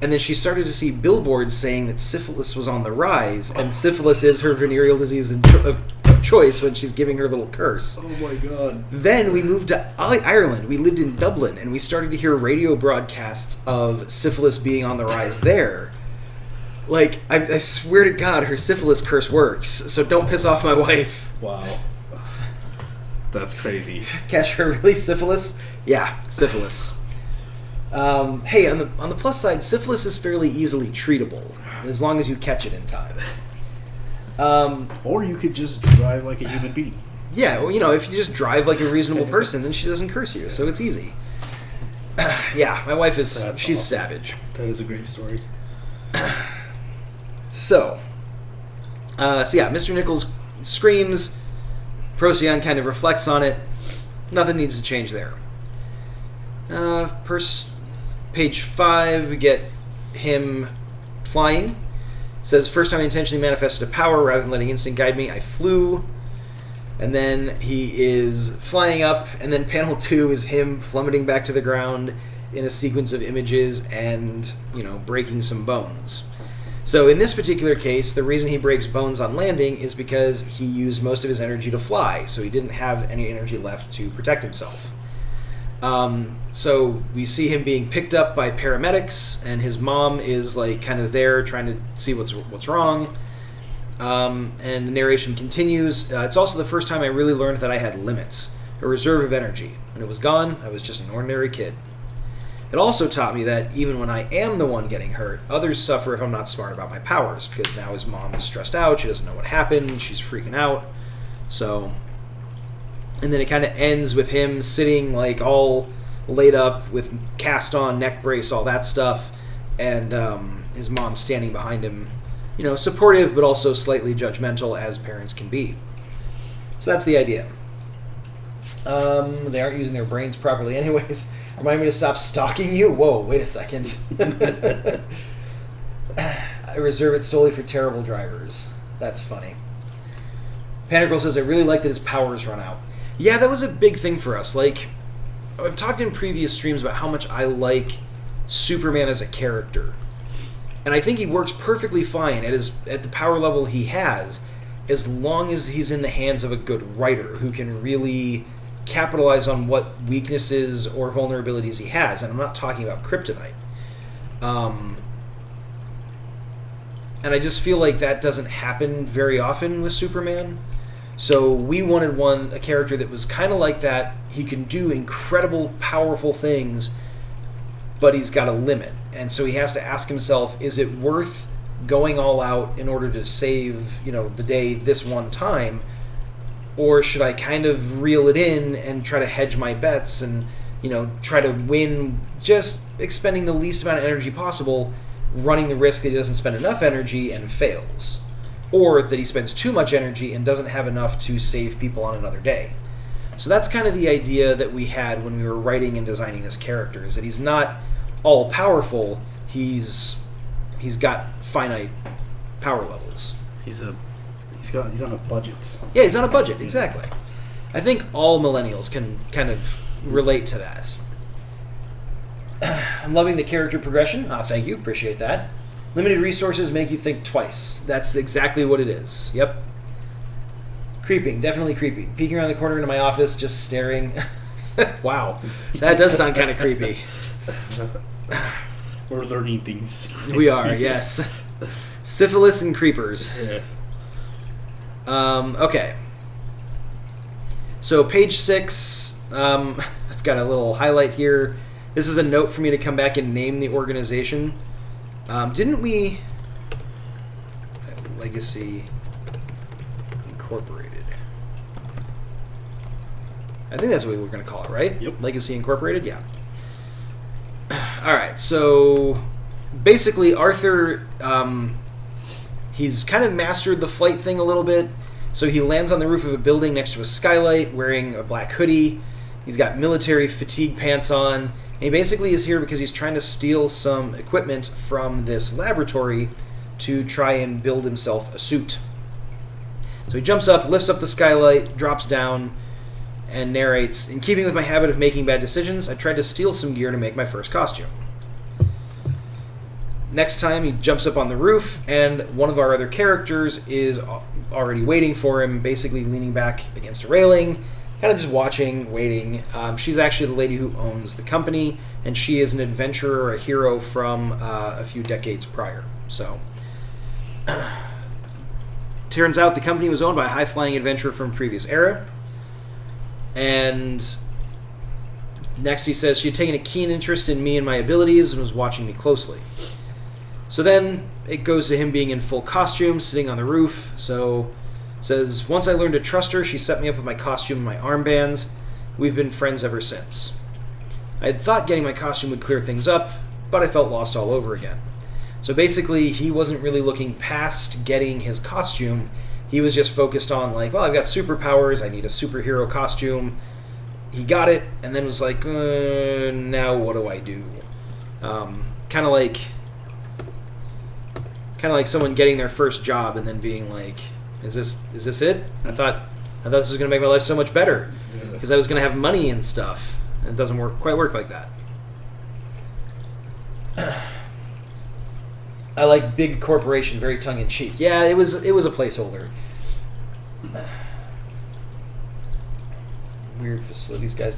And then she started to see billboards saying that syphilis was on the rise, and syphilis is her venereal disease of choice when she's giving her little curse. Oh my god. Then we moved to Ireland. We lived in Dublin, and we started to hear radio broadcasts of syphilis being on the rise there. Like, I swear to God, her syphilis curse works, so don't piss off my wife. Wow. That's crazy. Catch her really syphilis? Yeah, syphilis. Hey, on the plus side, syphilis is fairly easily treatable, as long as you catch it in time. Or you could just drive like a human being. Yeah, well, if you just drive like a reasonable person, then she doesn't curse you, so it's easy. Yeah, my wife is... she's awesome. Savage. That is a great story. So yeah, Mr. Nichols screams. Procyon kind of reflects on it. Nothing needs to change there. Page 5, we get him flying. It says, first time I intentionally manifested a power rather than letting instinct guide me, I flew. And then he is flying up, and then panel 2 is him plummeting back to the ground in a sequence of images and, breaking some bones. So in this particular case, the reason he breaks bones on landing is because he used most of his energy to fly, so he didn't have any energy left to protect himself. So we see him being picked up by paramedics, and his mom is like kind of there trying to see what's wrong. And the narration continues. It's also the first time I really learned that I had limits, a reserve of energy. When it was gone, I was just an ordinary kid. It also taught me that even when I am the one getting hurt, others suffer if I'm not smart about my powers, because now his mom is stressed out, she doesn't know what happened, she's freaking out. So, and then it kind of ends with him sitting like all laid up with cast on neck brace, all that stuff, and his mom standing behind him, supportive but also slightly judgmental, as parents can be. So that's the idea. They aren't using their brains properly anyways. Remind me to stop stalking you? Whoa, wait a second. I reserve it solely for terrible drivers. That's funny. Panic says, I really like that his powers run out. Yeah, that was a big thing for us. Like, I've talked in previous streams about how much I like Superman as a character. And I think he works perfectly fine at the power level he has, as long as he's in the hands of a good writer who can really capitalize on what weaknesses or vulnerabilities he has. And I'm not talking about kryptonite. And I just feel like that doesn't happen very often with Superman. So we wanted a character that was kind of like that. He can do incredible, powerful things, but he's got a limit. And so he has to ask himself, is it worth going all out in order to save, the day this one time? Or should I kind of reel it in and try to hedge my bets and, try to win just expending the least amount of energy possible, running the risk that he doesn't spend enough energy and fails? Or that he spends too much energy and doesn't have enough to save people on another day. So that's kind of the idea that we had when we were writing and designing this character, is that he's not all-powerful, he's got finite power levels. He's on a budget. Yeah, he's on a budget, exactly. I think all millennials can kind of relate to that. I'm loving the character progression. Thank you, appreciate that. Limited resources make you think twice. That's exactly what it is. Yep. Creeping, definitely creeping. Peeking around the corner into my office, just staring. Wow, that does sound kind of creepy. We're learning things. We are, yes. Syphilis and creepers. Yeah. Okay. So page 6, I've got a little highlight here. This is a note for me to come back and name the organization. Didn't we... Legacy Incorporated. I think that's what we were going to call it, right? Yep. Legacy Incorporated, yeah. Alright, so basically Arthur, he's kind of mastered the flight thing a little bit. So he lands on the roof of a building next to a skylight wearing a black hoodie. He's got military fatigue pants on. And he basically is here because he's trying to steal some equipment from this laboratory to try and build himself a suit. So he jumps up, lifts up the skylight, drops down, and narrates, "In keeping with my habit of making bad decisions, I tried to steal some gear to make my first costume." Next time, he jumps up on the roof, and one of our other characters is already waiting for him, basically leaning back against a railing, kind of just watching, waiting. She's actually the lady who owns the company, and she is an adventurer, a hero from a few decades prior. So, turns out the company was owned by a high-flying adventurer from a previous era. And next he says she had taken a keen interest in me and my abilities and was watching me closely. So then it goes to him being in full costume, sitting on the roof. So it says, "Once I learned to trust her, she set me up with my costume and my armbands. We've been friends ever since. I had thought getting my costume would clear things up, but I felt lost all over again." So basically, he wasn't really looking past getting his costume. He was just focused on, like, well, I've got superpowers, I need a superhero costume. He got it, and then was like, now what do I do? Kind of like someone getting their first job and then being like, is this it? I thought this was going to make my life so much better because I was going to have money and stuff. And it doesn't quite work like that. I like big corporation, very tongue-in-cheek. Yeah, it was a placeholder. Weird facilities guy.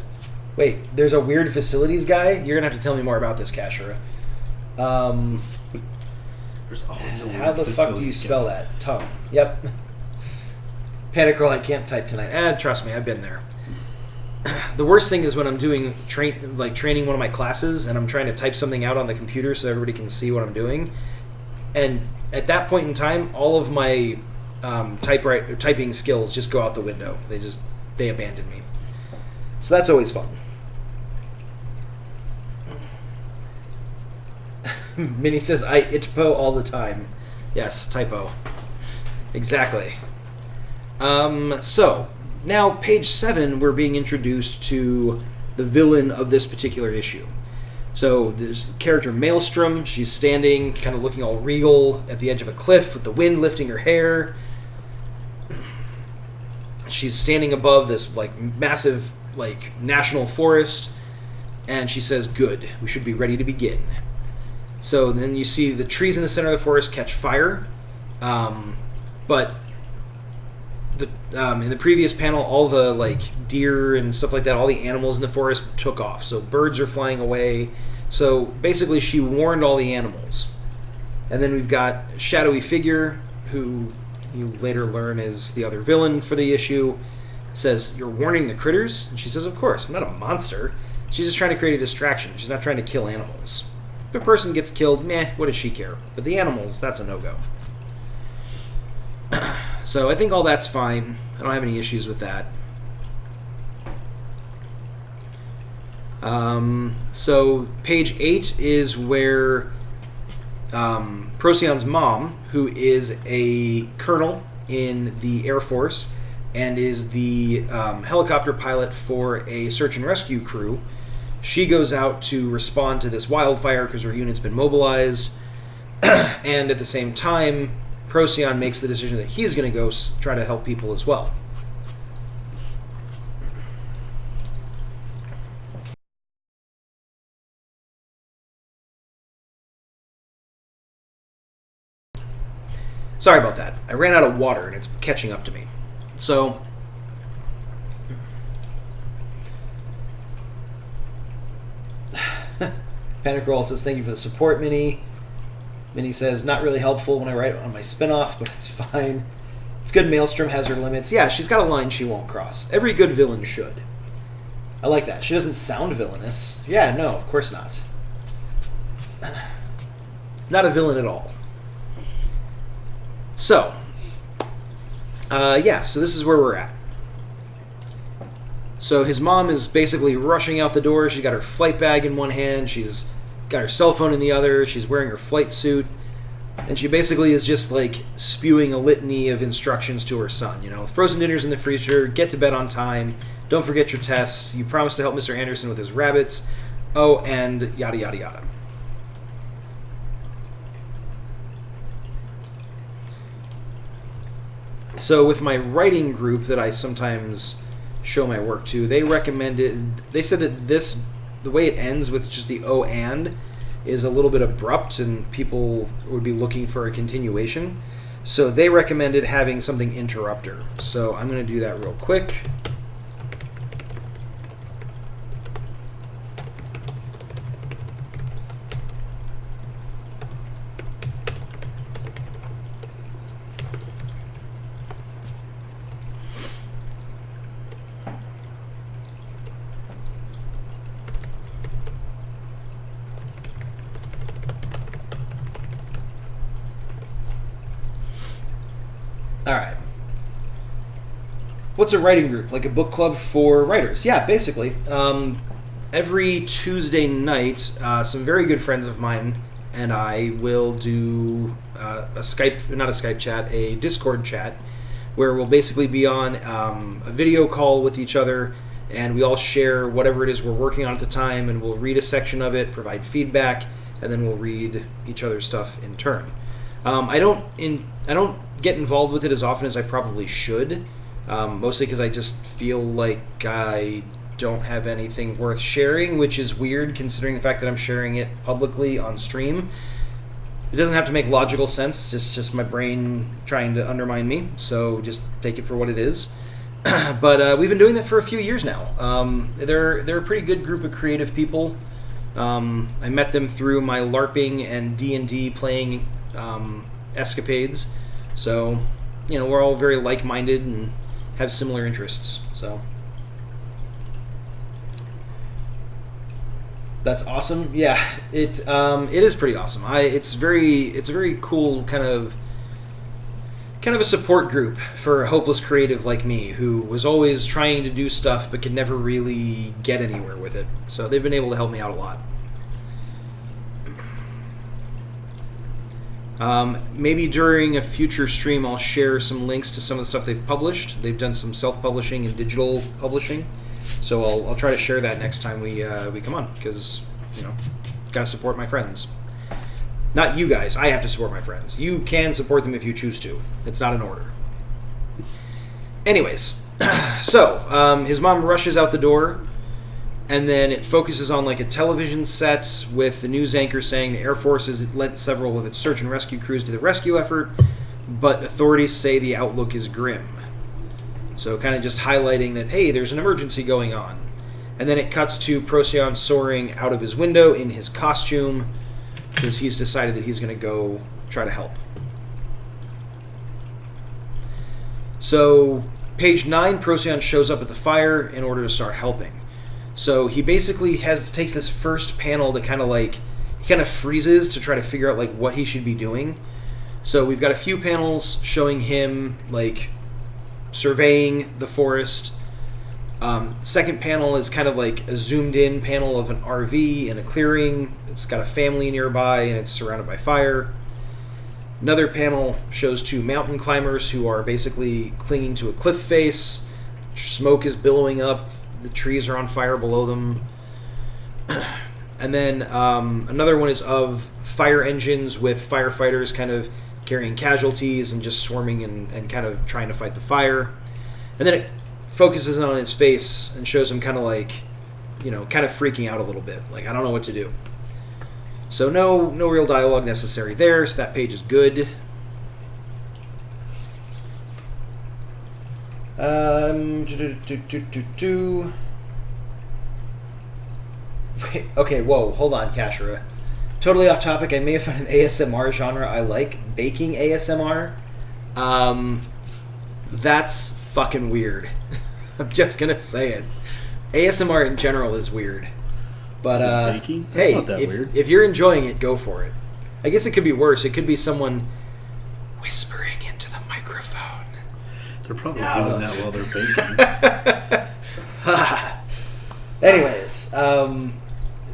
Wait, there's a weird facilities guy? You're going to have to tell me more about this, Kashura. There's always a weird how the fuck do you spell that? Tongue. Yep. Panic Girl, I can't type tonight. Trust me, I've been there. The worst thing is when I'm doing training one of my classes and I'm trying to type something out on the computer so everybody can see what I'm doing. And at that point in time, all of my typing skills just go out the window. They abandon me. So that's always fun. Minnie says, I itpo all the time. Yes, typo. Exactly. So, now, page 7, we're being introduced to the villain of this particular issue. So, there's the character Maelstrom. She's standing, kind of looking all regal at the edge of a cliff with the wind lifting her hair. She's standing above this, massive, national forest. And she says, "Good. We should be ready to begin." So then you see the trees in the center of the forest catch fire, but in the previous panel, all the deer and stuff like that, all the animals in the forest took off. So birds are flying away. So basically, she warned all the animals. And then we've got a shadowy figure who you later learn is the other villain for the issue. Says, "You're warning the critters?" And she says, "Of course, I'm not a monster. She's just trying to create a distraction. She's not trying to kill animals. If a person gets killed, meh, what does she care? But the animals, that's a no-go." So I think all that's fine. I don't have any issues with that. So page 8 is where Procyon's mom, who is a colonel in the Air Force and is the helicopter pilot for a search and rescue crew, she goes out to respond to this wildfire because her unit's been mobilized. And at the same time, Procyon makes the decision that he's going to go try to help people as well. Sorry about that. I ran out of water and it's catching up to me. So, Panic Roll says, "Thank you for the support, Minnie." Minnie says, "Not really helpful when I write on my spinoff, but it's fine. It's good Maelstrom has her limits." Yeah, she's got a line she won't cross. Every good villain should. I like that. She doesn't sound villainous. Yeah, no, of course not. Not a villain at all. So, so this is where we're at. So his mom is basically rushing out the door. She's got her flight bag in one hand. She's got her cell phone in the other. She's wearing her flight suit. And she basically is just spewing a litany of instructions to her son. Frozen dinner's in the freezer. Get to bed on time. Don't forget your tests. You promised to help Mr. Anderson with his rabbits. Oh, and yada, yada, yada. So with my writing group that I sometimes show my work to, they said that the way it ends with just the "oh and" is a little bit abrupt and people would be looking for a continuation. So they recommended having something interrupter. So I'm going to do that real quick. All right. What's a writing group? Like a book club for writers? Yeah, basically. Every Tuesday night, some very good friends of mine and I will do a Discord chat, where we'll basically be on a video call with each other, and we all share whatever it is we're working on at the time, and we'll read a section of it, provide feedback, and then we'll read each other's stuff in turn. I don't get involved with it as often as I probably should, mostly because I just feel like I don't have anything worth sharing, which is weird considering the fact that I'm sharing it publicly on stream. It doesn't have to make logical sense, just my brain trying to undermine me, so just take it for what it is. But we've been doing that for a few years now. They're a pretty good group of creative people. I met them through my LARPing and D&D playing escapades. So, we're all very like-minded and have similar interests. So that's awesome. Yeah, it is pretty awesome. It's a very cool kind of a support group for a hopeless creative like me, who was always trying to do stuff but could never really get anywhere with it. So they've been able to help me out a lot. Maybe during a future stream I'll share some links to some of the stuff they've published. They've done some self-publishing and digital publishing, so I'll try to share that next time we come on, because gotta support my friends. Not you guys. I have to support my friends. You can support them if you choose to. It's not an order. Anyways, so his mom rushes out the door, And then it focuses on like a television set with the news anchor saying the Air Force has lent several of its search and rescue crews to the rescue effort, but authorities say the outlook is grim. So kind of just highlighting that, hey, there's an emergency going on. And then it cuts to Procyon soaring out of his window in his costume because he's decided that he's going to go try to help. So page 9, Procyon shows up at the fire in order to start helping. So he basically takes this first panel to kind of like, he kind of freezes to try to figure out like what he should be doing. So we've got a few panels showing him like surveying the forest. Second panel is kind of like a zoomed in panel of an RV in a clearing. It's got a family nearby and it's surrounded by fire. Another panel shows 2 mountain climbers who are basically clinging to a cliff face. Smoke is billowing up. The trees are on fire below them. And then another one is of fire engines with firefighters kind of carrying casualties and just swarming and kind of trying to fight the fire. And then it focuses on his face and shows him kind of like, you know, kind of freaking out a little bit. Like, I don't know what to do. So no real dialogue necessary there, so that page is good. Okay, whoa, hold on, Kashira. Totally off topic, I may have found an ASMR genre I like. Baking ASMR. That's fucking weird. I'm just gonna say it. ASMR in general is weird. But baking? That's hey, not that weird. If you're enjoying it, go for it. I guess it could be worse. It could be someone whispering into the microphone. They're probably doing that while they're baking. Anyways,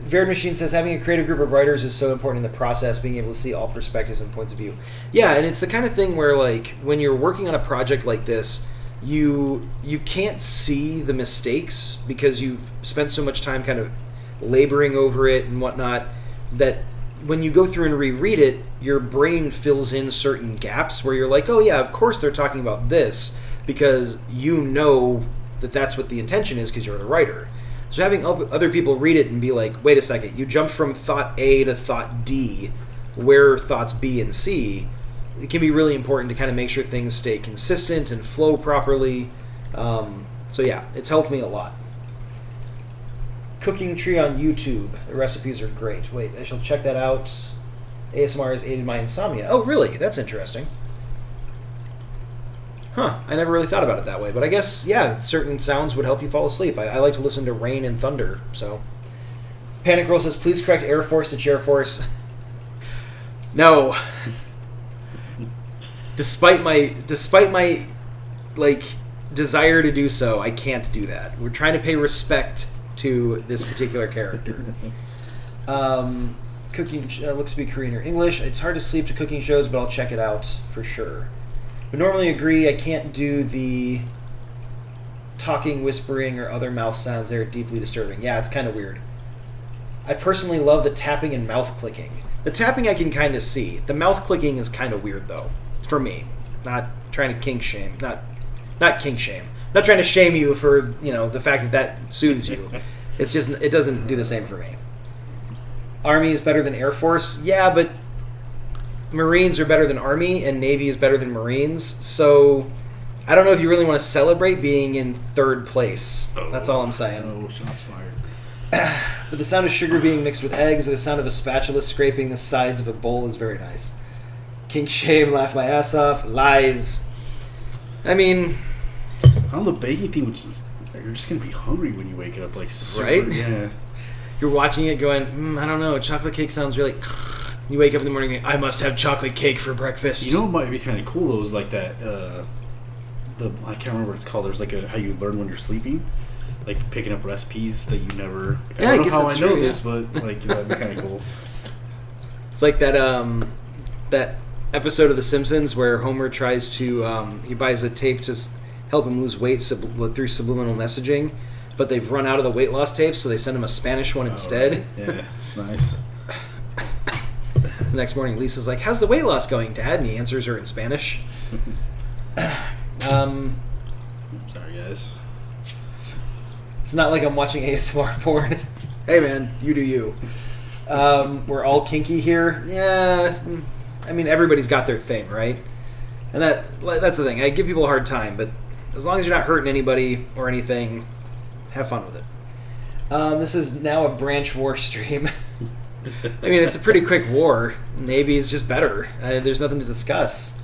Verid Machine says having a creative group of writers is so important in the process, being able to see all perspectives and points of view. Yeah, and it's the kind of thing where, like, when you're working on a project like this, you can't see the mistakes because you've spent so much time kind of laboring over it and whatnot, that when you go through and reread it, your brain fills in certain gaps where you're like, oh yeah, of course they're talking about this, because you know that that's what the intention is because you're the writer. So having other people read it and be like, wait a second, you jumped from thought A to thought D, where are thoughts B and C? It can be really important to kind of make sure things stay consistent and flow properly. So yeah, it's helped me a lot. Cooking Tree on YouTube. The recipes are great. Wait, I shall check that out. ASMR has aided my insomnia. Oh, really? That's interesting. Huh, I never really thought about it that way, but I guess, yeah, certain sounds would help you fall asleep. I like to listen to rain and thunder, so. Panic Girl says, please correct Air Force to Chair Force. No. Despite my, like, desire to do so, I can't do that. We're trying to pay respect to this particular character. Cooking looks to be Korean or English. It's hard to sleep to cooking shows, but I'll check it out for sure. But normally agree, I can't do the talking, whispering, or other mouth sounds. They're deeply disturbing. Yeah, it's kind of weird. I personally love the tapping and mouth clicking. The tapping I can kind of see. The mouth clicking is kind of weird, though. For me. Not trying to kink shame. Not kink shame. Not trying to shame you for, you know, the fact that soothes you. It's just, it doesn't do the same for me. Army is better than Air Force. Yeah, but Marines are better than Army, and Navy is better than Marines. So I don't know if you really want to celebrate being in third place. That's all I'm saying. Oh, shots fired. But the sound of sugar being mixed with eggs or the sound of a spatula scraping the sides of a bowl is very nice. Kink shame, laugh my ass off. Lies. I mean, on the baking thing, which is, you're just gonna be hungry when you wake up, like super, right? Yeah. You're watching it, going, I don't know. Chocolate cake sounds really. You wake up in the morning, going, I must have chocolate cake for breakfast. You know what might be kind of cool though is like that. I can't remember what it's called. There's like how you learn when you're sleeping, like picking up recipes that you never. Yeah, I don't know how I know true, this, yeah. but like that'd be kind of cool. It's like that that episode of The Simpsons where Homer tries to he buys a tape to help him lose weight through subliminal messaging, but they've run out of the weight loss tapes, so they send him a Spanish one instead. Right. Yeah, nice. The next morning, Lisa's like, "How's the weight loss going, Dad?" And he answers her in Spanish. Sorry, guys. It's not like I'm watching ASMR porn. Hey man, you do you. We're all kinky here. Yeah, I mean everybody's got their thing, right? And that's the thing. I give people a hard time, but as long as you're not hurting anybody or anything, have fun with it. This is now a branch war stream. I mean, it's a pretty quick war. Navy is just better. There's nothing to discuss.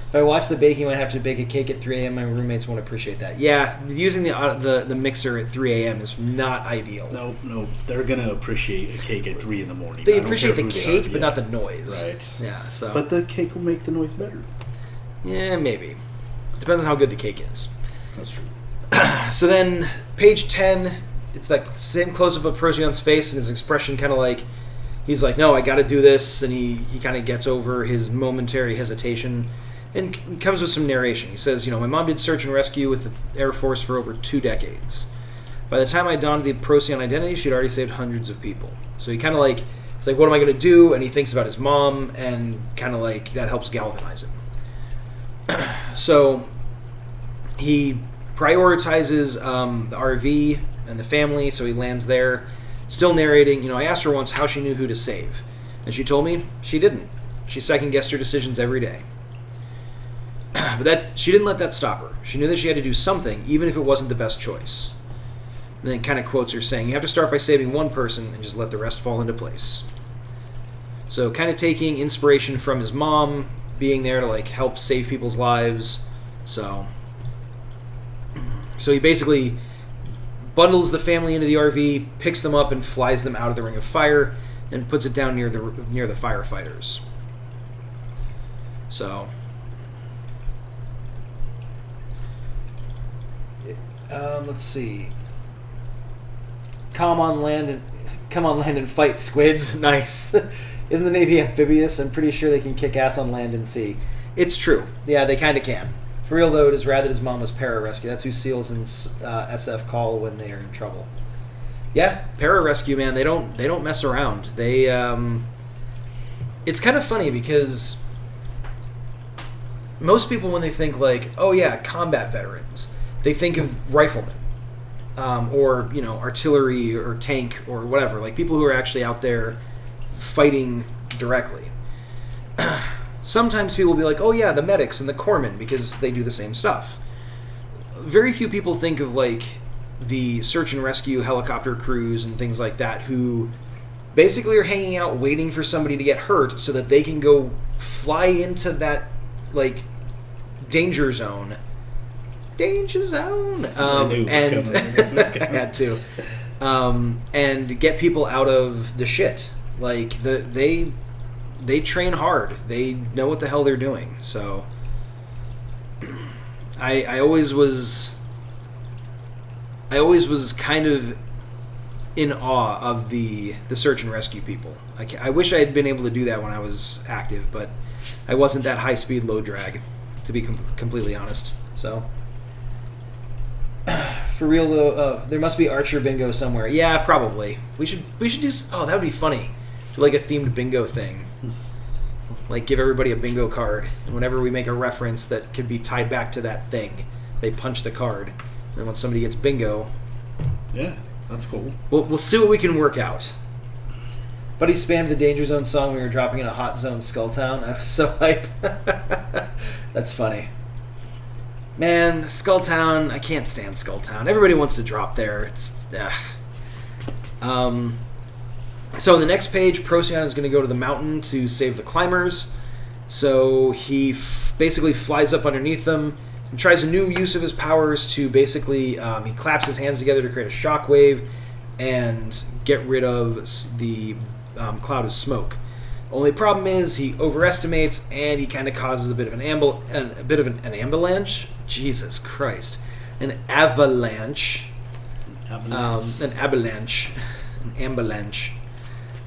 If I watch the baking, I might have to bake a cake at 3 a.m. My roommates won't appreciate that. Yeah, using the mixer at 3 a.m. is not ideal. No, they're gonna appreciate a cake at 3 in the morning. They appreciate the cake, but not the noise. Right. Yeah. So. But the cake will make the noise better. Yeah, maybe. Depends on how good the cake is. That's true. So then, page 10, it's like the same close-up of Procyon's face and his expression kind of like, he's like, no, I got to do this, and he kind of gets over his momentary hesitation and comes with some narration. He says, my mom did search and rescue with the Air Force for over 2 decades. By the time I donned the Procyon identity, she'd already saved hundreds of people. So he kind of like, it's like, what am I going to do? And he thinks about his mom, and kind of like, that helps galvanize him. So he prioritizes the RV and the family, so he lands there, still narrating. I asked her once how she knew who to save, and she told me she didn't. She second-guessed her decisions every day. But she didn't let that stop her. She knew that she had to do something, even if it wasn't the best choice. And then kind of quotes her saying, you have to start by saving one person and just let the rest fall into place. So kind of taking inspiration from his mom, being there to like help save people's lives. So he basically bundles the family into the RV, picks them up, and flies them out of the ring of fire, and puts it down near the firefighters. So, let's see. Come on land and fight, squids. Nice. Isn't the Navy amphibious? I'm pretty sure they can kick ass on land and sea. It's true. Yeah, they kind of can. For real, though, it is rad that his mom was pararescue. That's who SEALs and SF call when they are in trouble. Yeah, pararescue, man. They don't mess around. They it's kind of funny because most people, when they think like, oh yeah, combat veterans, they think of riflemen, or artillery or tank or whatever, like people who are actually out there fighting directly. Sometimes people will be like, oh yeah, the medics and the corpsmen, because they do the same stuff. Very few people think of like the search and rescue helicopter crews and things like that, who basically are hanging out waiting for somebody to get hurt so that they can go fly into that like danger zone. And I had to and get people out of the shit. Like they train hard. They know what the hell they're doing. So I always was kind of in awe of the search and rescue people. I wish I had been able to do that when I was active, but I wasn't that high speed, low drag, to be completely honest. So for real though, there must be Archer bingo somewhere. Yeah, probably. We should do. Oh, that would be funny. Do like a themed bingo thing. Like give everybody a bingo card, and whenever we make a reference that could be tied back to that thing, they punch the card. And when somebody gets bingo, yeah, that's cool. We'll see what we can work out. Buddy spammed the Danger Zone song when we were dropping in a hot zone, Skulltown. I was so hype. That's funny. Man, Skulltown, I can't stand Skulltown. Everybody wants to drop there. It's So on the next page, Procyon is going to go to the mountain to save the climbers. So he basically flies up underneath them and tries a new use of his powers to basically, he claps his hands together to create a shockwave and get rid of the cloud of smoke. Only problem is he overestimates and he kind of causes a bit of an avalanche. Jesus Christ, an avalanche. An avalanche.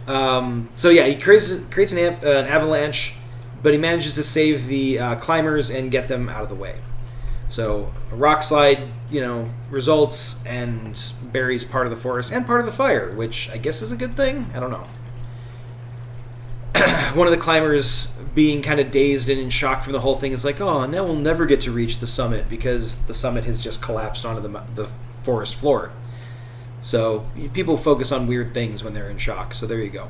So yeah, he creates an avalanche, but he manages to save the climbers and get them out of the way. So a rock slide, results and buries part of the forest and part of the fire, which I guess is a good thing. I don't know. One of the climbers, being kind of dazed and in shock from the whole thing, is like, oh, now we'll never get to reach the summit because the summit has just collapsed onto the forest floor. So people focus on weird things when they're in shock. So there you go.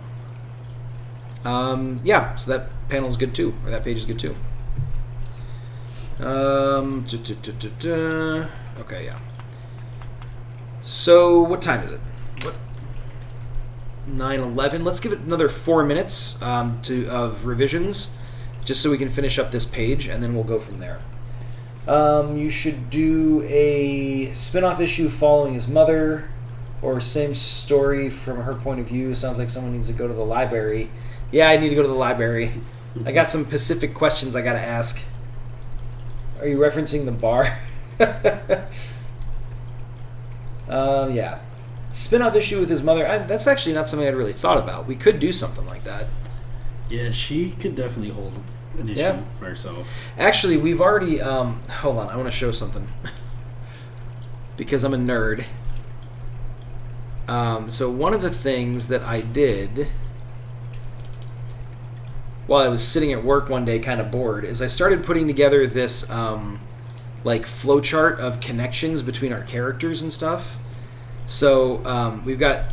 Yeah, so that panel's good too, or that page is good too. Okay, yeah. So what time is it? 9:11. Let's give it another 4 minutes of revisions, just so we can finish up this page, and then we'll go from there. You should do a spin-off issue following his mother, or same story from her point of view. Sounds like someone needs to go to the library. Yeah, I need to go to the library. I got some specific questions I got to ask. Are you referencing the bar? Yeah. Spin-off issue with his mother. That's actually not something I'd really thought about. We could do something like that. Yeah, she could definitely hold an issue by herself. Actually, we've already... hold on, I want to show something. Because I'm a nerd. So one of the things that I did while I was sitting at work one day kind of bored is I started putting together this like flowchart of connections between our characters and stuff. So we've got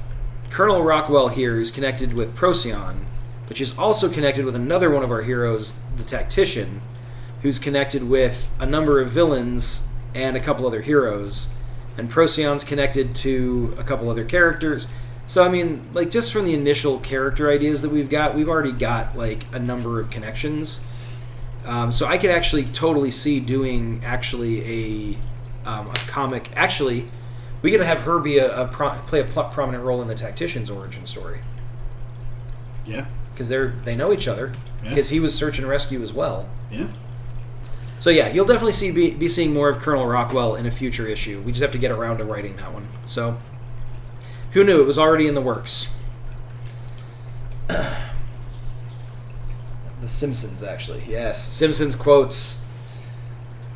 Colonel Rockwell here, who's connected with Procyon, but she's also connected with another one of our heroes, the Tactician, who's connected with a number of villains and a couple other heroes. And Procyon's connected to a couple other characters. So, I mean, like, just from the initial character ideas that we've already got, like, a number of connections. So I could actually totally see doing, actually, a comic. Actually, we could have her be play a prominent role in the Tactician's origin story. Yeah. Because they know each other. Because he was search and rescue as well. Yeah. So yeah, you'll definitely be seeing more of Colonel Rockwell in a future issue. We just have to get around to writing that one. So, who knew? It was already in the works. The Simpsons, actually. Yes, Simpsons quotes.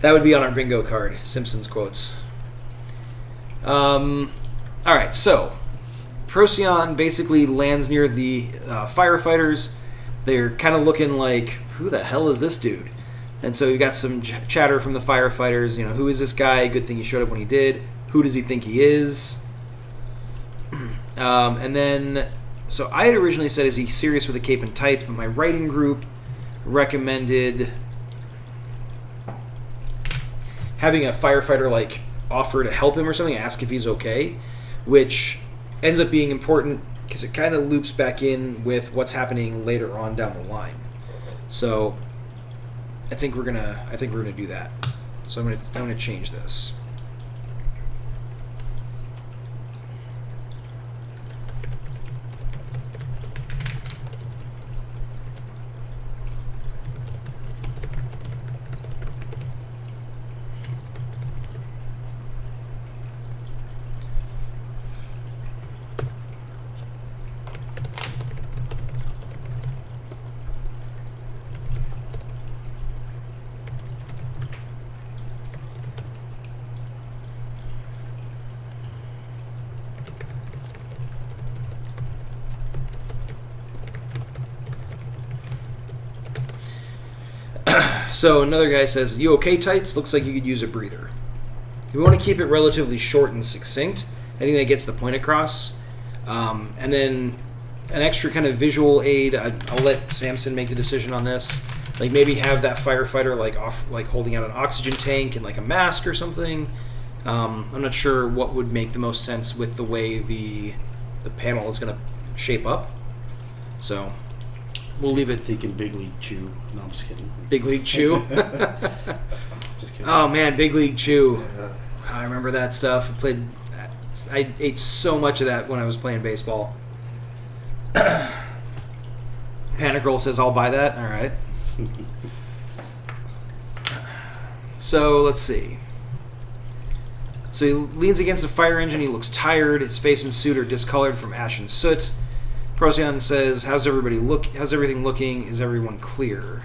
That would be on our bingo card. Simpsons quotes. All right, so Procyon basically lands near the firefighters. They're kind of looking like, who the hell is this dude? And so you got some chatter from the firefighters. You know, who is this guy? Good thing he showed up when he did. Who does he think he is? And then, so I had originally said, is he serious with a cape and tights? But my writing group recommended having a firefighter like offer to help him or something, ask if he's okay, which ends up being important because it kind of loops back in with what's happening later on down the line. So I think we're gonna do that. So I'm gonna change this. So another guy says, "You okay, tights? Looks like you could use a breather." We want to keep it relatively short and succinct. I think that gets the point across. And then an extra kind of visual aid. I'll let Samson make the decision on this. Like maybe have that firefighter like holding out an oxygen tank and like a mask or something. I'm not sure what would make the most sense with the way the panel is going to shape up. So we'll leave it. Thinking Big League Chew. No, I'm just kidding. Big League Chew. Just kidding. Oh man, Big League Chew. Yeah. I remember that stuff. I ate so much of that when I was playing baseball. Panic Roll says, "I'll buy that." All right. So let's see. So he leans against a fire engine. He looks tired. His face and suit are discolored from ash and soot. Procyon says, "How's everything looking? Is everyone clear?"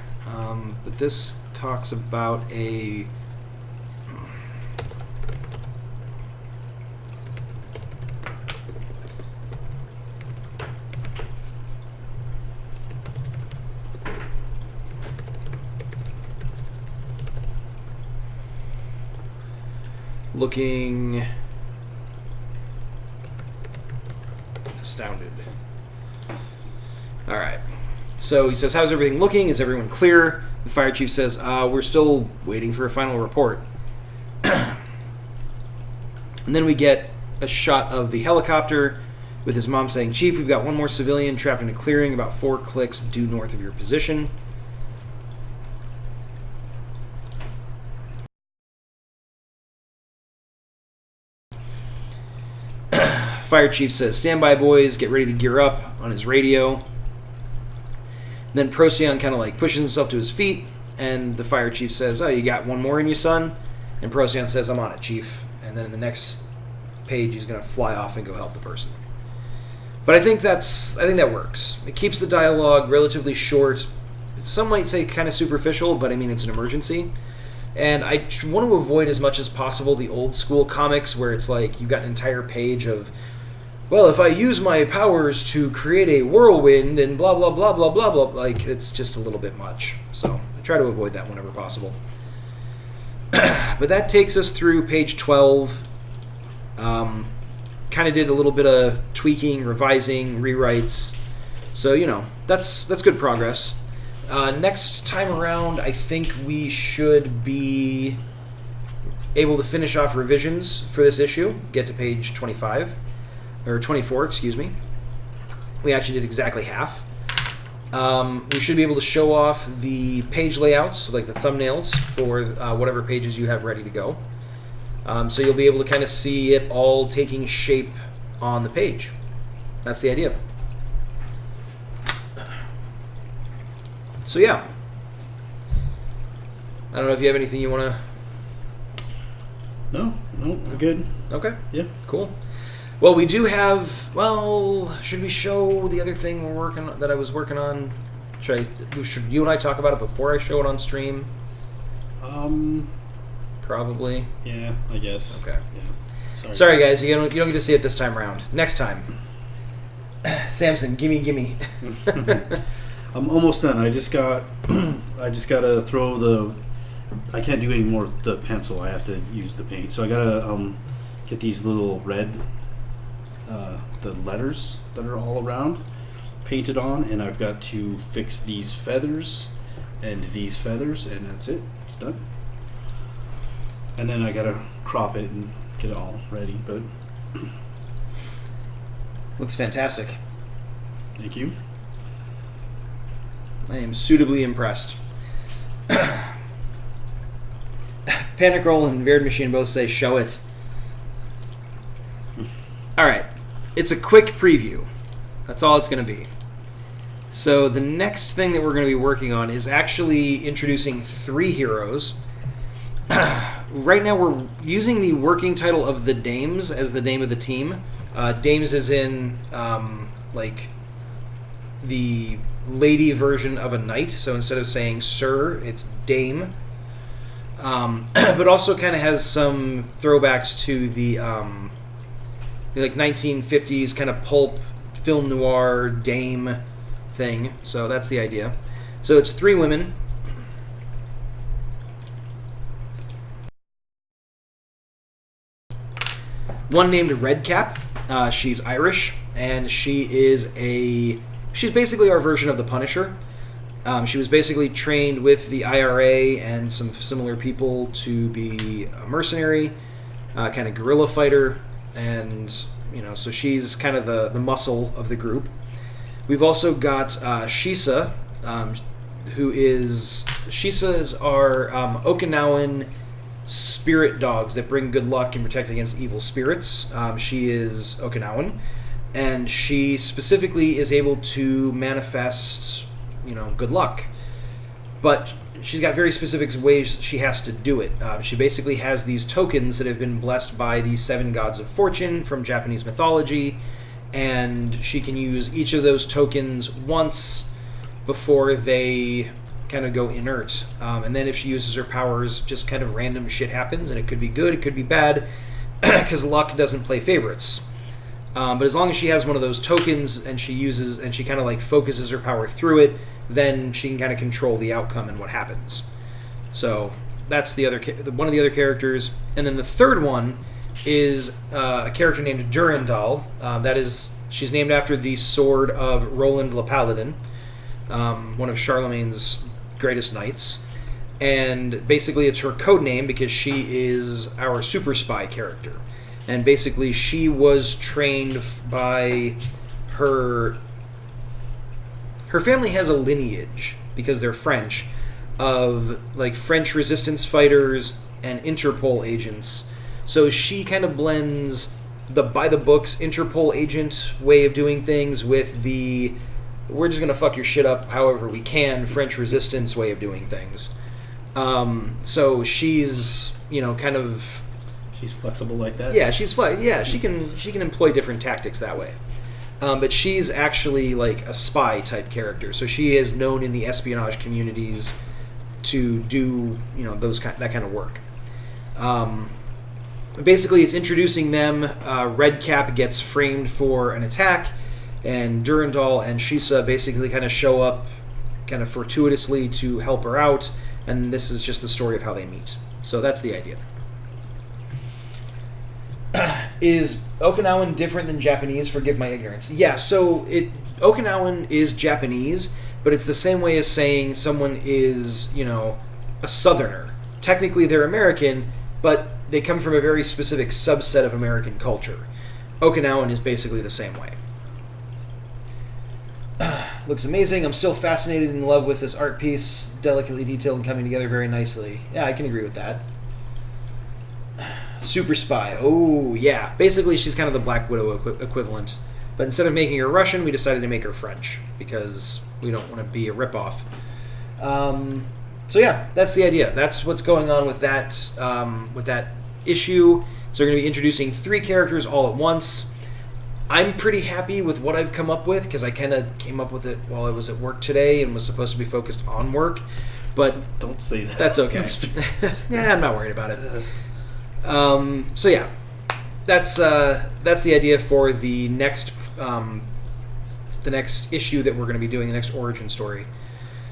But this talks about a... looking astounded. All right. So he says, how's everything looking? Is everyone clear? The fire chief says, we're still waiting for a final report. And then we get a shot of the helicopter with his mom saying, Chief, we've got one more civilian trapped in a clearing about 4 clicks due north of your position. Fire chief says, stand by, boys, get ready to gear up on his radio. Then Procyon kind of like pushes himself to his feet, and the fire chief says, oh, you got one more in you, son? And Procyon says, I'm on it, Chief. And then in the next page, he's going to fly off and go help the person. But I think that works. It keeps the dialogue relatively short. Some might say kind of superficial, but I mean, it's an emergency. And I want to avoid as much as possible the old school comics where it's like you've got an entire page of, well, if I use my powers to create a whirlwind and blah, blah, blah, blah, blah, blah, like, it's just a little bit much. So I try to avoid that whenever possible. But that takes us through page 12. Kind of did a little bit of tweaking, revising, rewrites. So, that's good progress. Next time around, I think we should be able to finish off revisions for this issue, get to page 25. Or 24, excuse me. We actually did exactly half. We should be able to show off the page layouts, like the thumbnails, for whatever pages you have ready to go. So you'll be able to kind of see it all taking shape on the page. That's the idea. So yeah. I don't know if you have anything you want to... No, I'm good. Okay. Yeah. Cool. Well, we do have... Well, should we show the other thing that I was working on? Should you and I talk about it before I show it on stream? Probably. Yeah, I guess. Okay. Yeah. Sorry, guys. You don't get to see it this time around. Next time. Samson, gimme. I'm almost done. I just gotta throw the... I can't do any more with the pencil. I have to use the paint. So I gotta get these little red... the letters that are all around painted on, and I've got to fix these feathers and these feathers, and that's it. It's done. And then I gotta crop it and get it all ready, but looks fantastic. Thank you. I am suitably impressed. Panic Roll and Veered Machine both say show it. Alright. It's a quick preview. That's all it's going to be. So the next thing that we're going to be working on is actually introducing 3 heroes. Right now we're using the working title of the Dames as the name of the team. Dames is in like the lady version of a knight. So instead of saying sir, it's dame. But also kind of has some throwbacks to the... like 1950s kind of pulp film noir dame thing. So that's the idea. So it's 3 women. One named Redcap. She's Irish, and she's basically our version of the Punisher. She was basically trained with the IRA and some similar people to be a mercenary, kind of guerrilla fighter. And, so she's kind of the muscle of the group. We've also got Shisa, Shisa is our Okinawan spirit dogs that bring good luck and protect against evil spirits. She is Okinawan, and she specifically is able to manifest, good luck. But she's got very specific ways she has to do it. She basically has these tokens that have been blessed by the 7 gods of fortune from Japanese mythology, and she can use each of those tokens once before they kind of go inert. And then if she uses her powers, just kind of random shit happens, and it could be good, it could be bad, because luck doesn't play favorites. But as long as she has one of those tokens and she kind of like focuses her power through it, then she can kind of control the outcome and what happens. So that's one of the other characters. And then the third one is a character named Durandal. That is She's named after the sword of Roland Le Paladin, one of Charlemagne's greatest knights. And basically it's her code name because she is our super spy character. And basically she was trained by her family has a lineage, because they're French, of like French resistance fighters and Interpol agents. So she kind of blends the by-the-books Interpol agent way of doing things with the we're just going to fuck your shit up however we can French resistance way of doing things. So she's, kind of... She's flexible like that? Yeah, she can employ different tactics that way. But she's actually like a spy type character. So she is known in the espionage communities to do, that kind of work. Basically, it's introducing them. Redcap gets framed for an attack, and Durandal and Shisa basically kind of show up kind of fortuitously to help her out, and this is just the story of how they meet. So that's the idea. Is Okinawan different than Japanese? Forgive my ignorance. Yeah, so Okinawan is Japanese, but it's the same way as saying someone is, a Southerner. Technically, they're American, but they come from a very specific subset of American culture. Okinawan is basically the same way. Looks amazing. I'm still fascinated and in love with this art piece. Delicately detailed and coming together very nicely. Yeah, I can agree with that. Super spy. Oh, yeah. Basically, she's kind of the Black Widow equivalent. But instead of making her Russian, we decided to make her French, because we don't want to be a ripoff. So yeah, that's the idea. That's what's going on with that issue. So we're going to be introducing 3 characters all at once. I'm pretty happy with what I've come up with, because I kind of came up with it while I was at work today and was supposed to be focused on work. But don't say that. That's okay. Yeah, I'm not worried about it. So yeah, that's the idea for the next issue that we're going to be doing, the next origin story.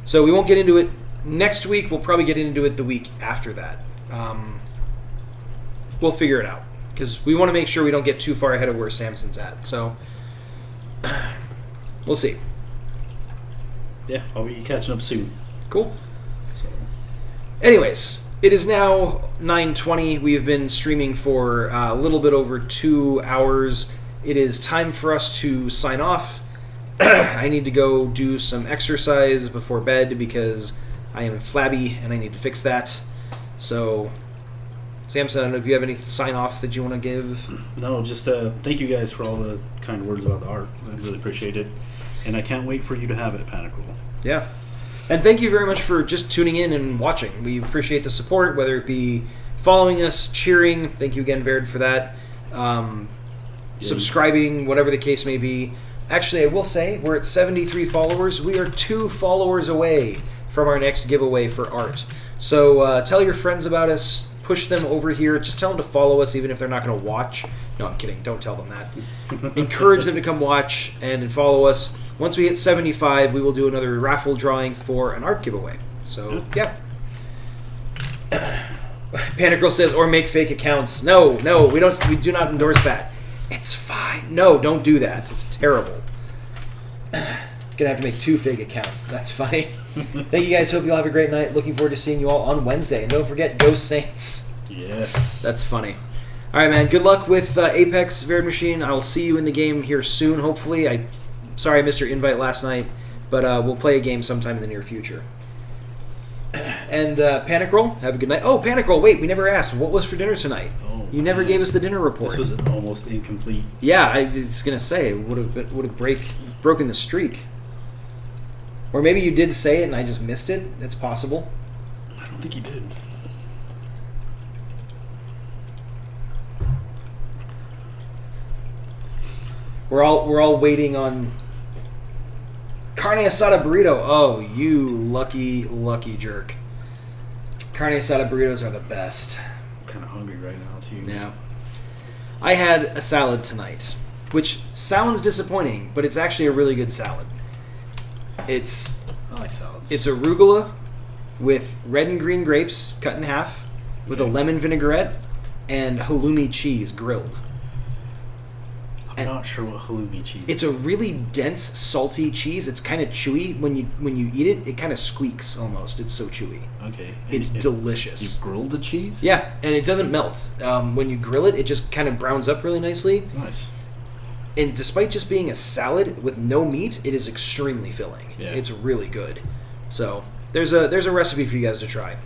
So we won't get into it next week. We'll probably get into it the week after that. We'll figure it out, because we want to make sure we don't get too far ahead of where Samson's at. So we'll see. Yeah, I'll be catching up soon. Cool. So, anyways, it is now 9:20. We have been streaming for a little bit over 2 hours. It is time for us to sign off. I need to go do some exercise before bed because I am flabby and I need to fix that. So, Samson, I don't know if you have any sign-off that you want to give? No, just thank you guys for all the kind words about the art. I really appreciate it. And I can't wait for you to have it, Panic Roll. Yeah. And thank you very much for just tuning in and watching. We appreciate the support, whether it be following us, cheering. Thank you again, Baird, for that. Subscribing, whatever the case may be. Actually, I will say, we're at 73 followers. We are 2 followers away from our next giveaway for art. So tell your friends about us. Push them over here. Just tell them to follow us, even if they're not going to watch. No, I'm kidding. Don't tell them that. Encourage them to come watch and follow us. Once we hit 75, we will do another raffle drawing for an art giveaway. So, yeah. Panic Girl says, or make fake accounts. No, we do not endorse that. It's fine. No, don't do that. It's terrible. Gonna have to make 2 fake accounts. That's funny. Thank you guys. Hope you all have a great night. Looking forward to seeing you all on Wednesday. And don't forget, go Saints. Yes. That's funny. All right, man. Good luck with Apex Baird Machine. I will see you in the game here soon, hopefully. Sorry I missed your invite last night, but we'll play a game sometime in the near future. And Panic Roll, have a good night. Oh, Panic Roll, wait, we never asked. What was for dinner tonight? Oh, you never gave us the dinner report. This was almost incomplete. Yeah, I was going to say, would have broken the streak. Or maybe you did say it and I just missed it. It's possible. I don't think you did. We're all waiting on carne asada burrito. Oh, you lucky jerk. Carne asada burritos are the best. I'm kind of hungry right now too. Yeah. I had a salad tonight, which sounds disappointing, but it's actually a really good salad. I like salads. It's arugula with red and green grapes cut in half, with a lemon vinaigrette and halloumi cheese grilled. I'm not sure what halloumi cheese is. It's a really dense, salty cheese. It's kind of chewy. When you eat it, it kind of squeaks almost. It's so chewy. Okay. It's delicious. You grilled the cheese? Yeah, and it doesn't melt. When you grill it, it just kind of browns up really nicely. Nice. And despite just being a salad with no meat, it is extremely filling. Yeah. It's really good. So there's a recipe for you guys to try.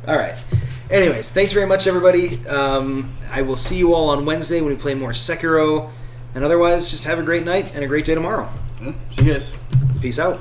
All right. Anyways, thanks very much, everybody. I will see you all on Wednesday when we play more Sekiro. And otherwise, just have a great night and a great day tomorrow. Yeah, see you guys. Peace out.